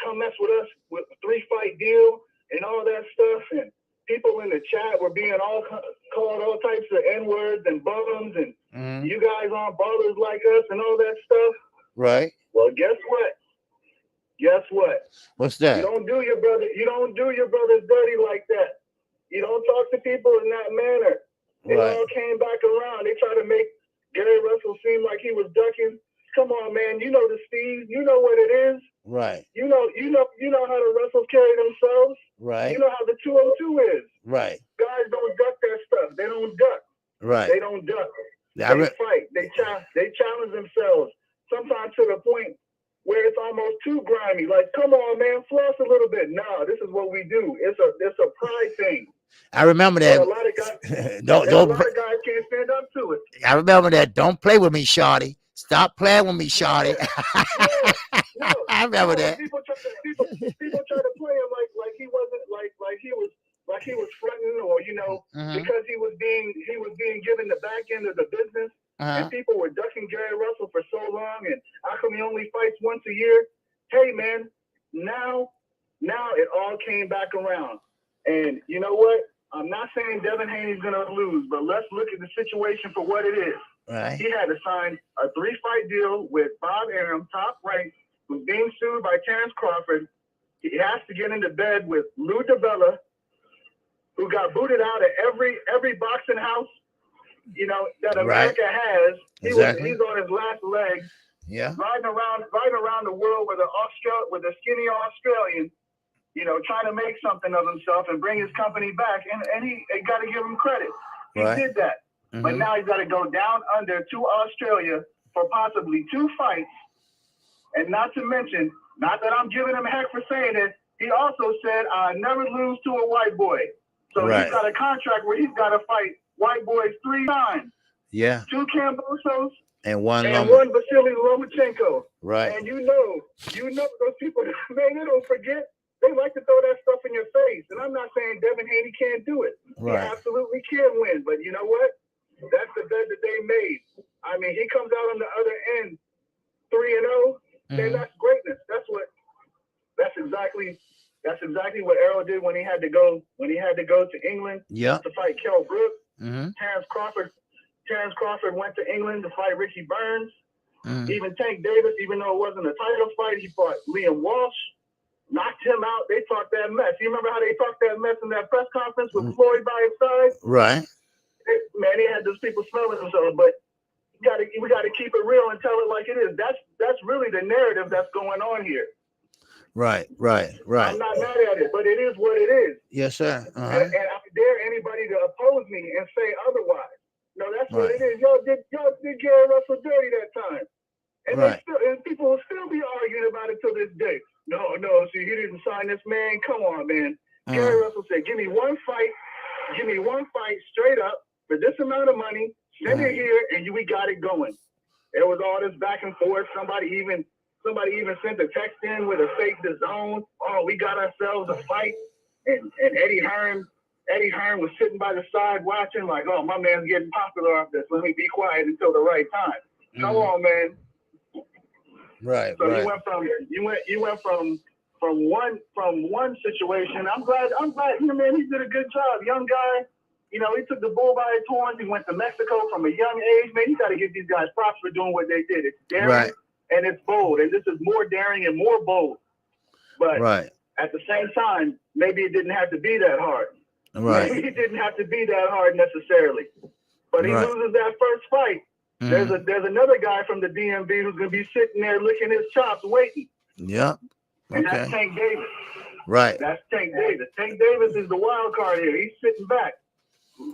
come mess with us with 3-fight deal and all that stuff. And people in the chat were being called all types of N-words and bums, and you guys aren't ballers like us and all that stuff. Right. Well, guess what? What's that? You don't do your brothers dirty like that. You don't talk to people in that manner. It all came back around. They try to make Gary Russell seem like he was ducking. Come on, man. You know the Steves. You know what it is. Right. You know how the Russells carry themselves. Right. You know how the 202 is. Right. Guys don't duck that stuff. They don't duck. Right. They don't duck. They fight. They challenge themselves. Sometimes to the point where it's almost too grimy. Like, come on, man, floss a little bit. No, this is what we do. It's a pride thing. I remember that. A lot of guys, a lot of guys can't stand up to it. I remember that. Don't play with me, shawty. Stop playing with me, shawty. No, I remember that. People try to play him like he wasn't like he was fronting, or because he was being given the back end of the business, and people were ducking Gary Russell for so long, and how come he only fights once a year? Hey man, now it all came back around. And you know what? I'm not saying Devin Haney's going to lose, but let's look at the situation for what it is. Right. He had to sign a 3-fight deal with Bob Arum, top rank, who's being sued by Terrence Crawford. He has to get into bed with Lou DiBella, who got booted out of every boxing house, that America has. He's on his last legs. Yeah. Riding around the world with a skinny Australian. Trying to make something of himself and bring his company back. And he got to give him credit. He did that. But now he's got to go down under to Australia for possibly 2 fights. And not to mention, not that I'm giving him heck for saying it, he also said, I never lose to a white boy. So he's got a contract where he's got to fight white boys 3 times. Yeah. 2 Kambosos and one Vasily Lomachenko. Right. And you know those people, man, they don't forget. They like to throw that stuff in your face. And I'm not saying Devin Haney can't do it. Right. He absolutely can win. But you know what? That's the bet that they made. I mean, he comes out on the other end 3-0. Then that's greatness. That's exactly what Errol did when he had to go to England to fight Kell Brook. Terrence Crawford went to England to fight Ricky Burns. Even Tank Davis, even though it wasn't a title fight, he fought Liam Walsh. Knocked him out. They talked that mess. You remember how they talked that mess in that press conference with Floyd by his side? Right. Man, they had those people smelling themselves. But we got to keep it real and tell it like it is. That's really the narrative that's going on here. Right. I'm not mad at it, but it is what it is. Yes, sir. And I dare anybody to oppose me and say otherwise. No, that's what it is. Y'all did Gary Russell dirty that time, and people will still be arguing about it till this day. No, see, he didn't sign this, man. Come on, man. Gary Russell said, give me one fight straight up for this amount of money, send it here, and we got it going. There was all this back and forth. Somebody even sent a text in with a fake DAZN. Oh, we got ourselves a fight. And Eddie Hearn was sitting by the side watching like, oh, my man's getting popular off this. Let me be quiet until the right time. Come on, man. Right. So you went from one situation. I'm glad, man, he did a good job. Young guy, he took the bull by his horns. He went to Mexico from a young age. Man, you got to give these guys props for doing what they did. It's daring and it's bold. And this is more daring and more bold. But at the same time, maybe it didn't have to be that hard. Right. Maybe it didn't have to be that hard necessarily. But he loses that first fight. There's another guy from the DMV who's going to be sitting there licking his chops waiting. Yep. Okay. And that's Tank Davis. Right. That's Tank Davis. Tank Davis is the wild card here. He's sitting back.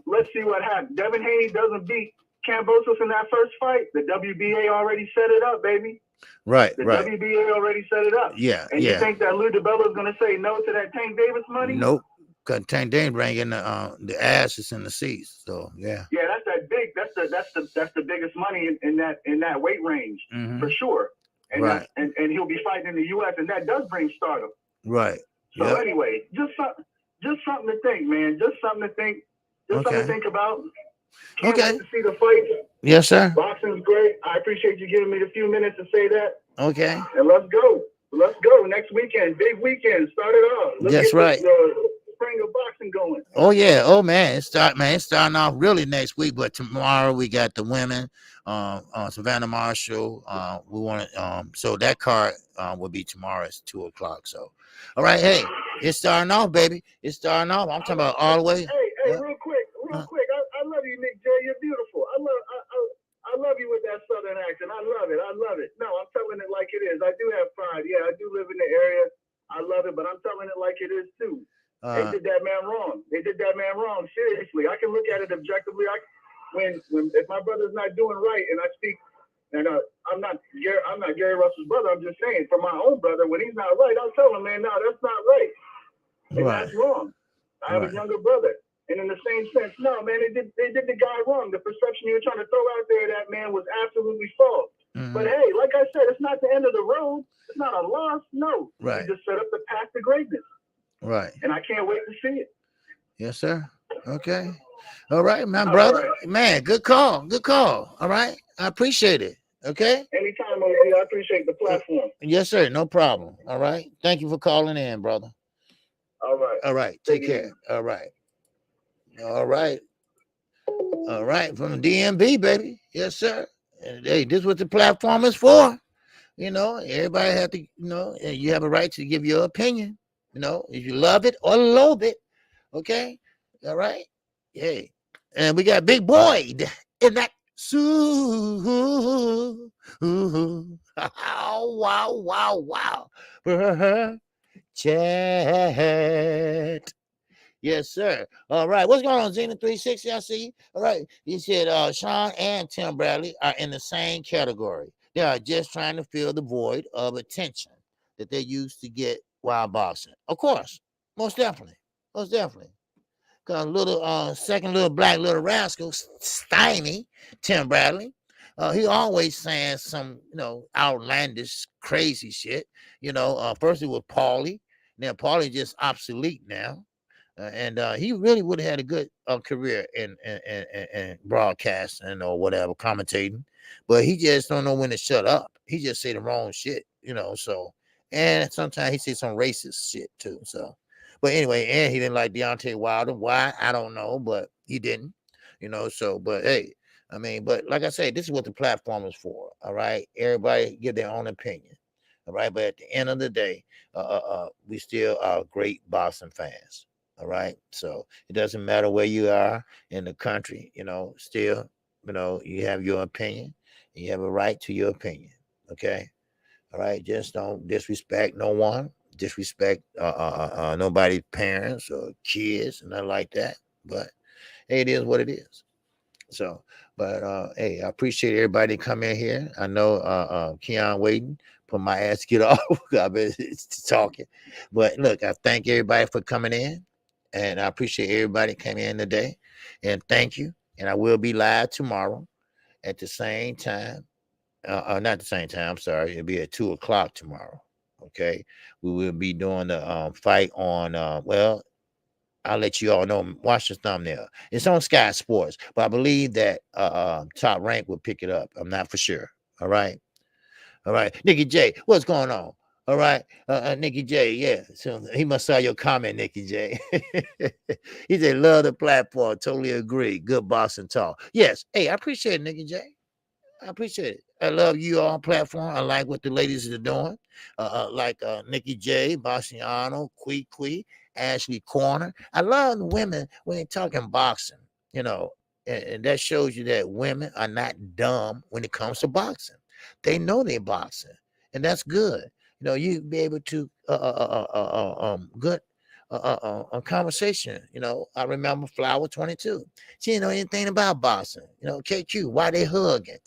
Let's see what happens. Devin Haney doesn't beat Kambosos in that first fight. The WBA already set it up, baby. Right. The WBA already set it up. Yeah. And you think that Lou DiBella is going to say no to that Tank Davis money? Nope. Because Tank Davis bringing the asses in the seats. So yeah. Yeah, that's that big. That's the biggest money in that weight range for sure. and and he'll be fighting in the U.S. and that does bring stardom. Right. So anyway, just something to think, man. Just something to think. Just something to think about. Can't wait to see the fight. Yes, sir. Boxing's great. I appreciate you giving me the few minutes to say that. Okay. And let's go. Let's go. Next weekend, big weekend. Start it off. That's right. The spring of boxing going. Oh yeah. Oh man. It's starting off really next week, but tomorrow we got the women. Savannah Marshall. We want to. So that card will be tomorrow at 2:00. So, all right. Hey, it's starting off, baby. It's starting off. I'm talking about all the way. Hey, real quick. I love you, Nick J. You're beautiful. I love you with that Southern accent. I love it. No, I'm telling it like it is. I do have pride. Yeah, I do live in the area. I love it, but I'm telling it like it is too. They did that man wrong. Seriously, I can look at it objectively. When if my brother's not doing right, and I speak, and I'm not Gary Russell's brother. I'm just saying for my own brother, when he's not right, I'll tell him, man, no, that's not right. And that's wrong. I have a younger brother. And in the same sense, no, man, they did the guy wrong. The perception you were trying to throw out there, that man was absolutely false. Mm-hmm. But hey, like I said, it's not the end of the road. It's not a loss. No. Right. You just set up the path to greatness. Right. And I can't wait to see it. Yes, sir. Okay. All right, my brother. Right. Man, good call. All right. I appreciate it. Okay. Anytime, OG. I appreciate the platform. Yes, sir. No problem. All right. Thank you for calling in, brother. All right. All right. Take care. All right. All right. From the DMV, baby. Yes, sir. And hey, this is what the platform is for. Everybody have to, you have a right to give your opinion. If you love it or loathe it. Okay. All right. Hey. And we got Big Boyd in that. Wow. Chat. Yes, sir. All right. What's going on, Zena 360? I see you. All right. You said Sean and Tim Bradley are in the same category. They are just trying to fill the void of attention that they used to get while boxing. Of course. Most definitely. Because second little black little rascal, Steiny, Tim Bradley, he always saying some, outlandish, crazy shit. First it was Paulie. Now Paulie just obsolete now. And he really would have had a good career in broadcasting or whatever, commentating. But he just don't know when to shut up. He just say the wrong shit, so. And sometimes he say some racist shit too, so. But anyway, and he didn't like Deontay Wilder. Why? I don't know, but he didn't, so. But hey, but like I say, this is what the platform is for, all right? Everybody give their own opinion, all right? But at the end of the day, we still are great boxing fans. All right. So it doesn't matter where you are in the country, still, you have your opinion. And you have a right to your opinion. Okay. All right. Just don't disrespect no one. Disrespect nobody's parents or kids and nothing like that. But hey, it is what it is. So, but hey, I appreciate everybody come in here. I know Keon waiting for my ass to get off. I've been talking. But look, I thank everybody for coming in. And I appreciate everybody came in today. And thank you. And I will be live tomorrow at the same time. Not the same time. I'm sorry. It'll be at 2:00 tomorrow. Okay. We will be doing the fight on, I'll let you all know. Watch the thumbnail. It's on Sky Sports. But I believe that Top Rank will pick it up. I'm not for sure. All right. Nikki J, what's going on? All right, Nikki J, yeah. So he must saw your comment, Nikki J. He said, love the platform. Totally agree. Good boxing talk. Yes. Hey, I appreciate it, Nikki J. I appreciate it. I love you all platform. I like what the ladies are doing. Like Nikki J, Bassiano, Kui, Ashley Corner. I love the women when they're talking boxing, and that shows you that women are not dumb when it comes to boxing. They know they're boxing, and that's good. You be able to good conversation. I remember Flower 22. She didn't know anything about boxing. KQ, why they hugging?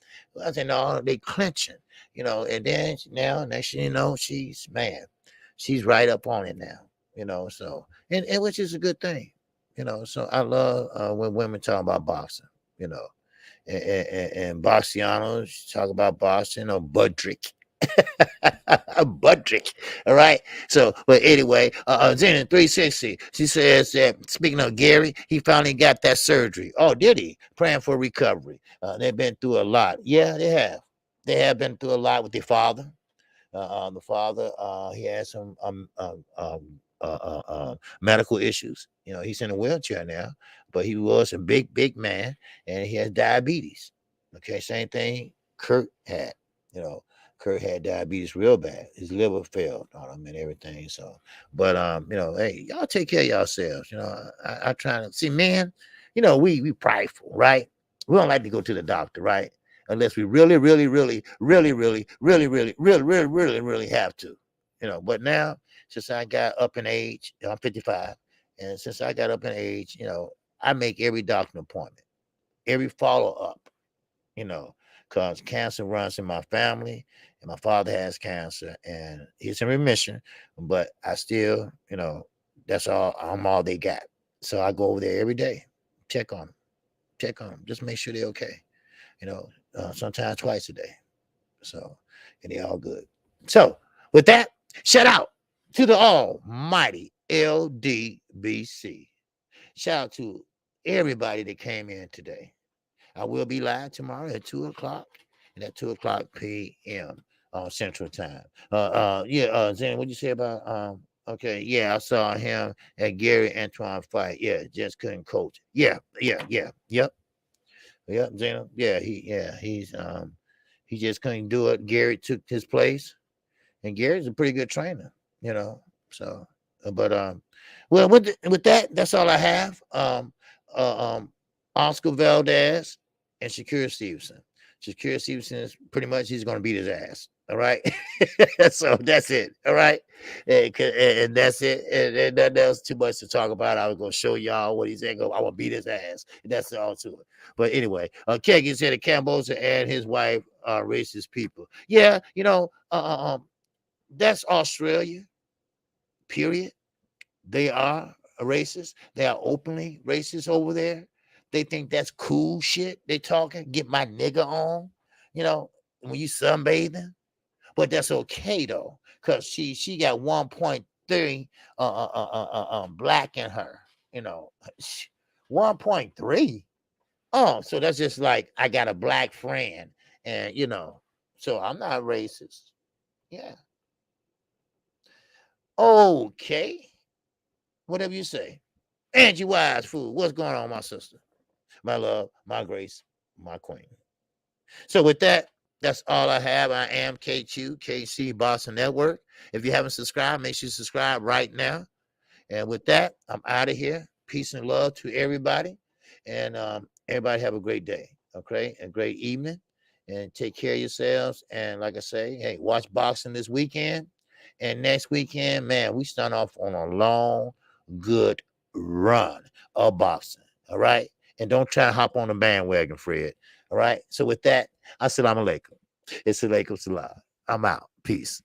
I said, no, they clenching. And then now next thing you know, she's right up on it now. So and which is a good thing. So I love when women talk about boxing. And Bassianos talk about boxing or Budrick. A butt trick. All right. So, but anyway, Zen 360, she says that speaking of Gary, he finally got that surgery. Oh, did he? Praying for recovery. They've been through a lot. Yeah, they have. They have been through a lot with their father. The father, he has some medical issues. You know, he's in a wheelchair now, but he was a big man, and he has diabetes. Okay, same thing Kurt had. You know, Kurt had diabetes real bad. His liver failed on him and everything. So, but you know, hey, y'all take care of yourselves. You know, I try to see, man. You know, we prideful, right? We don't like to go to the doctor, right? Unless we really have to, you know. But now, since I got up in age, I'm 55, and since I got up in age, you know, I make every doctor appointment, every follow up, you know, because cancer runs in my family, and my father has cancer, and he's in remission, but I still, you know, that's all. I'm all they got, so I go over there every day, check on them, just make sure they're okay. You know, sometimes twice a day. So, and they all good. So, with that, shout out to the almighty LDBC. Shout out to everybody that came in today. I will be live tomorrow at 2 o'clock and at 2 o'clock p.m. Central Time. Zen, what'd you say about okay, yeah, I saw him at Gary Antoine fight. Yeah, just couldn't coach. Yep. Yeah, Zena. Yeah, he just couldn't do it. Gary took his place, and Gary's a pretty good trainer, you know. So, but well, with that, that's all I have. Oscar Valdez and Shakur Stevenson. Shakur Stevenson is pretty much he's going to beat his ass. All right, so that's it. All right, and that's it. And that was too much to talk about. I was going to show y'all what he's saying. I want to beat his ass. And that's all to it. But anyway, Keggy said that Kambosos and his wife are racist people. Yeah, you know, that's Australia. Period. They are racist. They are openly racist over there. They think that's cool shit. They talking. Get my nigga on. You know, when you sunbathing. But that's okay though, because she got 1.3 black in her, you know. 1.3. Oh, so that's just like I got a black friend, and you know, so I'm not racist. Yeah. Okay. Whatever you say. Angie Wise Food. What's going on, my sister? My love, my grace, my queen. So with that, that's all I have. I am KQKC Boston Network. If you haven't subscribed, make sure you subscribe right now. And with that, I'm out of here. Peace and love to everybody. And everybody have a great day. Okay. A great evening. And take care of yourselves. And like I say, hey, watch boxing this weekend. And next weekend, man, we start off on a long, good run of boxing. All right. And don't try to hop on the bandwagon, Fred. All right. So with that, Assalamu alaikum. It's alaikum salam. I'm out. Peace.